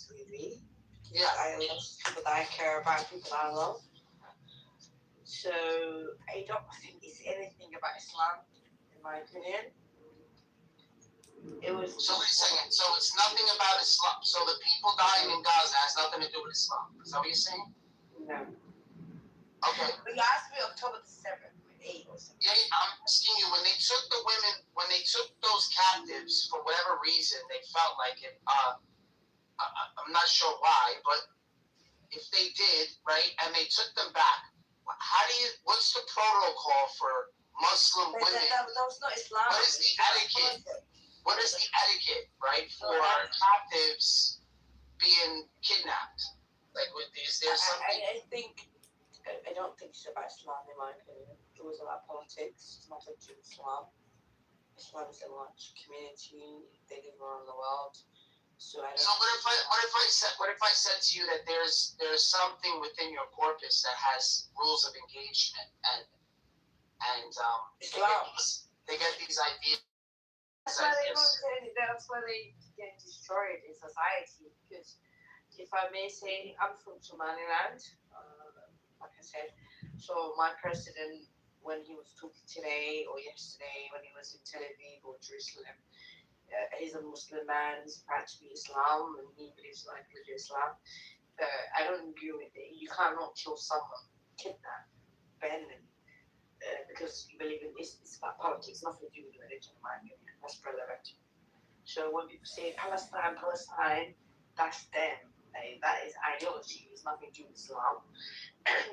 we read. Yeah. I love people that I care about, people that I love. So I don't think it's anything about Islam, in my opinion. It was. So wait a second. So it's nothing about Islam. So the people dying in Gaza has nothing to do with Islam. Is that what you're saying? No. Okay. But you asked me October the 7th, 8 or something. Yeah, I'm asking you, when they took the women, when they took those captives, for whatever reason, they felt like it, I'm not sure why, but if they did, right, and they took them back, what's the protocol for Muslim women? That was not Islam. What is the etiquette? What is the etiquette, right, for captives being kidnapped? Like, is there something? I don't think it's about Islam, in my opinion. It was about politics. It's not like Islam. Islam is a large community. They live around the world. So I don't. So what if I said to you that there's something within your corpus that has rules of engagement, and and they get these ideas. That's why they get destroyed in society. Because if I may say, I'm from Somaliland, like I said. So my president, when he was talking today or yesterday, when he was in Tel Aviv or Jerusalem, he's a Muslim man. He's practicing Islam and he believes like religious Islam. I don't agree with it. You cannot kill someone, kidnap, ban them, because you believe in this. It's about politics, nothing to do with religion, in my opinion. That's relevant. So when people say Palestine, that's them. That is ideology. It's nothing to do with Islam.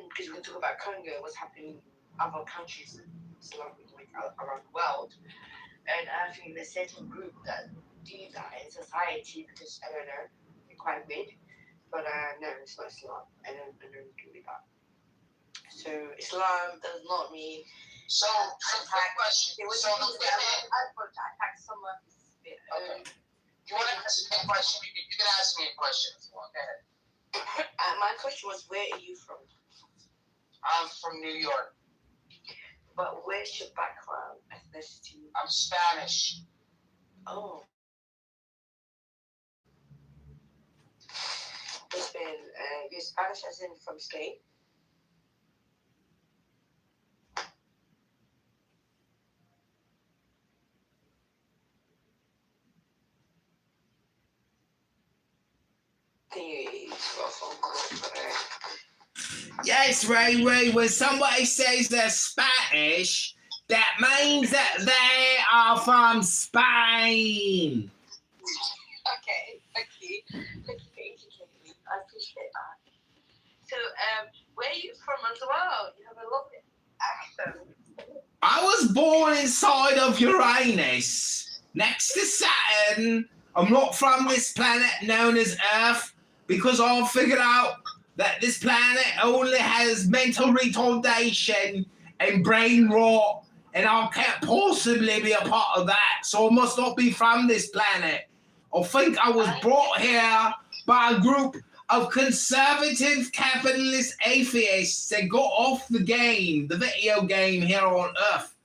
Because we can talk about Congo, what's happening in other countries, Islamic around the world. And I think there's a certain group that do that in society because, I don't know, they're quite weird. But no, it's not Islam. I don't agree with that. So Islam does not mean. So quick question. So the women. I want to attack someone. Okay. You want to ask me a question? You can ask me a question if you want. Go ahead. My question was, where are you from? I'm from New York. But where's your background, ethnicity? I'm Spanish. Oh. It's been, you're Spanish as in from Spain? Yes, Ray, when somebody says they're Spanish, that means that they are from Spain. Okay. Thank you for educating me. I appreciate that. So, where are you from as well? You have a lovely accent. I was born inside of Uranus, next to Saturn. I'm not from this planet known as Earth because I figured out that this planet only has mental retardation and brain rot, and I can't possibly be a part of that, so I must not be from this planet. I think I was brought here by a group of conservative capitalist atheists that got off the video game here on Earth,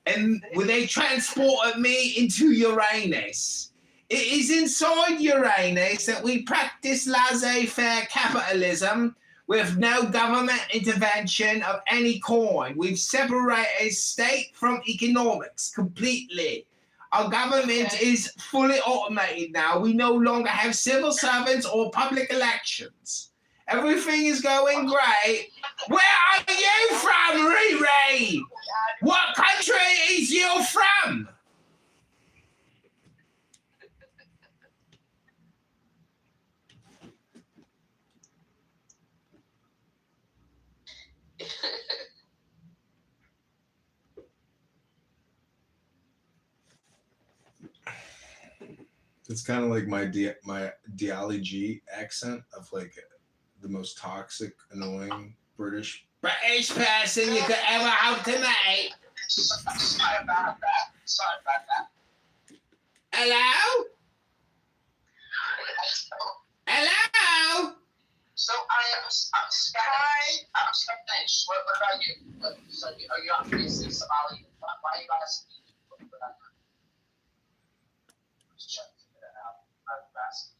and they transported me into Uranus. It is inside Uranus that we practice laissez-faire capitalism with no government intervention of any kind. We've separated state from economics completely. Our government is fully automated now. We no longer have civil servants or public elections. Everything is going great. Where are you from, Riri? What country is you from? It's kind of like my Diali G accent of like the most toxic, annoying British person you could ever hope to meet. Sorry about that. Hello? Hello? So I'm Spanish. I'm Spanish. What about you? So are you obviously Somali? Why are you asking me? Just trying to figure that out. I'm asking.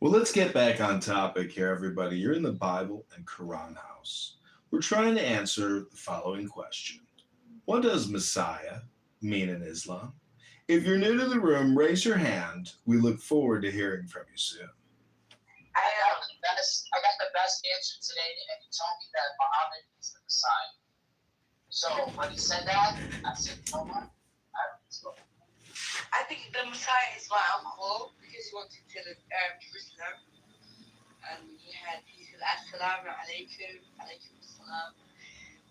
Well, let's get back on topic here, everybody. You're in the Bible and Quran house. We're trying to answer the following question. What does Messiah mean in Islam? If you're new to the room, raise your hand. We look forward to hearing from you soon. I got the best answer today, and he told me that Muhammad is the Messiah. So when he said that, I said, you know what? I think the Messiah is my uncle because he wanted to Jerusalem, and he said Assalamu alaikum, alaikum assalam.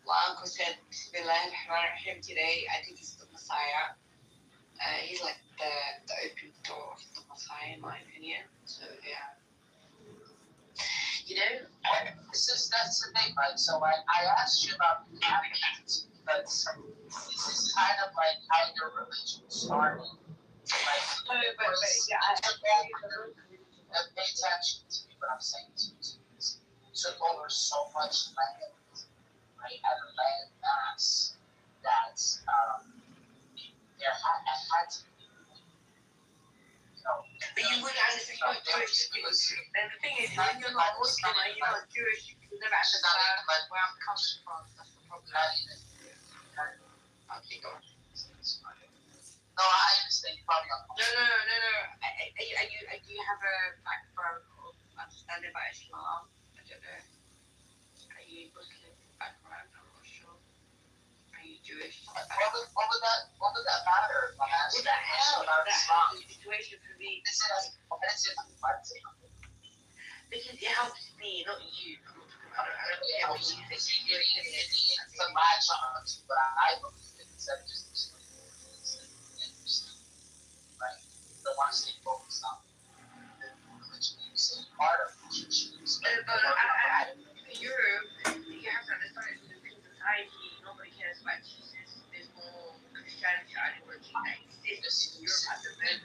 My uncle said Bismillah ar-Rahman today. I think he's the Messiah. He's like the open door of the Messiah, in my opinion. So yeah. You know, that's the thing, right? So I asked you about the Catholics because this is kind of like how your religion started. Pay attention to me, what I'm saying to you is took over so much land, right, at a land mass that had to be, But you would understand you're not Jewish. Then the thing is, when you're not Muslim and you're not Jewish, you can never understand where I'm coming from. That's the problem. Okay, go on. No, I understand. You probably don't. No. Do you have a background of understanding about Islam? I don't know. Are you Muslim background? I'm not sure. Are you Jewish? What would that matter? What the hell? That's the situation for me. Because it helps me, not you. I don't care what you think. You need to latch on to what I believe in instead of just right? The one stay focused on the religion you say part of religion. Europe, you have to understand it's a society. Nobody cares about Jesus. There's more Christianity ideology that exists in Europe at the moment.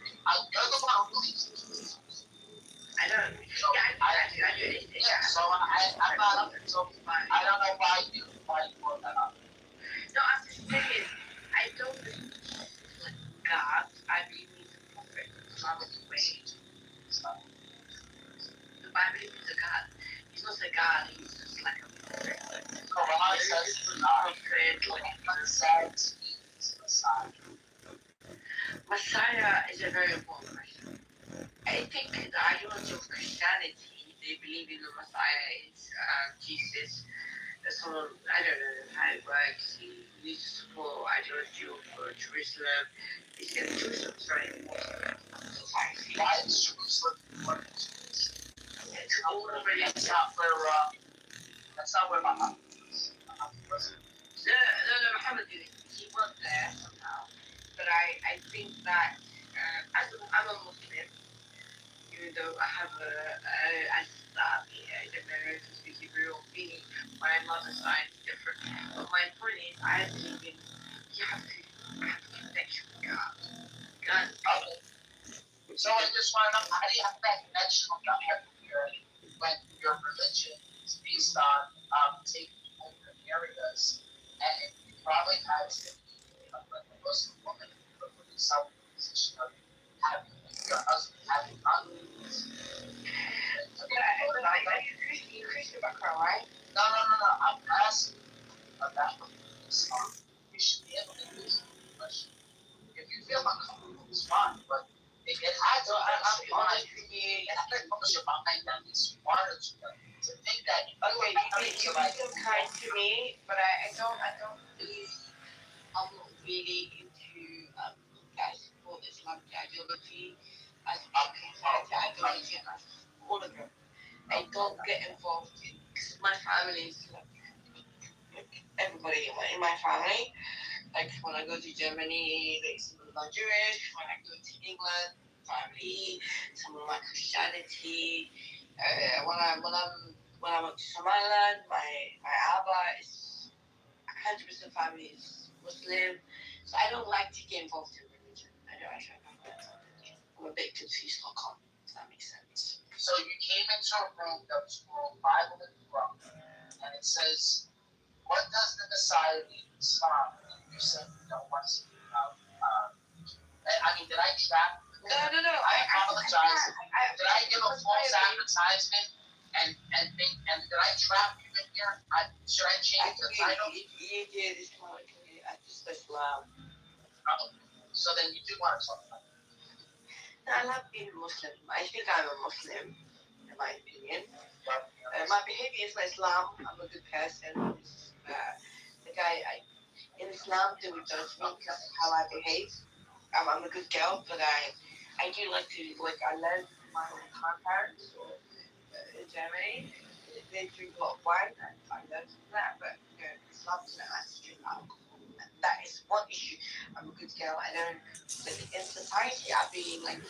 You're the one who believes in Jesus. I don't. I do. Yeah, so I'm not. So I don't know why you brought that up. No, I'm just saying. I don't believe in God. I believe he's a prophet. Probably way. The Bible is a God. He's not a God. He's just like a prophet. Quran says he's not a prophet. Says he's Messiah. Messiah is a very important question. I think the ideology of Christianity, they believe in the Messiah is Jesus. So I don't know how it works. He uses for ideology of Jerusalem. He said Jerusalem is very important society. Why is Jerusalem important? It's already that's not where Muhammad is. No, Muhammad didn't. He was there somehow. But I think that I'm a Muslim. Even though I have I don't know if to speak Hebrew or meaning, my mother's side is different. But my point is, I believe in you have to have a connection with God. Okay. So I just want to know, how do you have that connection with God when your religion is based on taking over areas, and it probably has to be a Muslim woman put yourself in a position of having your husband having confidence. You Christian background, right? No. I'm asking about Islam. You should be able to answer the question. If you feel uncomfortable, it's fine, but it had to cross your mind. It had to cross your mind that it's smarter to think that okay, you feel kind to me, but I don't believe I'm not really into I support Islamic ideology. I support Christianity ideology, all of them. I don't get involved in because my family is like everybody in my family. Like when I go to Germany, they some of them are Jewish. When I go to England, family, some of them are Christianity. When I went to Somaliland, my Abba is 100% family is Muslim. So I don't like to get involved in religion. I try not to. I'm a bit confused. If that makes sense. So you came into a room that was called Bible in the Quran, and it says, "What does the Messiah mean in Islam?" And you said you don't want to speak about. Did I trap? No. I apologize. Did I give a false advertisement? And did I trap you in here? Should I change the title? You did Islamically. I just Islam. So then you do want to talk about it. No, I love being Muslim. I think I'm a Muslim, in my opinion. My behavior is like Islam. I'm a good person. In Islam, they would judge me because of how I behave. I'm a good girl, but I do like to, I learned from my own grandparents in Germany. They drink a lot of wine, and I learned from that, but Islam doesn't like to drink alcohol. That is one issue. I'm a good girl. I don't, in society, I don't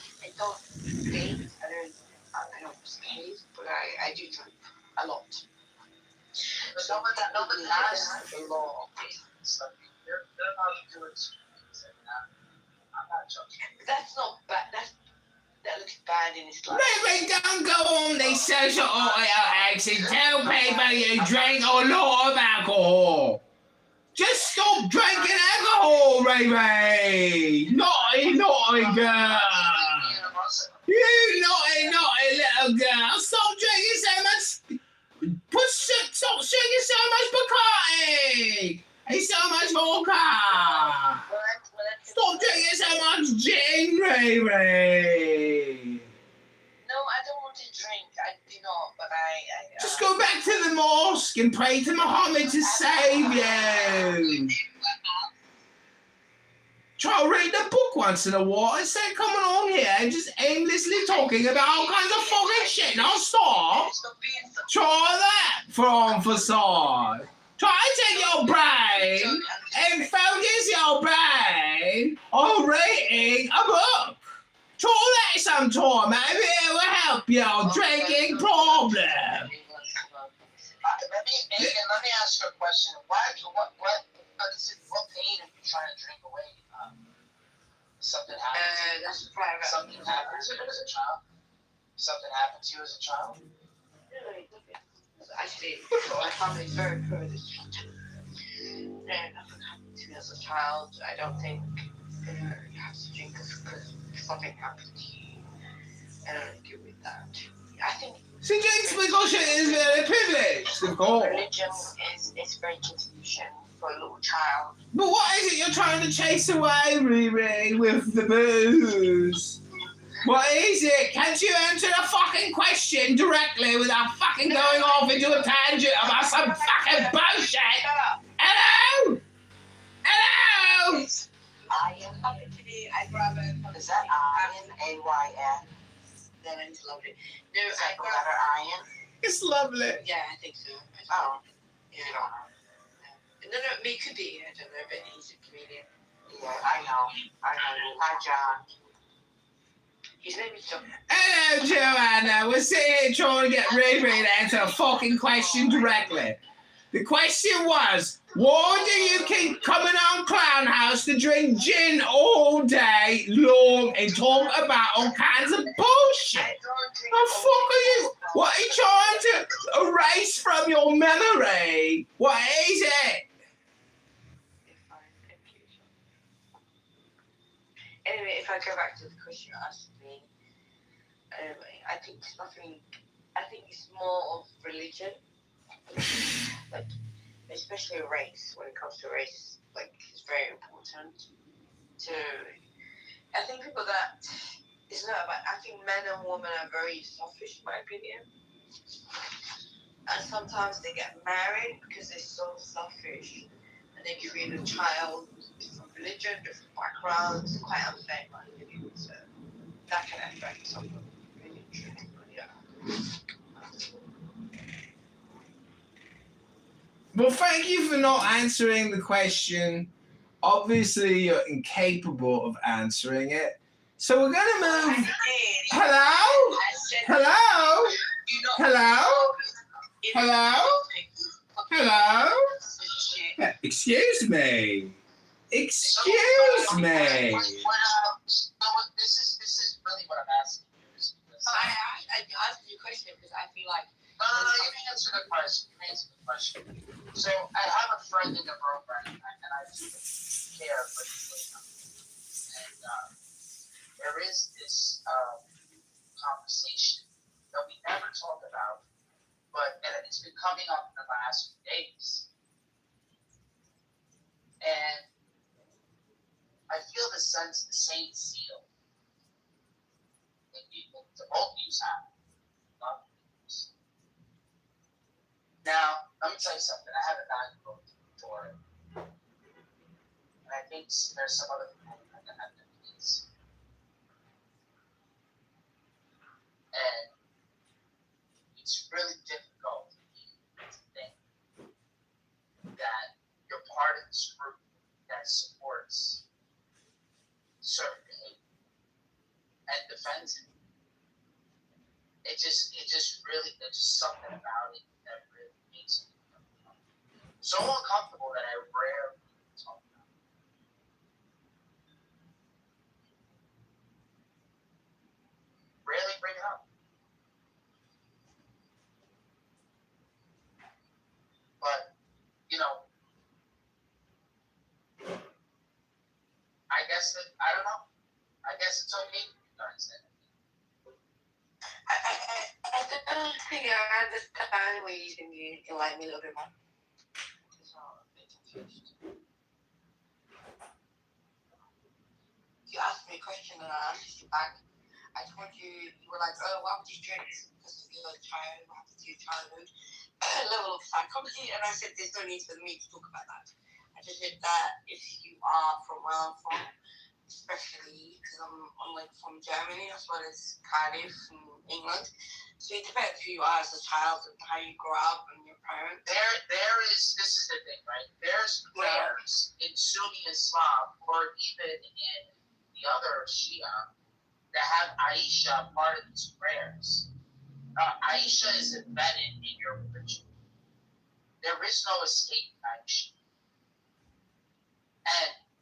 date, I don't misbehave, but I do drink a lot. But nobody has the law. They're not doing things like that. not judging. That's not bad. That looks bad in his life. Ray, don't go on these social audio acts and tell people you drink a lot of alcohol. Just stop drinking alcohol, Ray. Naughty girl. You naughty little girl. Stop drinking so much. Stop drinking so much Bacardi. And so much vodka. Stop drinking so much gin, Ray. No, I don't want to drink. I do not, but I Just go back to the mosque and pray to Muhammad to save you. Try to read the book once in a while instead of coming on here and just aimlessly talking about all kinds of fucking shit. Now stop. Try that for facade. Try to take your brain and focus your brain on reading a book. Try that sometime. Maybe it will help your drinking problem. Let me ask you a question. What pain are you trying to drink away? Something happened. that's private. Something happened to you as a child. Something happened to you as a child. Actually, my family is very poor. No, nothing happened to me as a child. I don't think you have to drink because something happened to you. I don't agree with that. I think She drinks because she is very privileged, of course. religion is very confusion for a little child. But what is it you're trying to chase away, Riri, with the booze? What is it? Can't you answer the fucking question directly without fucking going off into a tangent about some fucking bullshit? Hello? Hello? I'd rather. Is that iron? A-Y-N? Then it's lovely. No, Is that I'd the rather. letter iron? It's lovely. Yeah, I think so. Oh. Yeah. No, it could be. I don't know, but he's a comedian. Yeah, I know. Hi, John. His name is John. Hello, Joanna. We're sitting here trying to get Riri to answer a fucking question directly. The question was, why do you keep coming on Clown House to drink gin all day long and talk about all kinds of bullshit? The fuck are you? What are you trying to erase from your memory? What is it? Anyway, if I go back to the question you asked me, I think it's nothing. I think it's more of religion, like especially race. When it comes to race, like it's very important to. I think people that it's not about. I think men and women are very selfish, in my opinion, and sometimes they get married because they're so selfish. And they create a child with different religion, different backgrounds, quite unfair in my opinion. So that can affect someone really truly. Yeah. Well, thank you for not answering the question. Obviously, you're incapable of answering it. So we're going to move. Hello? Hello? Hello? Hello? Hello? Excuse me. Excuse me. This is really what I'm asking you. I asked you a question because I feel like. No, you can answer the question. So I have a friend in the program, and I just care for this. And there is this conversation that we never talk about, and it's been coming up in the last few days. And I feel the same seal that both of you have. Now, let me tell you something. I have a 9-year-old daughter. And I think there's some other people that have their kids. And it's really difficult to think that you're part of this group that supports certain behavior and defends it. It's just something about it that really makes me so uncomfortable that I rarely talk about it. guess I don't know. I guess it's okay for you guys then. I don't think I understand where you can enlighten me a little bit more. Because I'm a bit confused. You asked me a question and I answered you back. I told you, you were like, oh, why would you drink? Because of your child, what happened to your childhood level of psychology. And I said, there's no need for me to talk about that. I just said that if you are from where I'm from, especially because I'm like from Germany as well as Cardiff from England. So it depends who you are as a child and how you grow up and your parents. This is the thing, right? There's prayers in Sunni Islam or even in the other Shia that have Aisha part of these prayers. Aisha is embedded in your religion. There is no escape Aisha.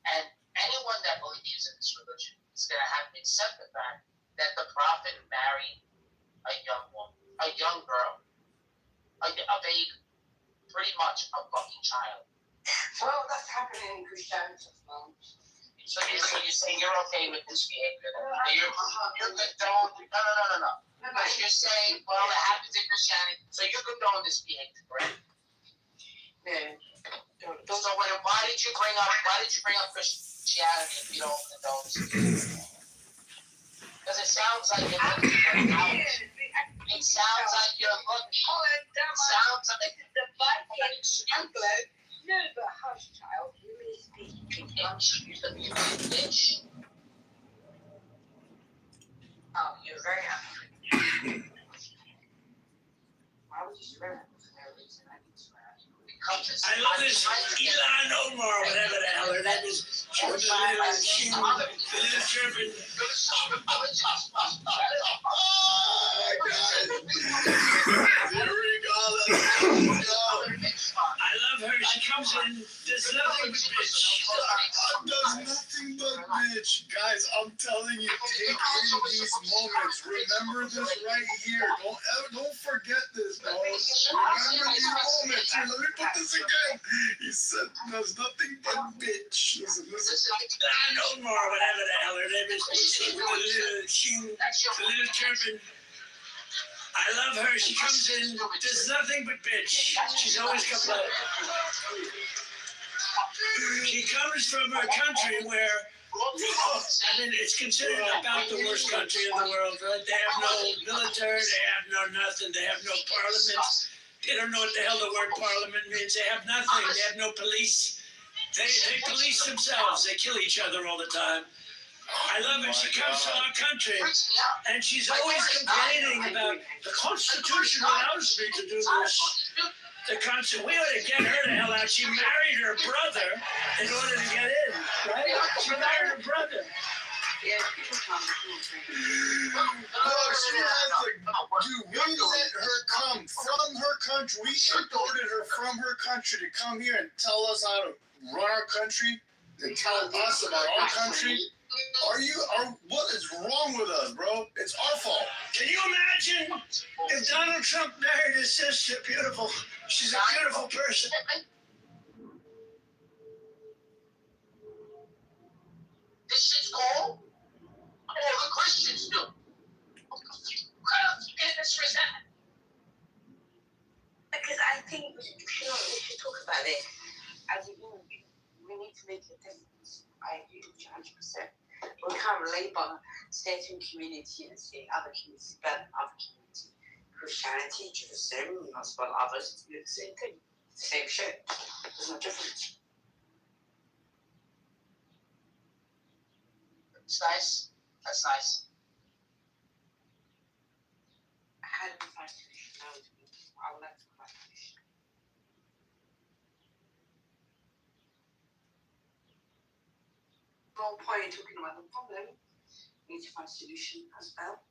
And anyone that believes in this religion is going to have to accept the fact that the Prophet married a young woman, a young girl, a baby, pretty much a fucking child. Well, that's happening in Christianity as well. So you say you're okay with this behavior? You're condone? No. But you're saying, well, it happens in Christianity, so you condone this behavior, correct? Yeah. So why did you bring up Christianity if you don't condone this behavior? Because it sounds like you're looking for an out. It sounds like you're looking. Sounds like the Viking Anglo. No, but hush, child. You really speak. Bitch. Oh, you're very happy. Why would you swear? For no reason. I didn't swear. I love this Elon Omar, whatever the hell that is. The little German. I love her. She comes in. There's nothing but bitch. Does nothing but bitch. Guys, I'm telling you, take in these moments. Remember this right here. Don't forget this, bro. Remember these moments. Here, let me put this again. He said, there's nothing but bitch. Listen. I know more, whatever the hell her name is. The little German. I love her. She comes in. There's nothing but bitch. She's always complaining. She comes from a country where, I mean, it's considered about the worst country in the world, right? They have no military, they have no nothing, they have no parliament. They don't know what the hell the word parliament means. They have nothing. They have no police. They police themselves. They kill each other all the time. I love her. She comes to our country, and she's always complaining about the Constitution allows me to do this. The Constitution, we ought to get her the hell out. She married her brother in order to get in, right? She married her brother. Yeah, Look, she has dude, we let her come from her country. We imported her from her country to come here and tell us how to run our country and tell us about our country. What is wrong with us, bro? It's our fault. Can you imagine if Donald Trump married his sister? Beautiful. She's a beautiful person. This shit's cool. All the Christians do. What kind of industry is that? Because I think we should talk about it as a human being. We need to make a difference. I agree with you 100%. We can't label certain community and say other communities better than other community. Christianity, Judaism, as well others, do the same thing. Same shit. There's no difference. It's nice. That's nice. How do we find solution? I would like to find solution. No point in talking about the problem. We need to find a solution as well.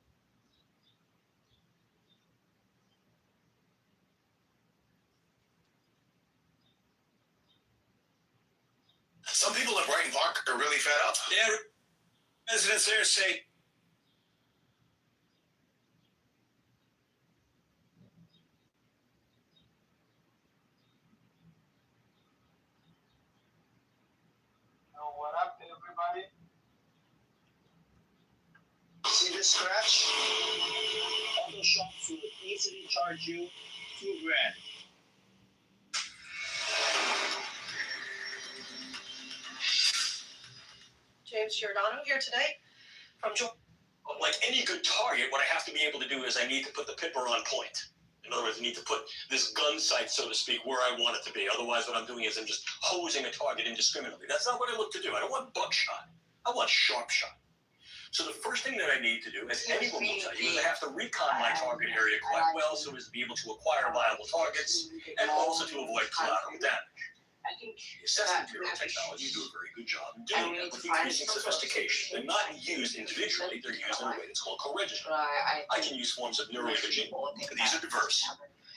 Some people in Brighton Park are really fed up. Yeah, residents there say, What up, everybody? scratch? Auto shops will easily charge you $2,000. James Giordano here today from Like any good target, what I have to be able to do is I need to put the pipper on point. In other words, I need to put this gun sight, so to speak, where I want it to be. Otherwise, what I'm doing is I'm just hosing a target indiscriminately. That's not what I look to do. I don't want buckshot. I want sharp shot. So the first thing that I need to do, as anyone will tell you, is I have to recon my target area quite well so as to be able to acquire viable targets and also to avoid collateral damage. The assessment bureau technology do a very good job in doing that with increasing sophistication. They're not used individually, they're used in a way that's called co-registry. I can use forms of neuroimaging, but these are diverse.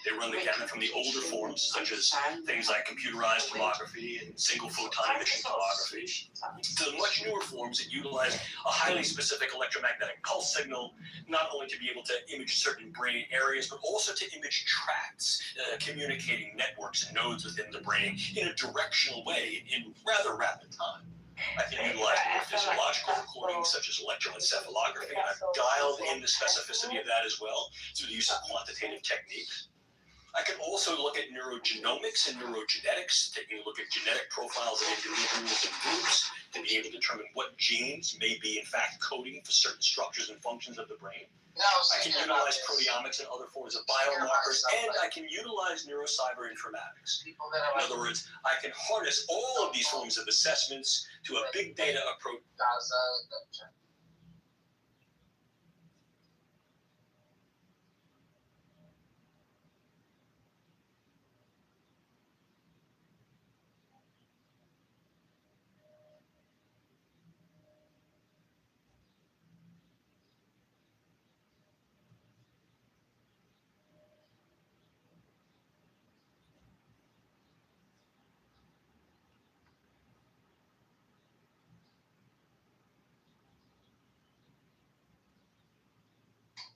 They run the gamut from the older forms, such as things like computerized tomography and single photon emission tomography, to the much newer forms that utilize a highly specific electromagnetic pulse signal, not only to be able to image certain brain areas, but also to image tracts, communicating networks and nodes within the brain in a directional way in rather rapid time. I can utilize neurophysiological recordings such as electroencephalography, and I've dialed in the specificity of that as well through the use of quantitative techniques. I can also look at neurogenomics and neurogenetics, taking a look at genetic profiles of individuals and groups to be able to determine what genes may be in fact coding for certain structures and functions of the brain. I can utilize proteomics and other forms of biomarkers, and I can utilize neurocyber informatics. In other words, I can harness all of these forms of assessments to a big data approach.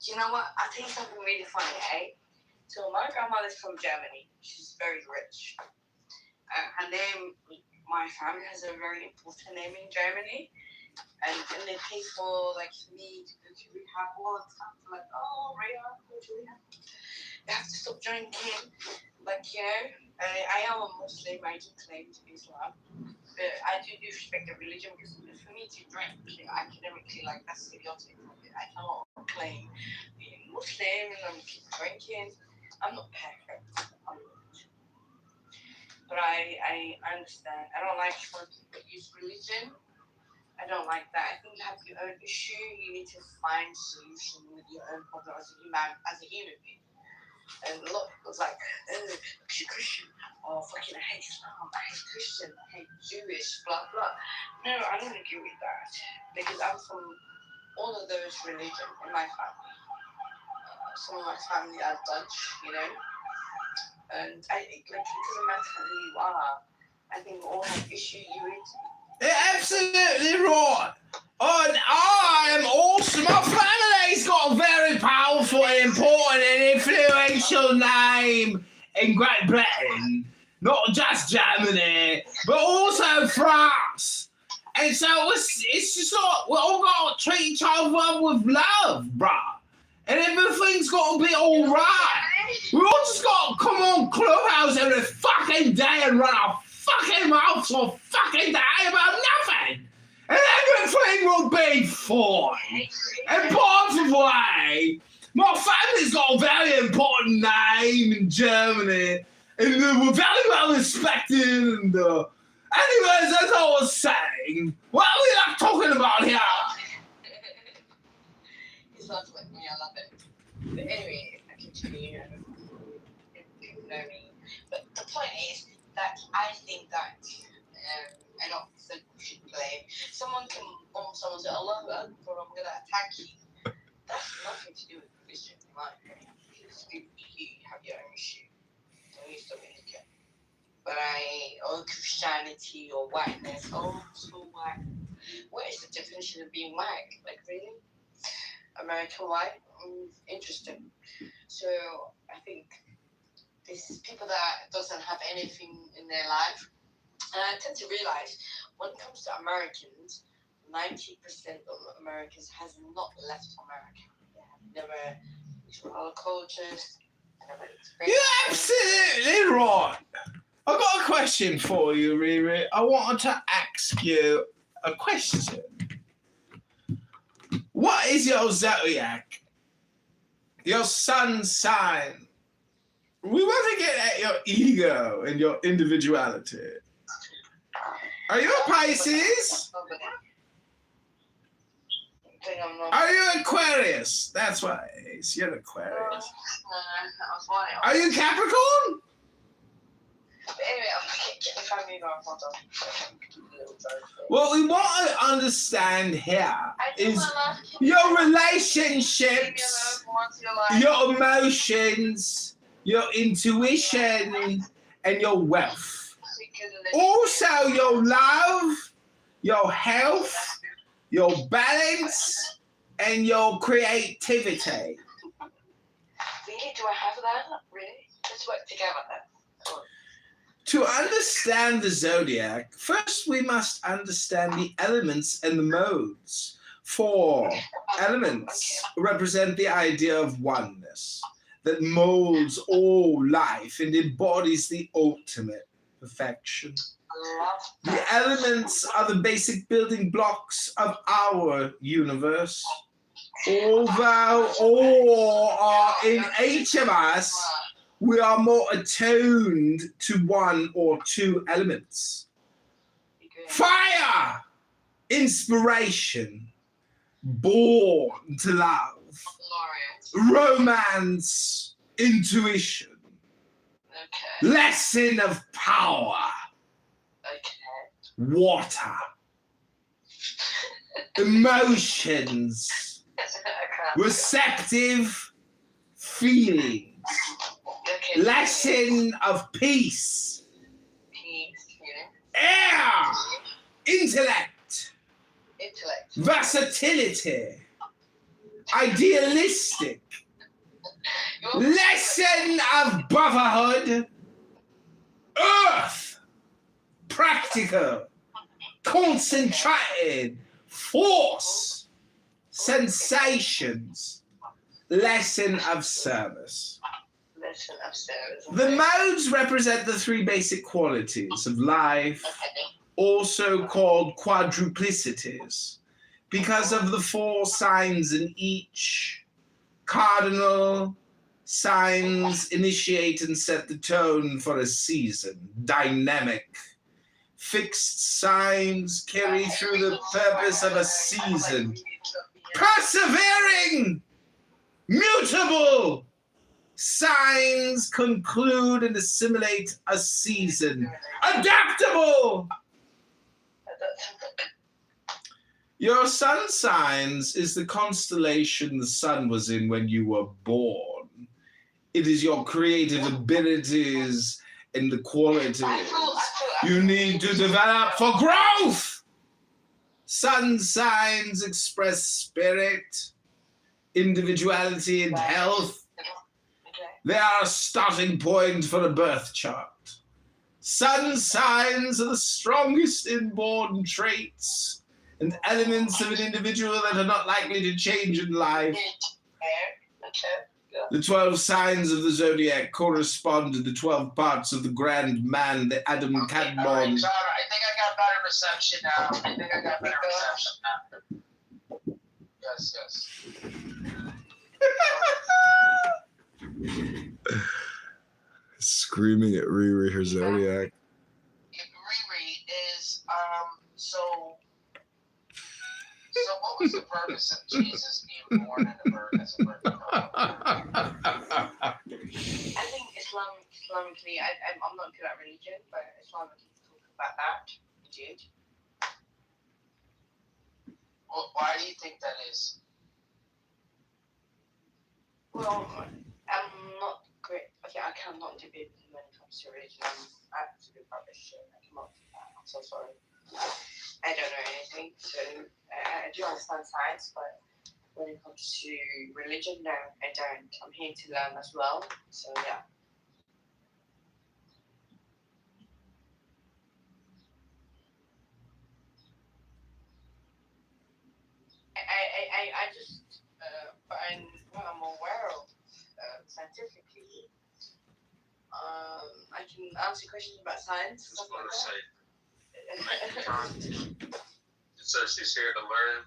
Do you know what? I think something really funny, eh? So my grandmother's from Germany. She's very rich. Her name, my family has a very important name in Germany. And they pay for, like, me to go to rehab all the time. Like, oh, rehab, go to rehab. They have to stop drinking. Like, you know, I am a Muslim. I do claim to Islam. But I do respect the religion because for me to drink, academically, like, that's idiotic. I cannot claim being Muslim and keep drinking. I'm not perfect. I'm not. But I understand. I don't like when people use religion. I don't like that. I think you have your own issue. You need to find solution with your own problem as a human being. And a lot of people's like, oh, she's Christian. Oh, fucking, I hate Islam. I hate Christian. I hate Jewish, blah, blah. No, I don't agree with that. Because I'm from all of those religions in my family. Some of my family are Dutch, you know. And it doesn't matter who you are. I think we all have issues with. You're absolutely right. And I am also, my family's got a very powerful, important, and influential name in Great Britain. Not just Germany, but also France. And so it's just like, we all got to treat each other with love, bruh. And everything's got to be alright. We all just got to come on Clubhouse every fucking day and run our fucking mouths all fucking day about nothing. And everything will be fine. And by the way, my family's got a very important name in Germany. And we're very well respected. And anyways, as I was saying, what are we not talking about here? It sounds like me, I love it. But anyway, I continue. People know me. But the point is that I think that I don't think we should blame. Someone can bomb someone and say, Allah Akbar, I'm going to attack you. That's nothing to do with religion, in my opinion. Because you have your own issue. Don't you stop it. But or Christianity or whiteness, oh, so white. What is the definition of being white? Like, really? American white? Interesting. So, I think these people that doesn't have anything in their life, and I tend to realize when it comes to Americans, 90% of Americans has not left America. They have never explored other cultures. Never experienced. You're absolutely right. I've got a question for you, Riri. I wanted to ask you a question. What is your zodiac? Your sun sign? We want to get at your ego and your individuality. Are you a Pisces? Are you Aquarius? That's what it is. You're Aquarius. Are you Capricorn? Anyway, if I'm moving on, hold on. What we want to understand here is your relationships, your emotions, your intuition, and your wealth. Also, your love, your health, your balance, and your creativity. Really? Do I have that? Really? Let's work together then. To understand the zodiac, first we must understand the elements and the modes. 4 elements represent the idea of oneness that molds all life and embodies the ultimate perfection. The elements are the basic building blocks of our universe. Although all are in each of us, we are more attuned to 1 or 2 elements. Fire! Inspiration. Born to love. Romance. Intuition. Lesson of power. Water. Emotions. Receptive feelings. Lesson of peace. Air. Intellect. Versatility. Idealistic. Lesson of brotherhood. Earth. Practical. Concentrated. Force. Sensations. Lesson of service. The modes represent the 3 basic qualities of life, also called quadruplicities, because of the 4 signs in each. Cardinal signs initiate and set the tone for a season. Dynamic. Fixed signs carry through the purpose of a season. Persevering. Mutable. Signs conclude and assimilate a season. Adaptable. Your sun signs is the constellation the sun was in when you were born. It is your creative abilities and the qualities you need to develop for growth. Sun signs express spirit, individuality, and health. They are a starting point for a birth chart. Sun signs are the strongest inborn traits and elements of an individual that are not likely to change in life. The 12 signs of the zodiac correspond to the 12 parts of the grand man, the Adam Kadmon. I think I got better reception now. Yes. Screaming at Riri, her zodiac. Riri is so what was the purpose of Jesus being born in a bird as a bird? I think Islamically, I'm not good at religion, but Islamically talk about that. Indeed. Well, why do you think that is? Well, I'm not great. Okay, I cannot debate when it comes to religion. I'm absolutely rubbish. I cannot do that. I'm so sorry. I don't know anything, so I do understand science, but when it comes to religion, no, I don't. I'm here to learn as well, so yeah. I just find what I'm aware of scientifically. I can answer questions about science. Just want to say, Say. it says she's here to learn,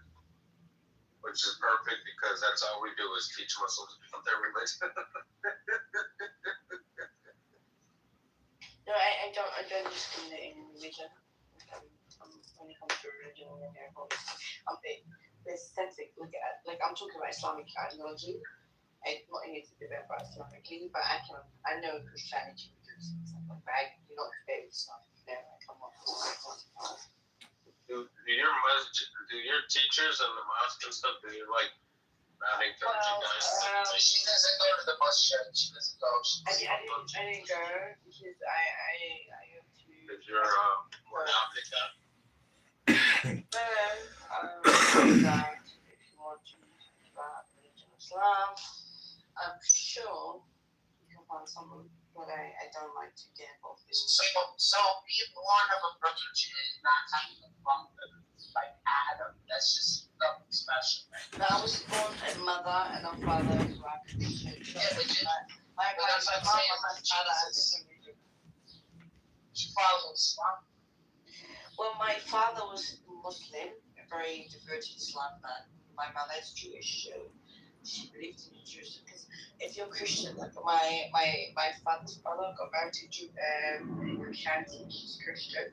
which is perfect because that's all we do is teach Muslims about their religion. No, I don't discriminate in religion. When it comes to religion, there's sensitive. Like I'm talking about Islamic ideology. I'm not in it to debate about Islamically, but I know Christianity because like you're not debate Islam. Come on. Do your teachers and the mosque and stuff, do you like not encourage you guys? She doesn't go to the bus shed. She doesn't go. I didn't go because I have to. Because you're more down to that. That if you want to talk about religion of Islam, I'm sure you can find someone, but I don't like to get involved in. So being born of a virgin is not having a problem like Adam. That's just something special, right? No, I was born a mother and a father who are Christian. Yeah, but my mom and my father are different religion. She follows Islam. Well, my father was Muslim, a very devoted Islam man. My mother is Jewish, so she believed in Jewish. Because if you're Christian, like my father's brother got married to Christianity, she's Christian.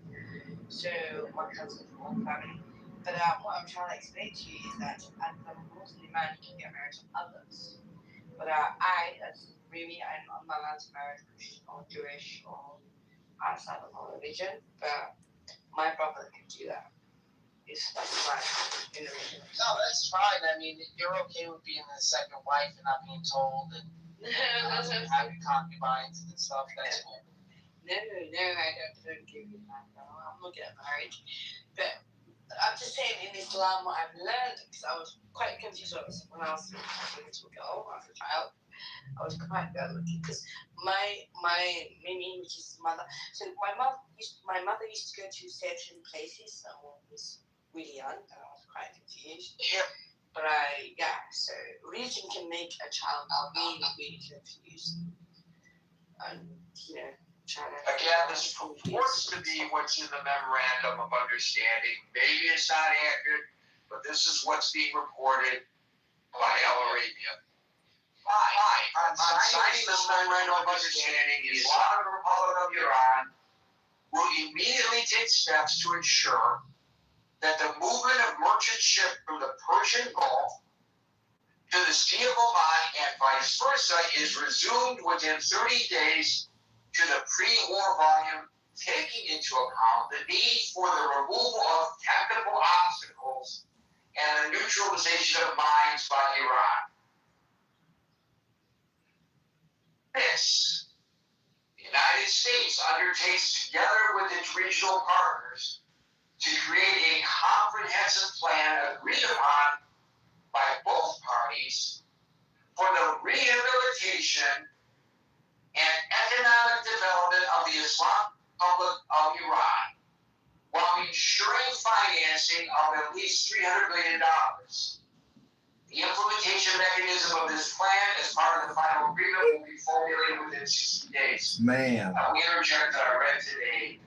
So my cousin from one family. But what I'm trying to explain to you is that as a Muslim man, you can get married to others. But as Remy, I'm not allowed to marry a Christian or Jewish or outside of my religion. But my brother can do that. It's like fine in the religion. No, that's fine. I mean, you're okay with being a second wife and not being told and having concubines and stuff. That's cool. No, I don't give you that. No, I'm not getting married. But I'm just saying, in Islam, what I've learned, because I was quite confused when I was a little girl, as a child. I was quite lucky because my Mimi, which is mother. So my mother used to go to certain places when I was really young, and I was quite confused. Yeah. But so religion can make a child really confused, and trying to. Again, this purports to be what's in the memorandum of understanding. Maybe it's not accurate, but this is what's being reported by Al Arabia. On signing this memorandum of understanding, the Islamic Republic of Iran will immediately take steps to ensure that the movement of merchant ships from the Persian Gulf to the Sea of Oman and vice versa is resumed within 30 days to the pre-war volume, taking into account the need for the removal of technical obstacles and the neutralization of mines by Iran. This, the United States undertakes together with its regional partners to create a comprehensive plan agreed upon by both parties for the rehabilitation and economic development of the Islamic Republic of Iran, while ensuring financing of at least $300 billion. The implementation mechanism of this plan as part of the final agreement will be formulated within 60 days. Man. Now, we interject that I read today,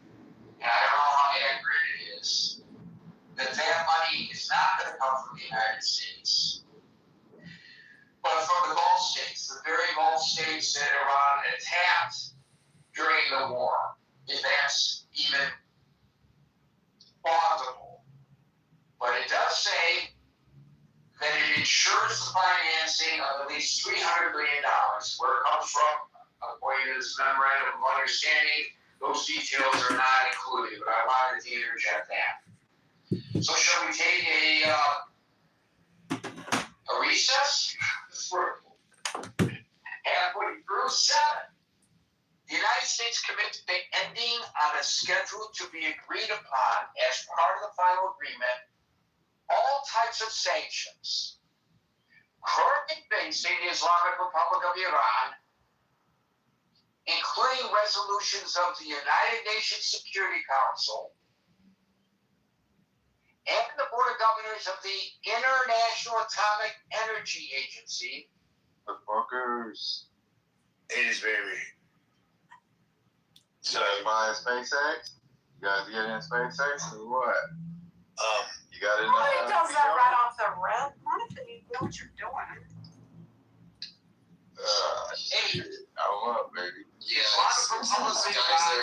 and I don't know how accurate it is, that money is not going to come from the United States, but from the Gulf states, the very Gulf states that Iran attacked during the war, if that's even plausible. But it does say that it ensures the financing of at least $300 billion. Where it comes from, according to this memorandum of understanding, those details are not included, but I wanted to interject that. So shall we take a recess? Halfway through 7. The United States commits to ending on a schedule to be agreed upon as part of the final agreement all types of sanctions currently facing the Islamic Republic of Iran, including resolutions of the United Nations Security Council and the Board of Governors honors of the International Atomic Energy Agency. The fuckers. 80s, baby. You guys buying SpaceX? You guys get in SpaceX or what? You got it. Nobody does that right off the rip. Not if you know what you're doing. Shit. I'm up, baby. Yeah, guys there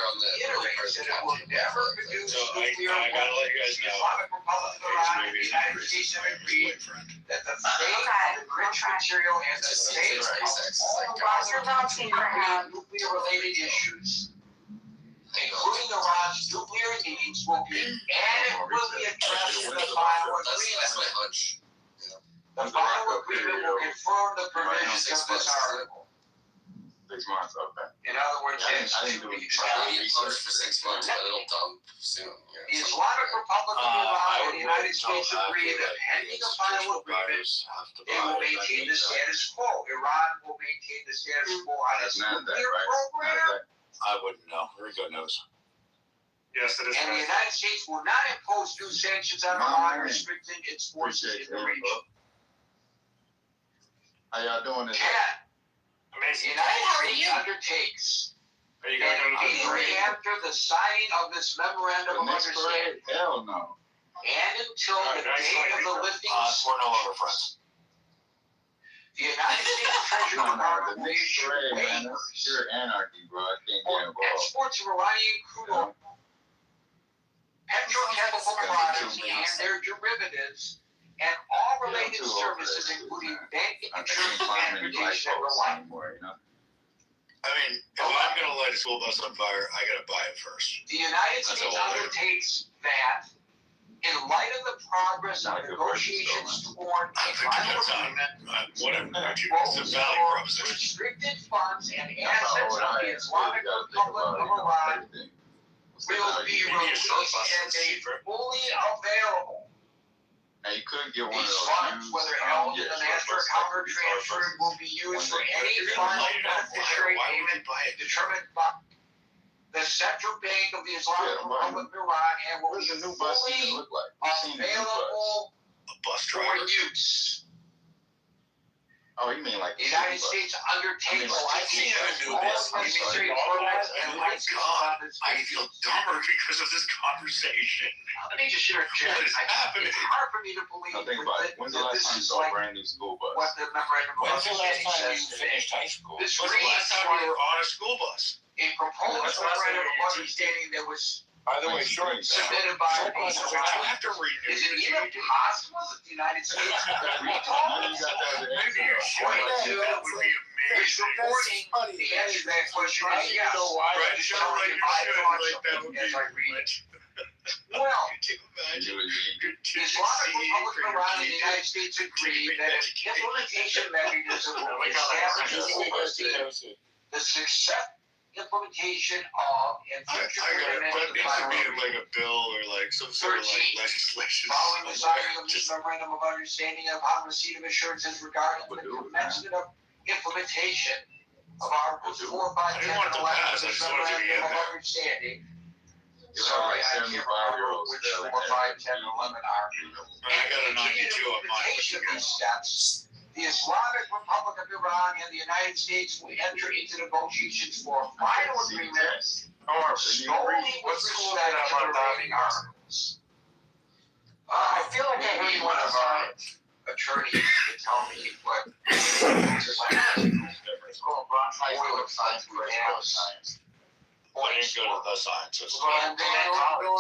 on the iterates that it will never produce nuclear I gotta let you guys The know. Islamic Republic of Iran and the United States have agreed that the state of enriched material and the state of all nuclear-related issues, including Iran's nuclear needs, will be adequately addressed in the final agreement. That's my hunch. The final agreement will confirm the provisions of this article. 6 months, okay. In other words, I it's didn't to do be it. determined. For 6 months, but it'll dump soon. The Islamic Republic of Iran and the United States agree that pending a final agreement, they will maintain the status quo. Iran will maintain the status quo on its nuclear program. I wouldn't know. Rico knows. Yes, it is. And the United States will not impose new sanctions on Iran, restricting its forces in the region. How y'all doing this? The United States undertakes that immediately after the signing of this memorandum of understanding, Hell no. and until the date of the lifting of We're no longer friends. the United States Treasury Department will issue waivers Sure anarchy, bro. I can't get for involved. exports of Iranian crude oil, petrochemical products, and their derivatives, and all related services, including banking, insurance, transportation, and the like. I mean, if I'm gonna light a school bus on fire, I gotta buy it first. The United That's States all I do. undertakes that, in light of the progress of negotiations toward a final agreement, Whatever. It's will a value restore proposition. restricted funds and assets of the Islamic Republic of Iran will be released and made fully available. Now you could get one of These those. funds, whether held in the master account or transferred, will be used for any final beneficiary payment determined by the Central Bank of the Islamic Republic of Iran and will be fully available A bus for driver. use. Oh, you mean like The United States undertakes all necessary programs and licenses on this I feel dumber because of this conversation. Let me just interject. What is happening? It's hard for me to believe Now think about it. When's the last this time you is saw a like brand new school bus? what the memorandum of When's the last understanding time you says. finished high school? This When's the last time you were on a school bus? A proposed That's the last time memorandum you of understanding that was By the way, short submitted by the you have to renew Is it your even possible that the United States could recall Maybe you should. That would be It's amazing. reporting the answer to that question is yes. Right, Just sure, telling right, you you my should. thoughts Like, that would be as I read it. much. Well, Could you imagine? the Islamic Republic of Iran and the United States agreed that an implementation mechanism will be established the success implementation of and future That needs to be like a bill or like some sort of like legislation. following the signing of this memorandum of understanding upon receipt of assurances regarding the commencement of implementation of Articles 4, 5, 10, and 11 of this memorandum of understanding. Sorry, I can't remember which 4, 5, 10, and 11 are. I got a 92 on mine. Implementation of these steps, the Islamic Republic of Iran and the United States will enter into negotiations for a final agreement solely with respect to the remaining articles. I feel like I heard one of our attorneys to tell me what it's called oil science for science. I didn't go to the sciences. And then No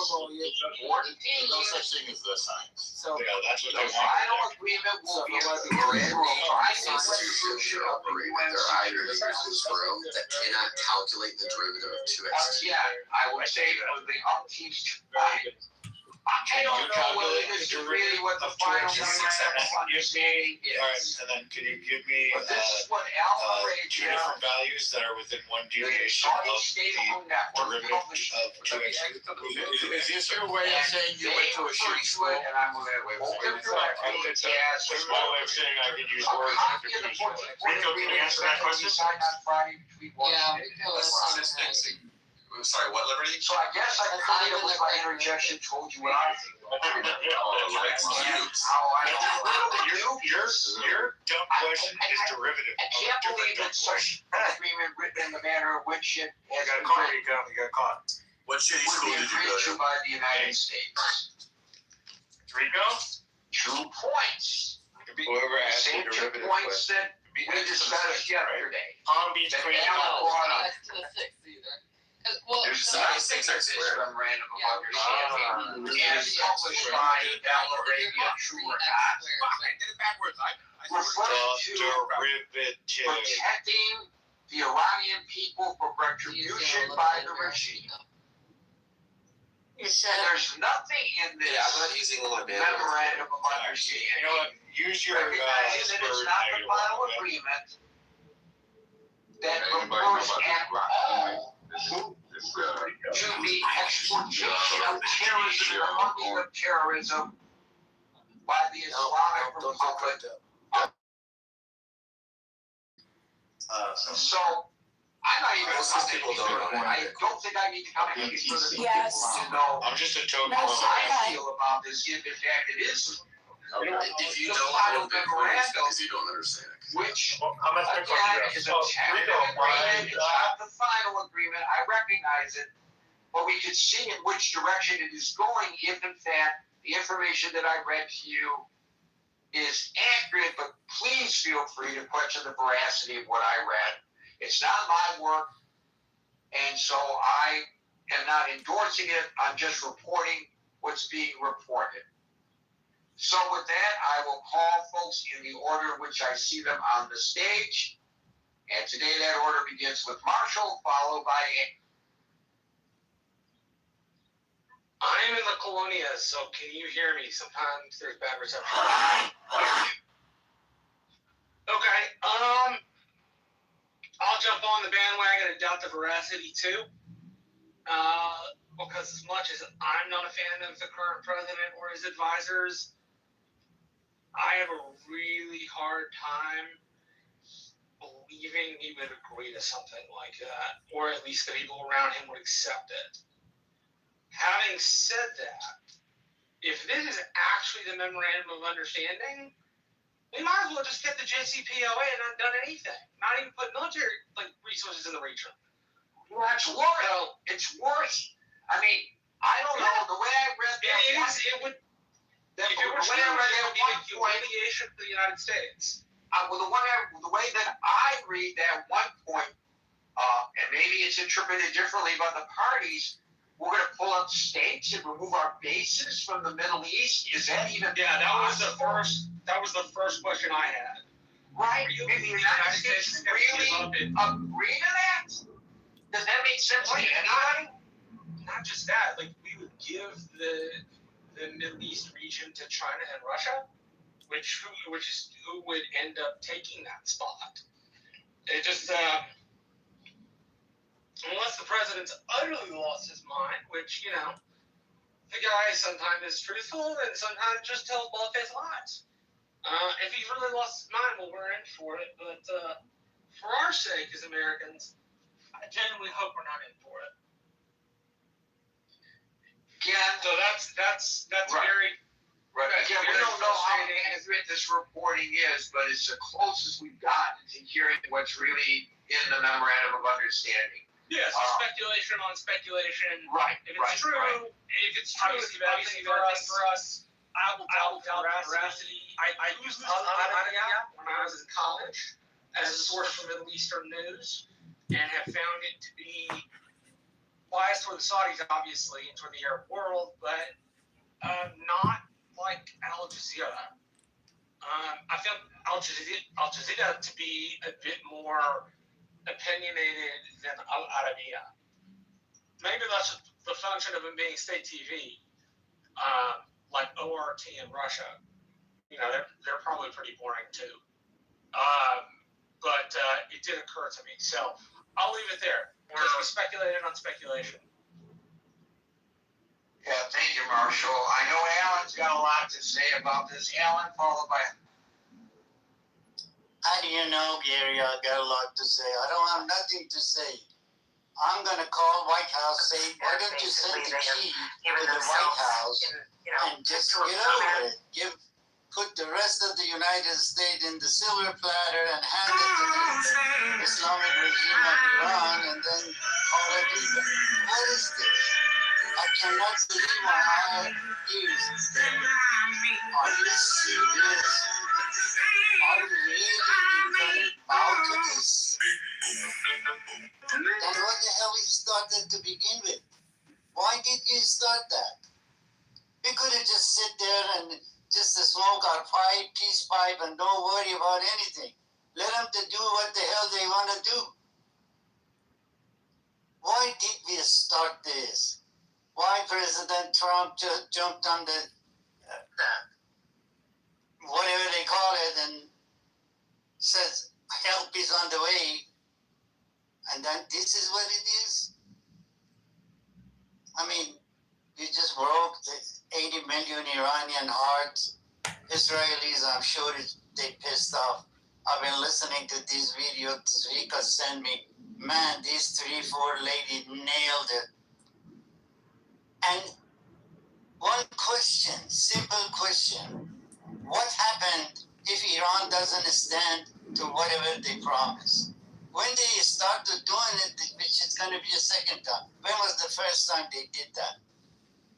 such thing as the science. So Yeah, that's what the they want. final agreement will be approved through a binding resolution of the UN There are Security items in this room that cannot calculate the derivative of 2x. Yeah, I would say for the umpteenth time. I don't know whether this is really what the final memorandum of understanding All right, is. and then can you give me But this is what Alpha two Radio, different values that are within one the deviation Saudi of state-owned network, derivative published. of 2x? Is this your way of saying you went to a shitty school? And I'm gonna open directly as That's my way of saying I can use a words. copy of the 14th Rico, can you answer that question? signed on Friday between Washington and because, Tehran. Sorry, what liberty? So I guess I kind of, with my interjection, told you what I think. How I know. Your dumb question is derivative. I can't believe that such an agreement written in the manner of which it has been You got caught. What shitty would school be did you agreed go to to? by the United States. Rico? 2 points. Whoever asked Same the 2 derivative points question. that we discussed yesterday. Palm Beach That Community Alan College. brought up. That's to the 6 either. Well, There's no, 96 are square. Memorandum of Yeah. understanding. Yeah. As published by Bell Arabia, true or not. Fuck, I did it backwards. I Referring to Derivative. protecting the Iranian people from retribution by the regime. You said And there's nothing in this Yeah, I'm not using a little bit. memorandum of understanding. You know what? Use your Recognizing that it's not the final agreement that refers at all to the exportation of terrorism and the funding of terrorism by the Islamic Republic. So, I'm not even Most of these people don't know. I don't think I need to come any further for Yes. people to know I'm just a token. how I feel about this, if in fact it is. If you The don't final know Bitcoin, it's memorandum, because you don't understand it. which How much again is a tentative agreement, it's not the final agreement, I recognize it. But we can see in which direction it is going if in fact the information that I read to you is accurate, but please feel free to question the veracity of what I read. It's not my work, and so I am not endorsing it, I'm just reporting what's being reported. So with that, I will call folks in the order in which I see them on the stage. And today that order begins with Marshall, followed by I'm in the Colonia, so can you hear me? Sometimes there's bad reception. Okay, I'll jump on the bandwagon and doubt the veracity too. Because as much as I'm not a fan of the current president or his advisors, I have a really hard time believing he would agree to something like that, or at least the people around him would accept it. Having said that, if this is actually the memorandum of understanding, we might as well just get the JCPOA and not done anything. Not even put military resources in the region. Well, it's worse. It's worse. I mean, I don't know. The way I read that, It would. If it were true, it would be a humiliation for the United States. Well, the way that I read that one point, and maybe it's interpreted differently by the parties, we're going to pull up states and remove our bases from the Middle East. Is that even? Yeah, that was the first question I had. Right. Maybe the United States really agree to that? Does that make sense to anybody? Not just that, like we would give the Middle East region to China and Russia, which who would end up taking that spot. It just unless the president's utterly lost his mind, which the guy sometimes is truthful and sometimes just tells bald-faced lies. If he's really lost his mind, well, we're in for it. But for our sake as Americans, I genuinely hope we're not in for it. Yeah. So that's right. very. Right. Again, we don't know how accurate this reporting is, but it's the closest we've gotten to hearing what's really in the memorandum of understanding. Yes, speculation on speculation. Right. If it's true, it's obviously for us. I will doubt veracity. I used this when I was in college as a source for Middle Eastern news, and have found it to be biased toward the Saudis, obviously, and toward the Arab world, but not like Al Jazeera. I found Al Jazeera to be a bit more opinionated than Al Arabiya. Maybe that's the function of it being state TV, like ORT in Russia. They're probably pretty boring too. But it did occur to me, so I'll leave it there. Because we speculated on speculation. Yeah, thank you, Marshall. I know Alan's got a lot to say about this. Alan, followed by. How do you know, Gary? I got a lot to say. I don't have nothing to say. I'm gonna call White House, say, why don't you send the key to the White House and just get over it. Put the rest of the United States in the silver platter and hand it to the Islamic regime of Iran and then call it even. What is this? I cannot believe my ears. Are you serious? Are you really going to bow to this? Then what the hell you started to begin with? Why did you start that? We could have just sit there and just smoke our peace pipe and don't worry about anything. Let them to do what the hell they want to do. Why did we start this? Why President Trump just jumped on the whatever they call it and says help is on the way, and then this is what it is? I mean, you just broke the 80 million Iranian hearts. Israelis, I'm sure they pissed off. I've been listening to these videos Zvika sent me. Man, these 3-4 ladies nailed it. And one question, simple question. What happened if Iran doesn't stand to whatever they promise? When they started doing it, which is going to be a second time, when was the first time they did that?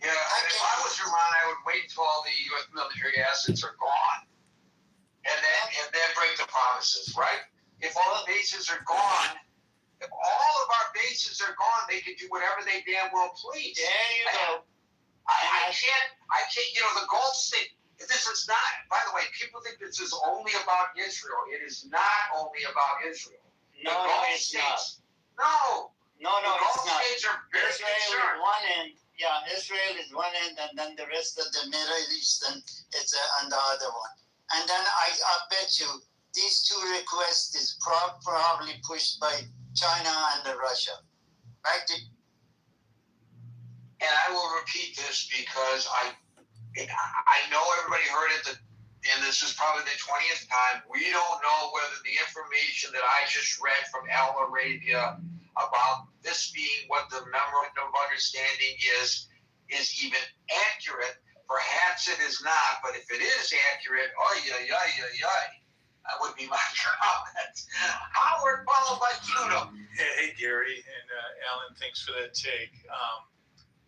Yeah, if I was Iran, I would wait until all the U.S. military assets are gone, and then break the promises, right? If all the bases are gone, if all of our bases are gone, they can do whatever they damn well please. There you go. I can't. You know, the Gulf State. This is not. By the way, people think this is only about Israel. It is not only about Israel. No, it's not. No, the Gulf it's not. states are very Israel concerned. is one end. Yeah, Israel is one end, and then the rest of the Middle East it's on the other one. And then I bet you these two requests is probably pushed by China and Russia. Right? And I will repeat this because I know everybody heard it, and this is probably the 20th time. We don't know whether the information that I just read from Al Arabia about this being what the memorandum of understanding is even accurate. Perhaps it is not, but if it is accurate, that would be my comment. Howard, followed by Judah. Hey, Gary and Alan, thanks for that take.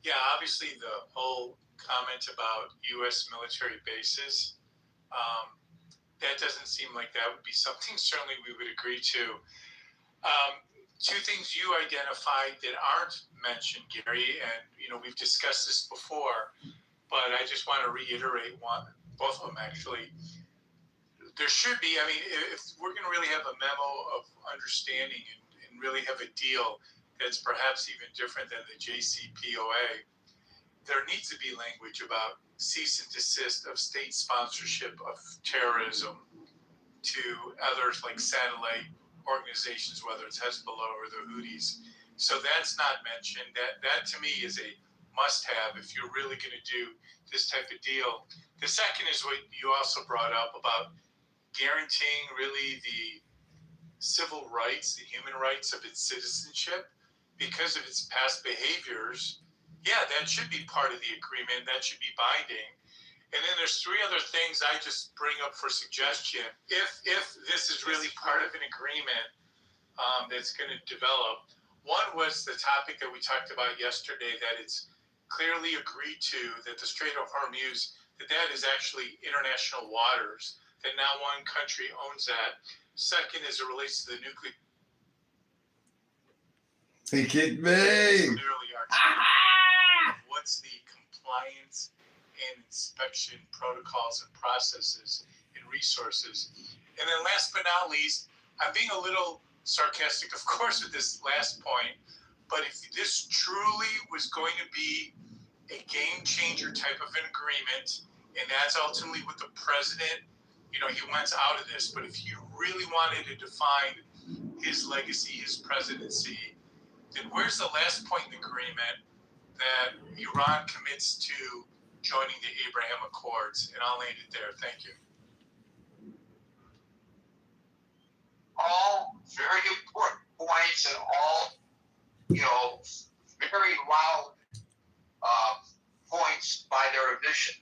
Yeah, obviously the whole comment about U.S. military bases, that doesn't seem like that would be something certainly we would agree to. Two things you identified that aren't mentioned, Gary, and we've discussed this before, but I just want to reiterate both of them actually. There should be, if we're going to really have a memo of understanding and really have a deal that's perhaps even different than the JCPOA, there needs to be language about cease and desist of state sponsorship of terrorism to others like satellite organizations, whether it's Hezbollah or the Houthis. So that's not mentioned. That to me is a must-have if you're really going to do this type of deal. The second is what you also brought up about guaranteeing really the civil rights, the human rights of its citizenship because of its past behaviors. Yeah, that should be part of the agreement. That should be binding. And then there's three other things I just bring up for suggestion. If this is really part of an agreement that's going to develop, one was the topic that we talked about yesterday, that it's clearly agreed to that the Strait of Hormuz, that is actually international waters, that now one country owns that. Second, as it relates to the nuclear. He kicked me. Clearly what's the compliance and inspection protocols and processes and resources. And then last but not least, I'm being a little sarcastic, of course, with this last point, but if this truly was going to be a game changer type of an agreement, and that's ultimately what the president, he wants out of this, but if he really wanted to define his legacy, his presidency, then where's the last point in the agreement that Iran commits to joining the Abraham Accords? And I'll end it there. Thank you. All very important points and all very loud points by their omission.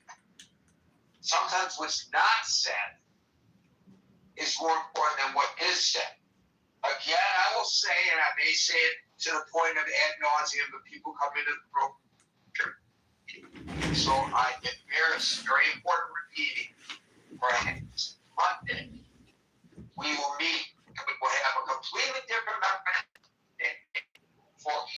Sometimes what's not said is more important than what is said. Again, I will say, and I may say it to the point of ad nauseum, but people come into the program. So it's very important repeating. Right.